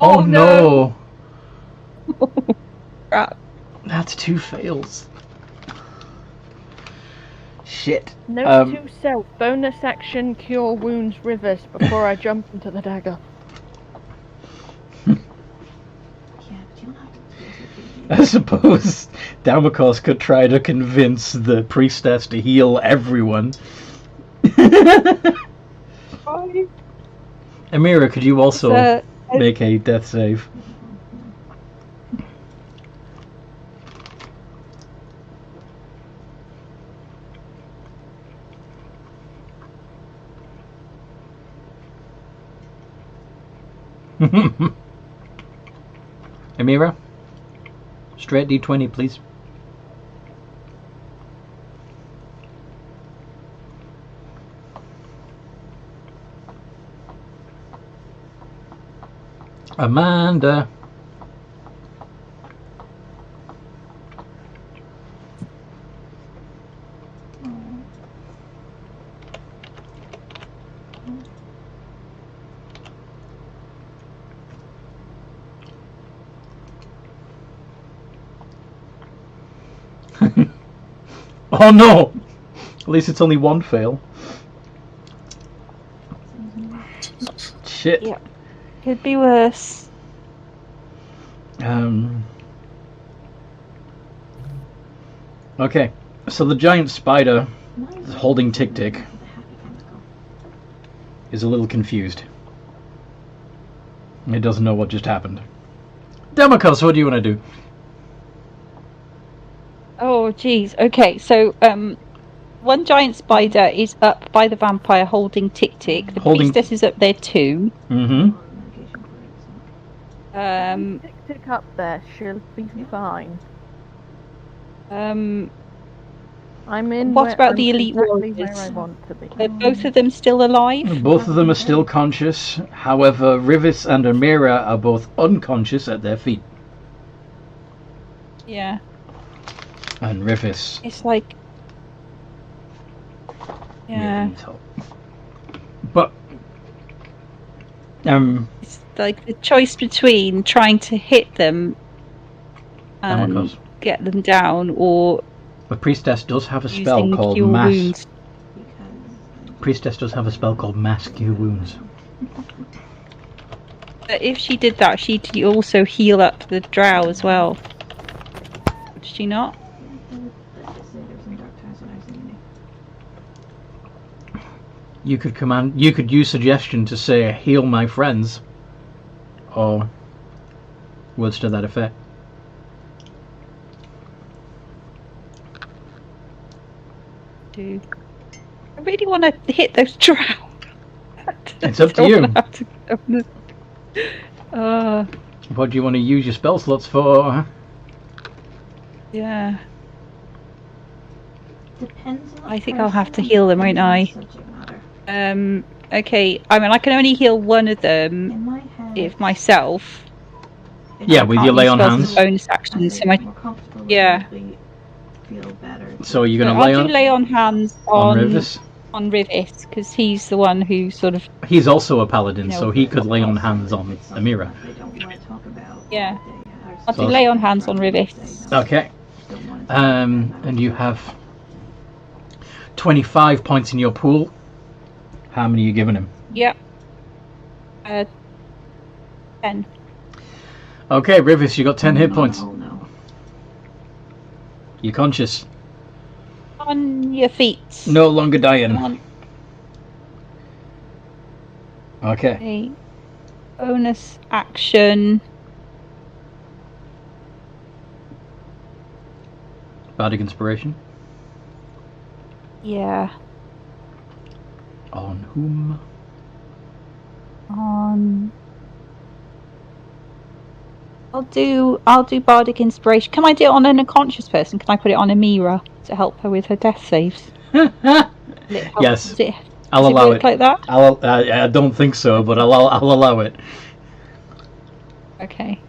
Oh no! Crap. That's 2 fails. Shit. Note to self: bonus action, cure wounds Rivers before I jump into the dagger. Yeah, but you don't have to explicitly do I suppose Damocles could try to convince the priestess to heal everyone. Amira, could you also make a death save? Amira? Straight D20, please. Amanda. Oh no! At least it's only 1 fail. Shit. Yeah. Could be worse. Okay, so the giant spider holding Tick Tick the happy chemical. is a little confused. It doesn't know what just happened. Democos, what do you want to do? Oh, geez. Okay, so one giant spider is up by the vampire holding Tick Tick. The priestess is up there too. Mm-hmm. Tick up there, she'll be fine. I'm in. What about the I'm elite exactly warriors? where I want to be. Are both of them still alive? Both of them are still conscious. However, Rivis and Amira are both unconscious at their feet. Yeah. And Rivis. It's like. Yeah. But. It's like the choice between trying to hit them and get them down, or the priestess does have a spell called Mass. Priestess does have a spell called Mass Cure Wounds. But if she did that, she'd also heal up the drow as well. Would she not? You could use suggestion to say, heal my friends. Or words to that effect. I really want to hit those drow. It's up to you. What do you want to use your spell slots for? Yeah. Depends on I think I'll have to heal them, won't I? Okay. I mean, I can only heal one of them if myself. Yeah, with your lay on hands. Bonus action, so yeah. So you're going to lay on. I'll do lay on hands on Rivis. On Rivis, because he's the one who sort of. He's also a paladin, so he could lay on hands on Amira. Yeah. I'll do lay on hands on Rivis. Okay. And you have 25 points in your pool. How many are you giving him? Yep. 10. Okay, Rivis, you got 10 hit points. You're conscious. On your feet. No longer dying. Okay. Bonus action. Bardic Inspiration. Yeah. On whom? On. I'll do Bardic Inspiration. Can I do it on an unconscious person? Can I put it on Amira to help her with her death saves? Yes. I'll allow it. Like that? I don't think so, but I'll allow it. Okay.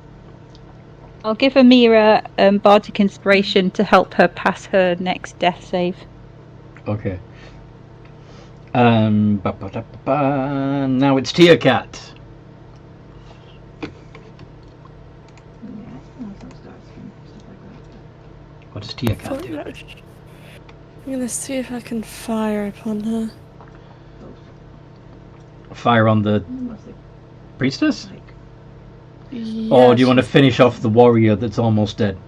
I'll give Amira Bardic Inspiration to help her pass her next death save. Okay. Now it's Tia Cat. What does Tia Cat do? I'm gonna see if I can fire upon her. Fire on the priestess? Yes. Or do you want to finish off the warrior that's almost dead?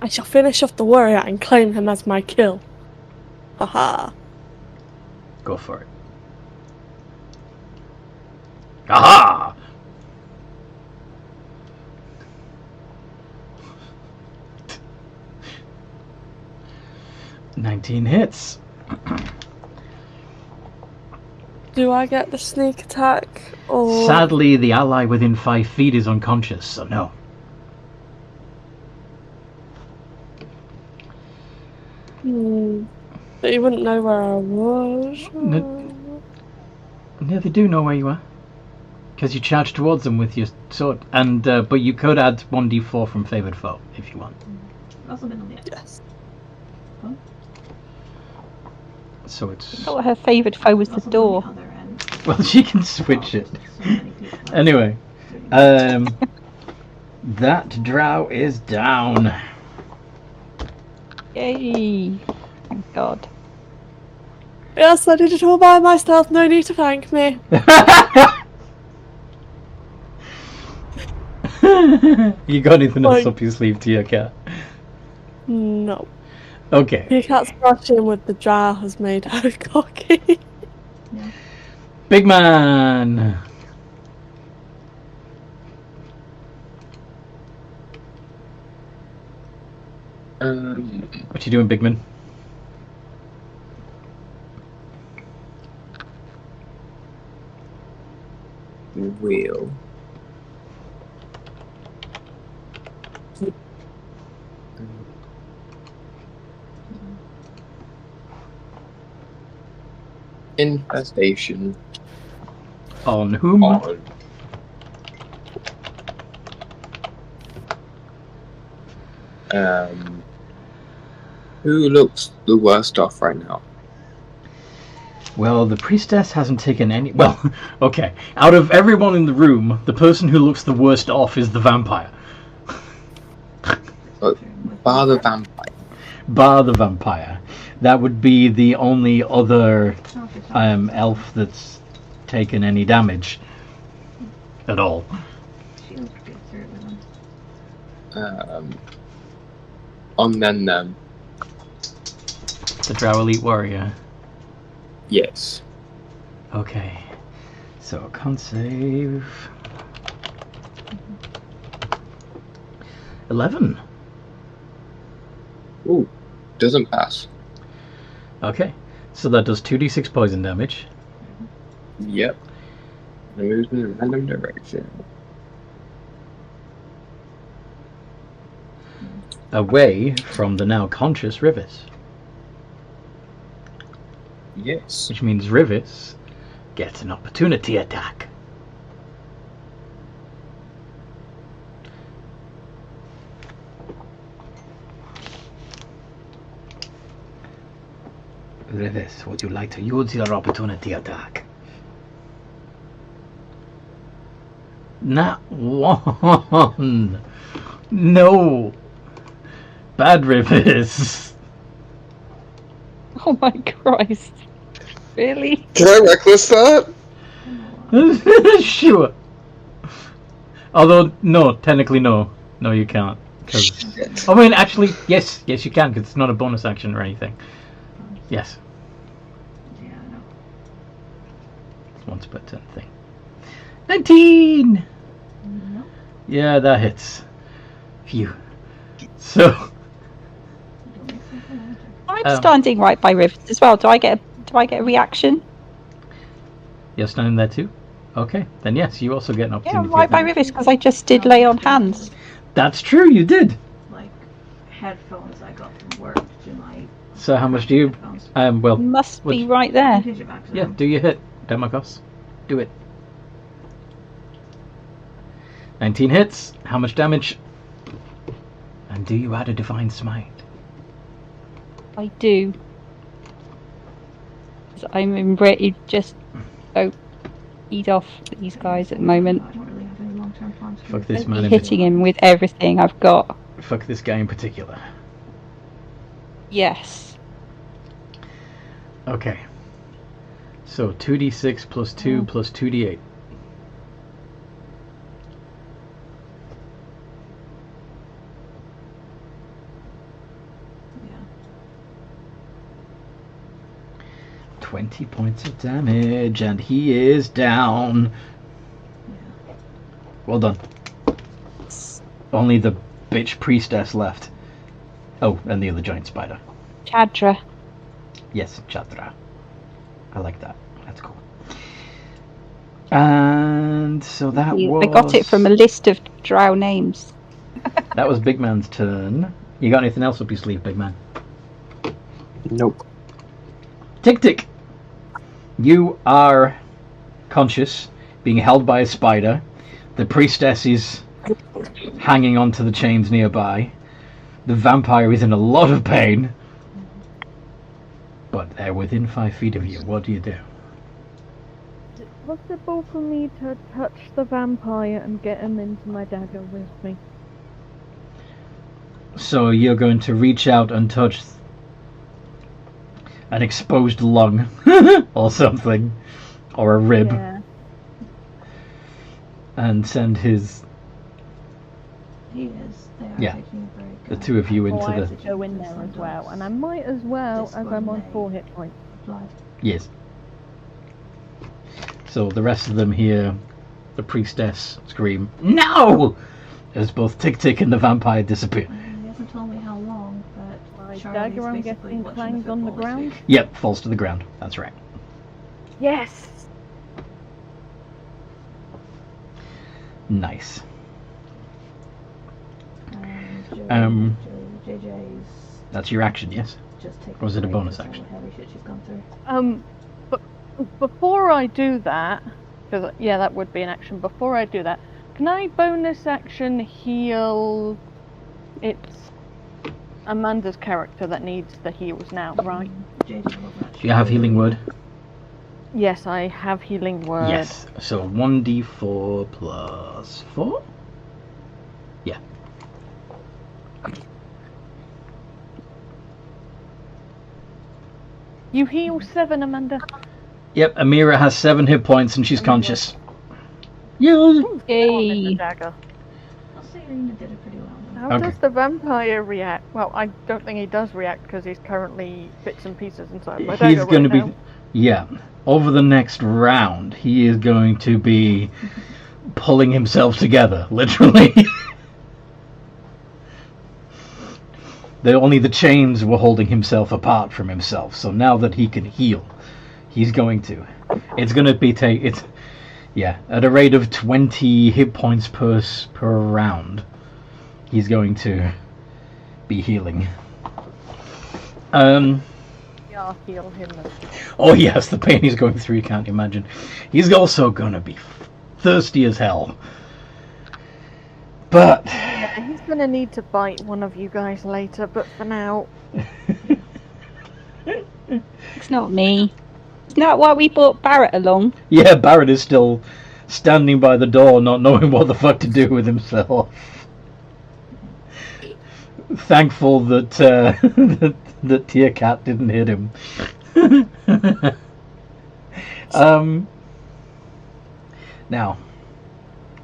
I shall finish off the warrior and claim him as my kill. Haha. Go for it. Aha! "19 hits. Do I get the sneak attack? Or Sadly, the ally within 5 feet is unconscious, so no. But you wouldn't know where I was. No, they do know where you are. Because you charge towards them with your sword. And but you could add 1d4 from favoured foe, if you want. Also been on the edge. Yes. So it's... I thought her favoured foe was the door. Well, she can switch it. Anyway. That drow is down. Yay! Thank God. Yes, I did it all by myself. No need to thank me. You got anything else up your sleeve, Tia Cat? No. Okay. Tia Cat's brushing with the jar has made her cocky. Big man! What you doing, Big man? will. Infestation On whom? on. Who looks the worst off right now? Well, the priestess hasn't taken any. Well, okay. Out of everyone in the room, the person who looks the worst off is the vampire. Bar the vampire. Bar the vampire. That would be the only other elf that's taken any damage at all. On then them. The Drow Elite Warrior. Yes. Okay. So, con save. 11. Ooh, doesn't pass. Okay. So that does 2d6 poison damage. Yep. It moves in a random direction. Away from the now conscious Rivis. Yes. Which means Rivis gets an opportunity attack. Rivis, would you like to use your opportunity attack? Not one. No. Bad Rivis. Oh my Christ. Really? Can I reckless that? Sure. Although, no, technically no. No, you can't. I mean, actually, yes you can, because it's not a bonus action or anything. Yes. Yeah, I know. It's once per turn thing. 19! No. Yeah, that hits. Phew. So, I'm standing right by Rivers as well. Do I get a reaction? you're standing there too? Okay, then yes, you also get an Yeah, opportunity. I'm right by Rivers because I just did lay on hands. That's true, you did. Like headphones I got from work to my So how much do you... headphones. well, Must be which- right there. Change it back to yeah, them. do your hit, Demagos. Do it. 19 hits. How much damage? And do you add a Divine Smite? I do. 'Cause I'm ready just eat off these guys at the moment. I don't really have any long-term plans. for Fuck it. this I'm man in hitting him with everything I've got. Fuck this guy in particular. Yes. Okay. So 2d6 plus 2 plus 2d8. Yeah. 20 points of damage, and he is down. Yeah. Well done. Only the bitch priestess left. Oh, and the other giant spider. Chadra. Yes, Chadra. I like that. That's cool. And so that was... I got it from a list of drow names. That was Big Man's turn. You got anything else up your sleeve, Big Man? Nope. Tick Tick! You are conscious, being held by a spider. The priestess is hanging onto the chains nearby. The vampire is in a lot of pain. But they're within 5 feet of you. What do you do? Is it possible for me to touch the vampire and get him into my dagger with me? So you're going to reach out and touch an exposed lung or something, or a rib, Yeah. and send his He is. They are Yeah. taking a break. the two of you Or into I have the to go in there as well, and I might as well as I'm on 4 hit points. Blood. yes. So the rest of them hear the priestess scream "No!" as both Tick Tick and the vampire disappear. He hasn't told me how long, but My Charlie's dagger, I'm basically guessing, watching clangs the on the football this ground. week. Yep, falls to the ground. That's right. Yes! Nice. JJ's That's your action, yes? just taking Or was it a break bonus with all action? the heavy shit she's gone through. But before I do that, because yeah, that would be an action. Before I do that, can I bonus action heal? It's Amanda's character that needs the heals now, right? JJ will Do you have healing word? Yes, I have healing word. Yes. So 1d4 plus 4? Yeah. You heal 7, Amanda. Yep, Amira has 7 hit points and she's conscious. You. Yay. Dagger. I'll say Irina did it pretty well. How Okay. does the vampire react? Well, I don't think he does react because he's currently bits and pieces inside my dagger He's going to right be, now. yeah. Over the next round, he is going to be pulling himself together, literally. Only the chains were holding himself apart from himself. So now that he can heal, he's going to. It's going to be at a rate of 20 hit points per round. He's going to be healing. Yeah, I'll heal him. Oh yes, the pain he's going through, you can't imagine. He's also going to be thirsty as hell. But Yeah, he's gonna need to bite one of you guys later, but for now... It's not me. Isn't that why we brought Barrett along? yeah, Barrett is still standing by the door, not knowing what the fuck to do with himself. Thankful that that Tia Cat didn't hit him. Now,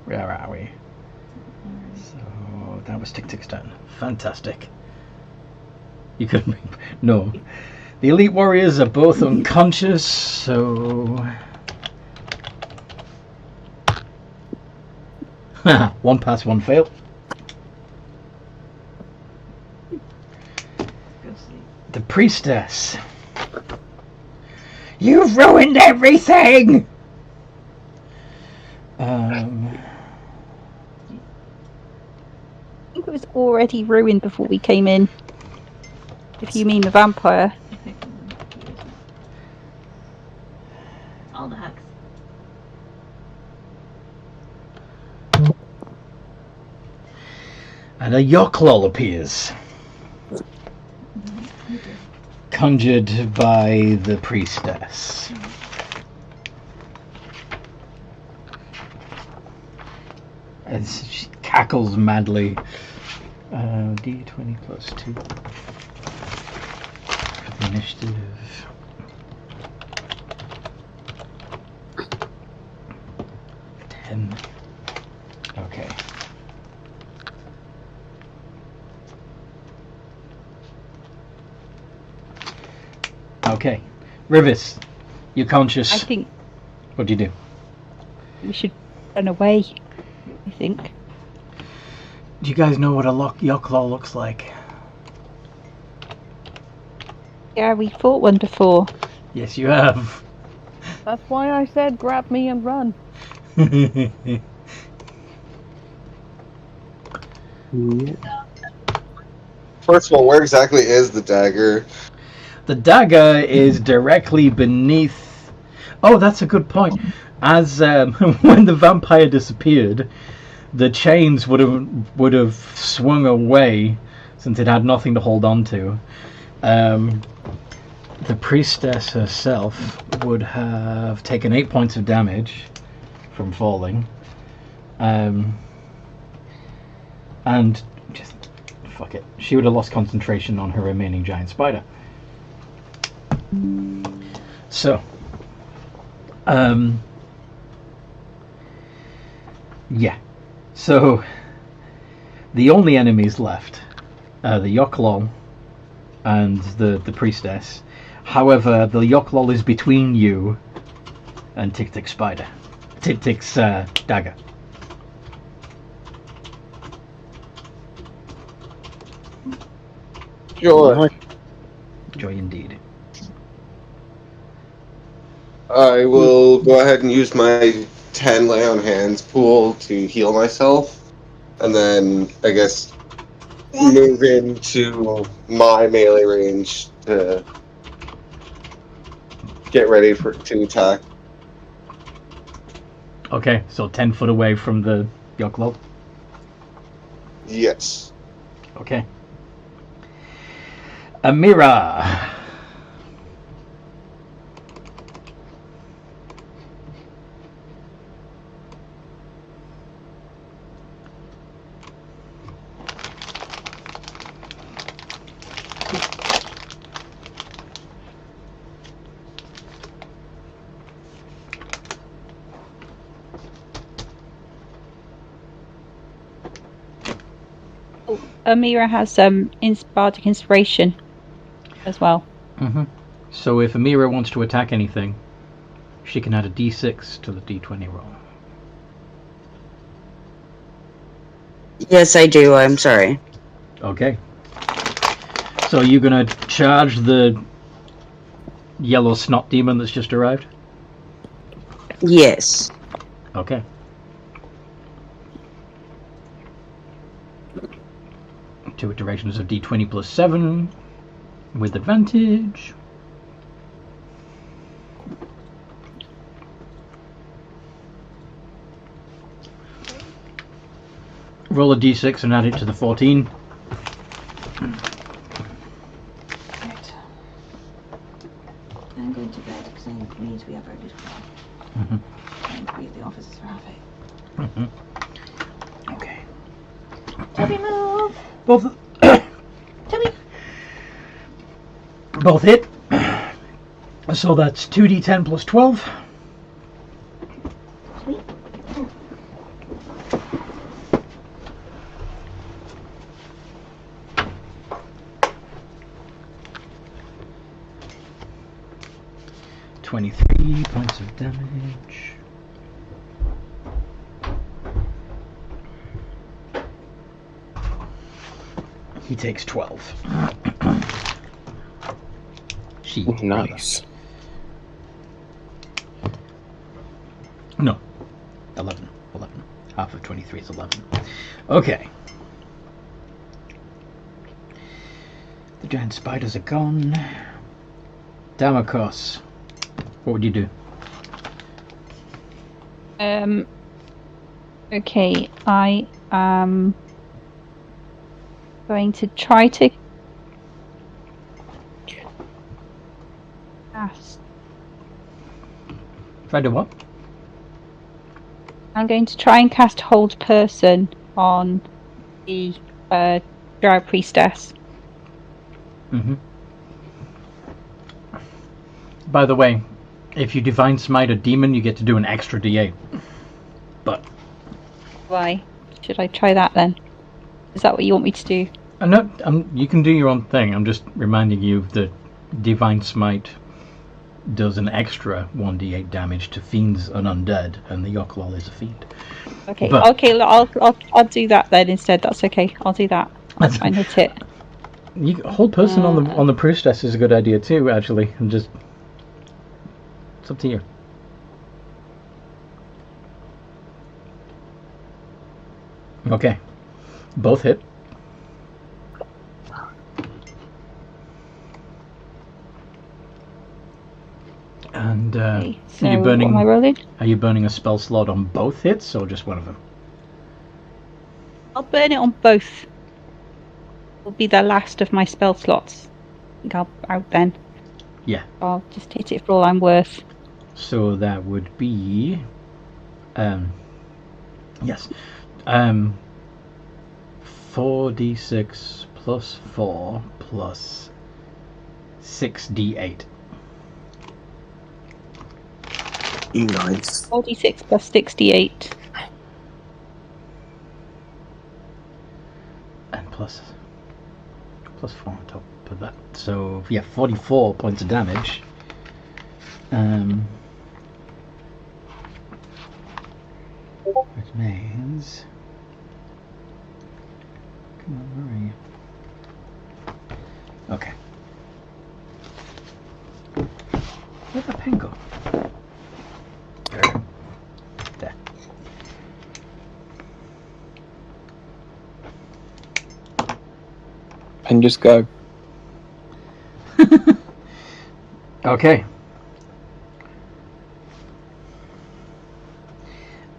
where are we? So that was Tick Tick's turn. Fantastic. You couldn't. No, the elite warriors are both unconscious, so 1 pass, 1 fail. The priestess. You've ruined everything! I think it was already ruined before we came in. If you mean the vampire. All the hugs. And a Yoklol appears. Conjured by the priestess. As she cackles madly. D20 plus 2. For the initiative. Okay. Okay. Rivis, you're conscious. I think What do you do? we should run away. I think. Do you guys know what a Yoklol looks like? Yeah, we fought one before. Yes, you have. That's why I said grab me and run. First of all, where exactly is the dagger? The dagger is directly beneath. Oh, that's a good point. As when the vampire disappeared, the chains would have swung away since it had nothing to hold on to. The priestess herself would have taken 8 points of damage from falling, and just fuck it. She would have lost concentration on her remaining giant spider. So, yeah. So, the only enemies left are the Yoklol and the priestess. However, the Yoklol is between you and Tick Tick's spider. Tick Tick's dagger. Sure. Joy indeed. I will go ahead and use my 10 lay on hands pool to heal myself, and then I guess move into my melee range to get ready to attack. Okay, so 10 foot away from the Yoclo. Yes. Okay. Amira. Amira has bardic inspiration as well. Mm-hmm. So if Amira wants to attack anything, she can add a d6 to the d20 roll. Yes, I do. I'm sorry. Okay. So are you gonna charge the yellow snot demon that's just arrived? Yes. Okay. Two iterations of d20 plus 7 with advantage. Roll a d6 and add it to the 14. Right. I'm going to bed because I need to be up early tomorrow. Mm-hmm. I need to be at the office for half 8. Mm-hmm. Okay. Toby, move! Both. Toby! Both hit. So that's 2d10 plus 12. Toby? 23 points of damage. He takes 12. She. Nice. No. 11. 11. Half of 23 is 11. Okay. The giant spiders are gone. Damakos. What would you do? Okay, I am going to try to cast. Try to what? I'm going to try and cast Hold Person on the Drow Priestess. Mm-hmm. By the way, if you Divine Smite a demon, you get to do an extra d8. But Why? Should I try that then? Is that what you want me to do? no, you can do your own thing. I'm just reminding you that Divine Smite does an extra 1d8 damage to fiends and undead, and the Yoklol is a fiend. Okay, But- okay, I'll do that then instead. That's okay. I'll do that. That's fine. Hit it. You Hold Person on the priestess is a good idea too, actually. And just it's up to you. Okay, both hit. And Okay, so are you burning? what am I rolling? Are you burning a spell slot on both hits or just one of them? I'll burn it on both. Will be the last of my spell slots. I think I'll out then. Yeah. I'll just hit it for all I'm worth. So that would be, yes, 4d6 plus 4 plus 6d8. Nice. 46 plus 68. And plus 4 on top of that. So yeah, 44 points of damage. Which means, come on, where are you? Okay. Where'd the pen go? There. and just go. Okay.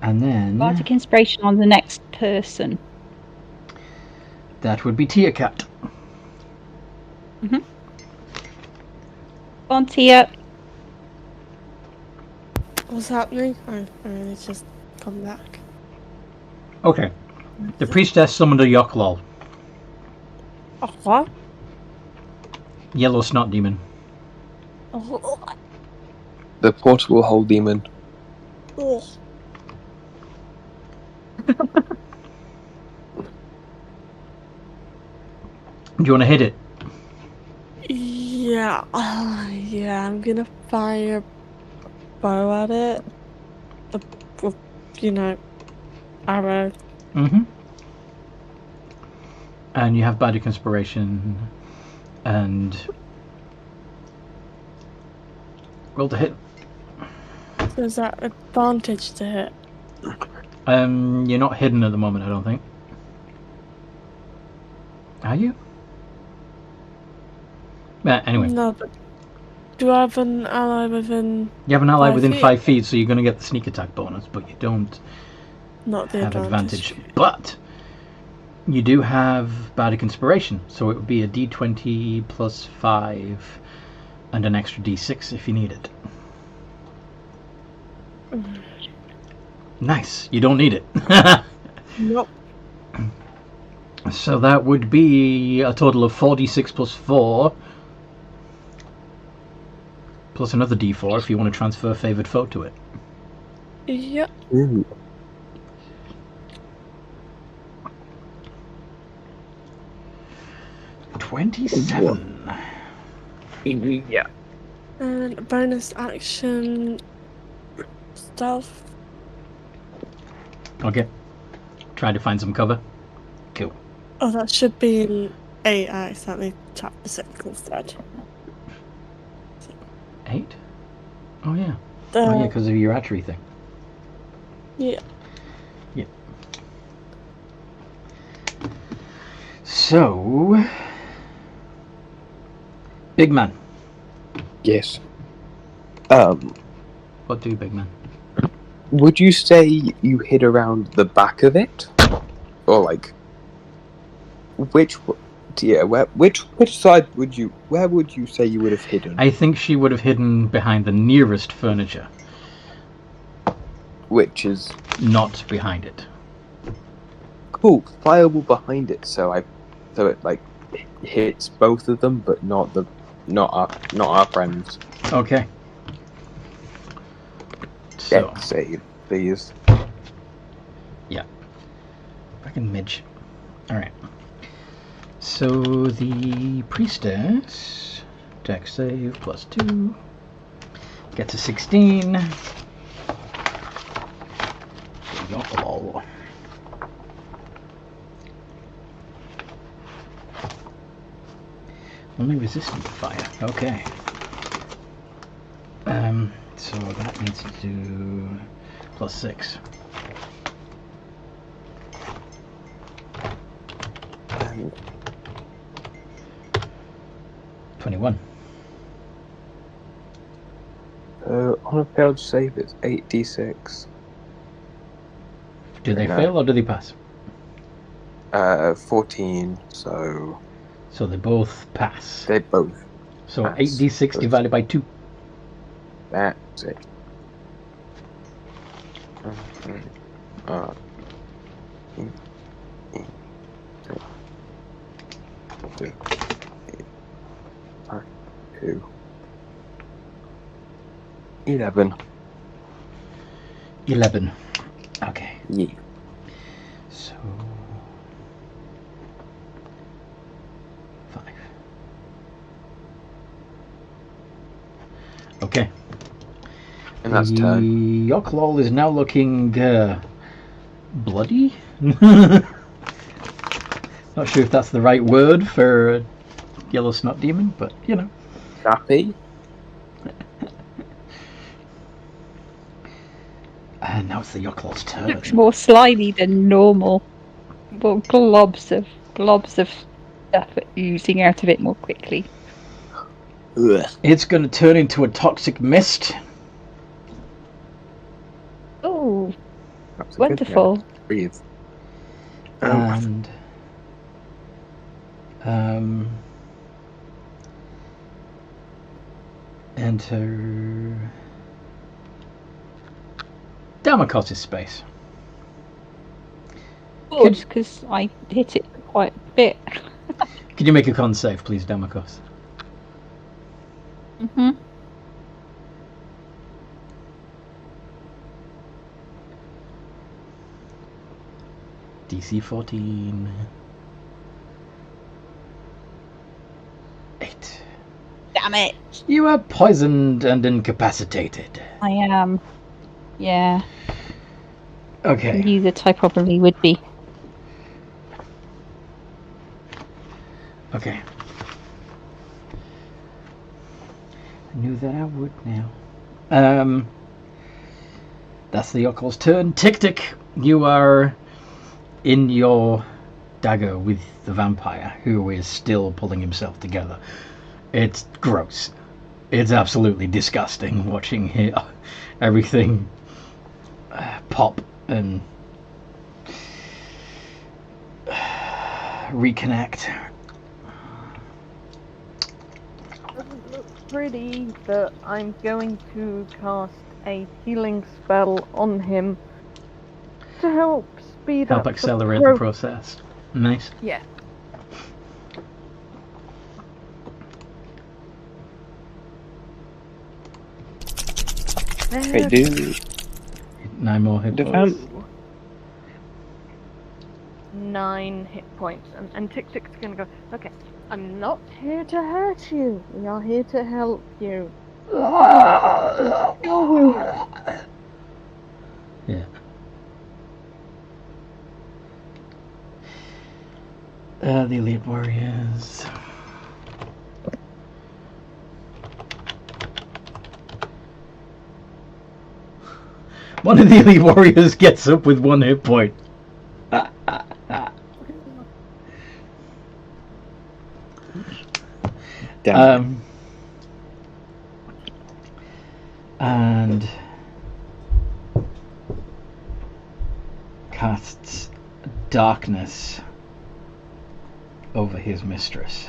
And then Bardic inspiration on the next person. that would be Tia Cat. Go on, Tia. What's happening? Oh, it's just come back. Okay. The priestess summoned a Yoklol, Oh, what? yellow snot demon. Oh, The portable hole demon. oh. Do you want to hit it? Yeah. Yeah, I'm gonna fire a bow at it. Arrow. Mm-hmm. And you have Bardic Inspiration and roll to hit. So is that advantage to hit? You're not hidden at the moment, I don't think. Are you? Anyway. No, but do I have an ally within? You have an ally 5 within feet? 5 feet, so you're going to get the sneak attack bonus, but you don't Not the have advantage. But you do have Bardic Inspiration, so it would be a d20 plus 5 and an extra d6 if you need it. Nice. You don't need it. Nope. So that would be a total of 4d6 plus 4 plus another d4 if you want to transfer Favoured Foe to it. Yep. Ooh. $27. Yeah. And bonus action stealth. Okay. Try to find some cover. Cool. Oh, that should be in 8. I accidentally tapped the 6 instead. 8? Oh yeah. Oh yeah, because of your archery thing. Yeah. Yeah. So, big man. Yes. What do big man? Would you say you hid around the back of it, or like which side would you? Where would you say you would have hidden? I think she would have hidden behind the nearest furniture, Which is not behind it. cool. Fireball behind it, so it like hits both of them, but not our friends. Okay. So, Dex save, please. fucking midge. Alright. So the priestess, dex save plus 2, gets a 16. Yo. Only resistant to fire. Okay. So that needs to do plus 6. And 21. on a failed save, it's 8d6. Do they No. fail or do they pass? 14. So So they both pass. they both. So pass. 8d6 divided by 2. That's it. Two. 11. 11. Okay. Yeah. So 5. Okay. And that's the turn. Yoklol is now looking bloody. Not sure if that's the right word for a yellow snot demon, but you know. Happy. And now it's the Yoklol's turn. Looks more slimy than normal. Well, globs of stuff oozing out of it more quickly. Ugh. It's going to turn into a toxic mist. Oh, That's a good wonderful. thing. Breathe. And enter Damakos' space. Good, because I hit it quite a bit. Can you make a con save, please, Damakos? Mm-hmm. DC 14. 8. Damn it! You are poisoned and incapacitated. I am. Yeah. I Okay. knew that I probably would be. Okay. I knew that I would now. That's the Yokel's turn. Tick, you are in your dagger with the vampire, who is still pulling himself together. It's gross. It's absolutely disgusting watching everything pop and reconnect. Doesn't look pretty, but I'm going to cast a healing spell on him to help speed Help up accelerate the process. Nice. Yeah. Hey, dude. 9 more hit points. 9 hit points, and Tick Tick's gonna go, okay, I'm not here to hurt you, we are here to help you. Yeah. The Elite Warriors. One of the Elite Warriors gets up with 1 hit point. Damn. And casts darkness over his mistress.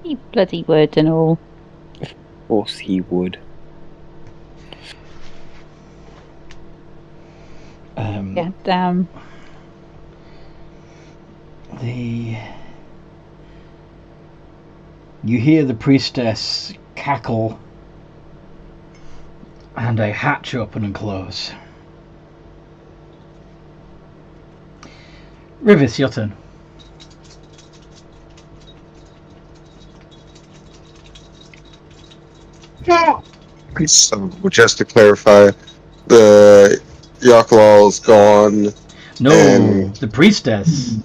You bloody would and all. Of course he would. Yeah, damn. You hear the priestess cackle and a hatch open and close. Rivis, your turn. So, just to clarify, the Yakal's gone. No, And- the priestess.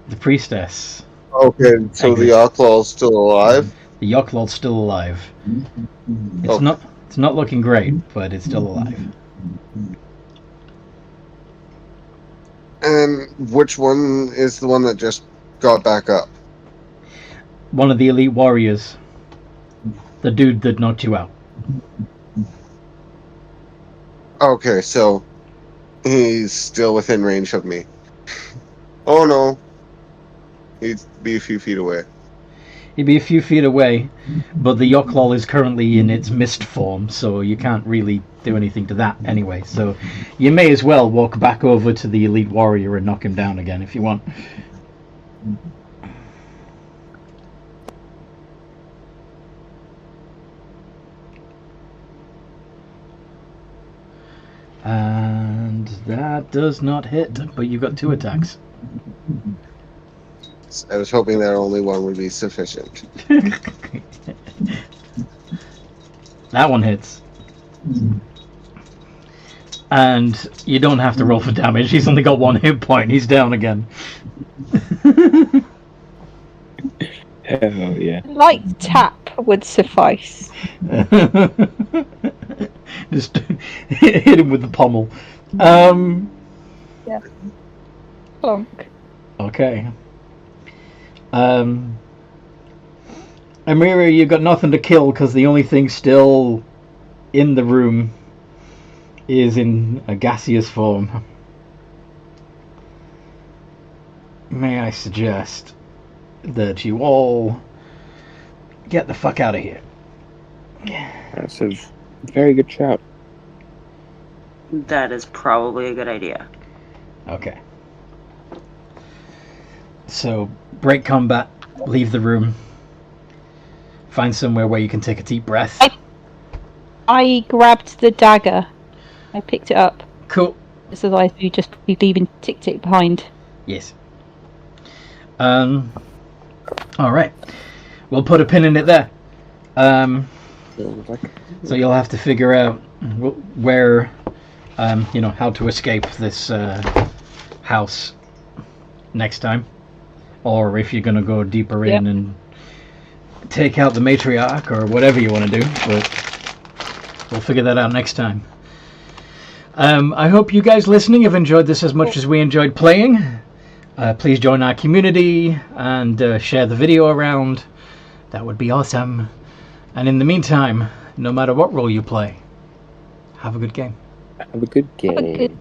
The priestess. Okay, so Okay. the Yakal's still alive? The Yoklol's still alive. It's Okay. not looking great, but it's still alive. And which one is the one that just got back up? One of the Elite Warriors. The dude that knocked you out. Okay, so he's still within range of me. Oh no. He'd be a few feet away. He'd be a few feet away, but the Yoklol is currently in its mist form, so you can't really do anything to that anyway. So you may as well walk back over to the Elite Warrior and knock him down again if you want. And that does not hit, but you've got 2 attacks. I was hoping that only one would be sufficient. That one hits. And you don't have to roll for damage. He's only got 1 hit point. He's down again. Hell yeah. Light tap would suffice. Just hit him with the pommel. Yeah. Clonk. Okay. Amira, you got nothing to kill because the only thing still in the room is in a gaseous form. May I suggest that you all get the fuck out of here? That's a very good shout. That is probably a good idea. Okay. So, break combat, leave the room, find somewhere where you can take a deep breath. I grabbed the dagger. I picked it up. Cool. So otherwise we'd just be leaving Tick behind. Yes. Alright. We'll put a pin in it there. So you'll have to figure out where, how to escape this house next time. Or if you're going to go deeper in and take out the matriarch or whatever you want to do. But we'll figure that out next time. I hope you guys listening have enjoyed this as much as we enjoyed playing. Please join our community and share the video around. That would be awesome. And in the meantime, no matter what role you play, have a good game. Have a good game. Have a good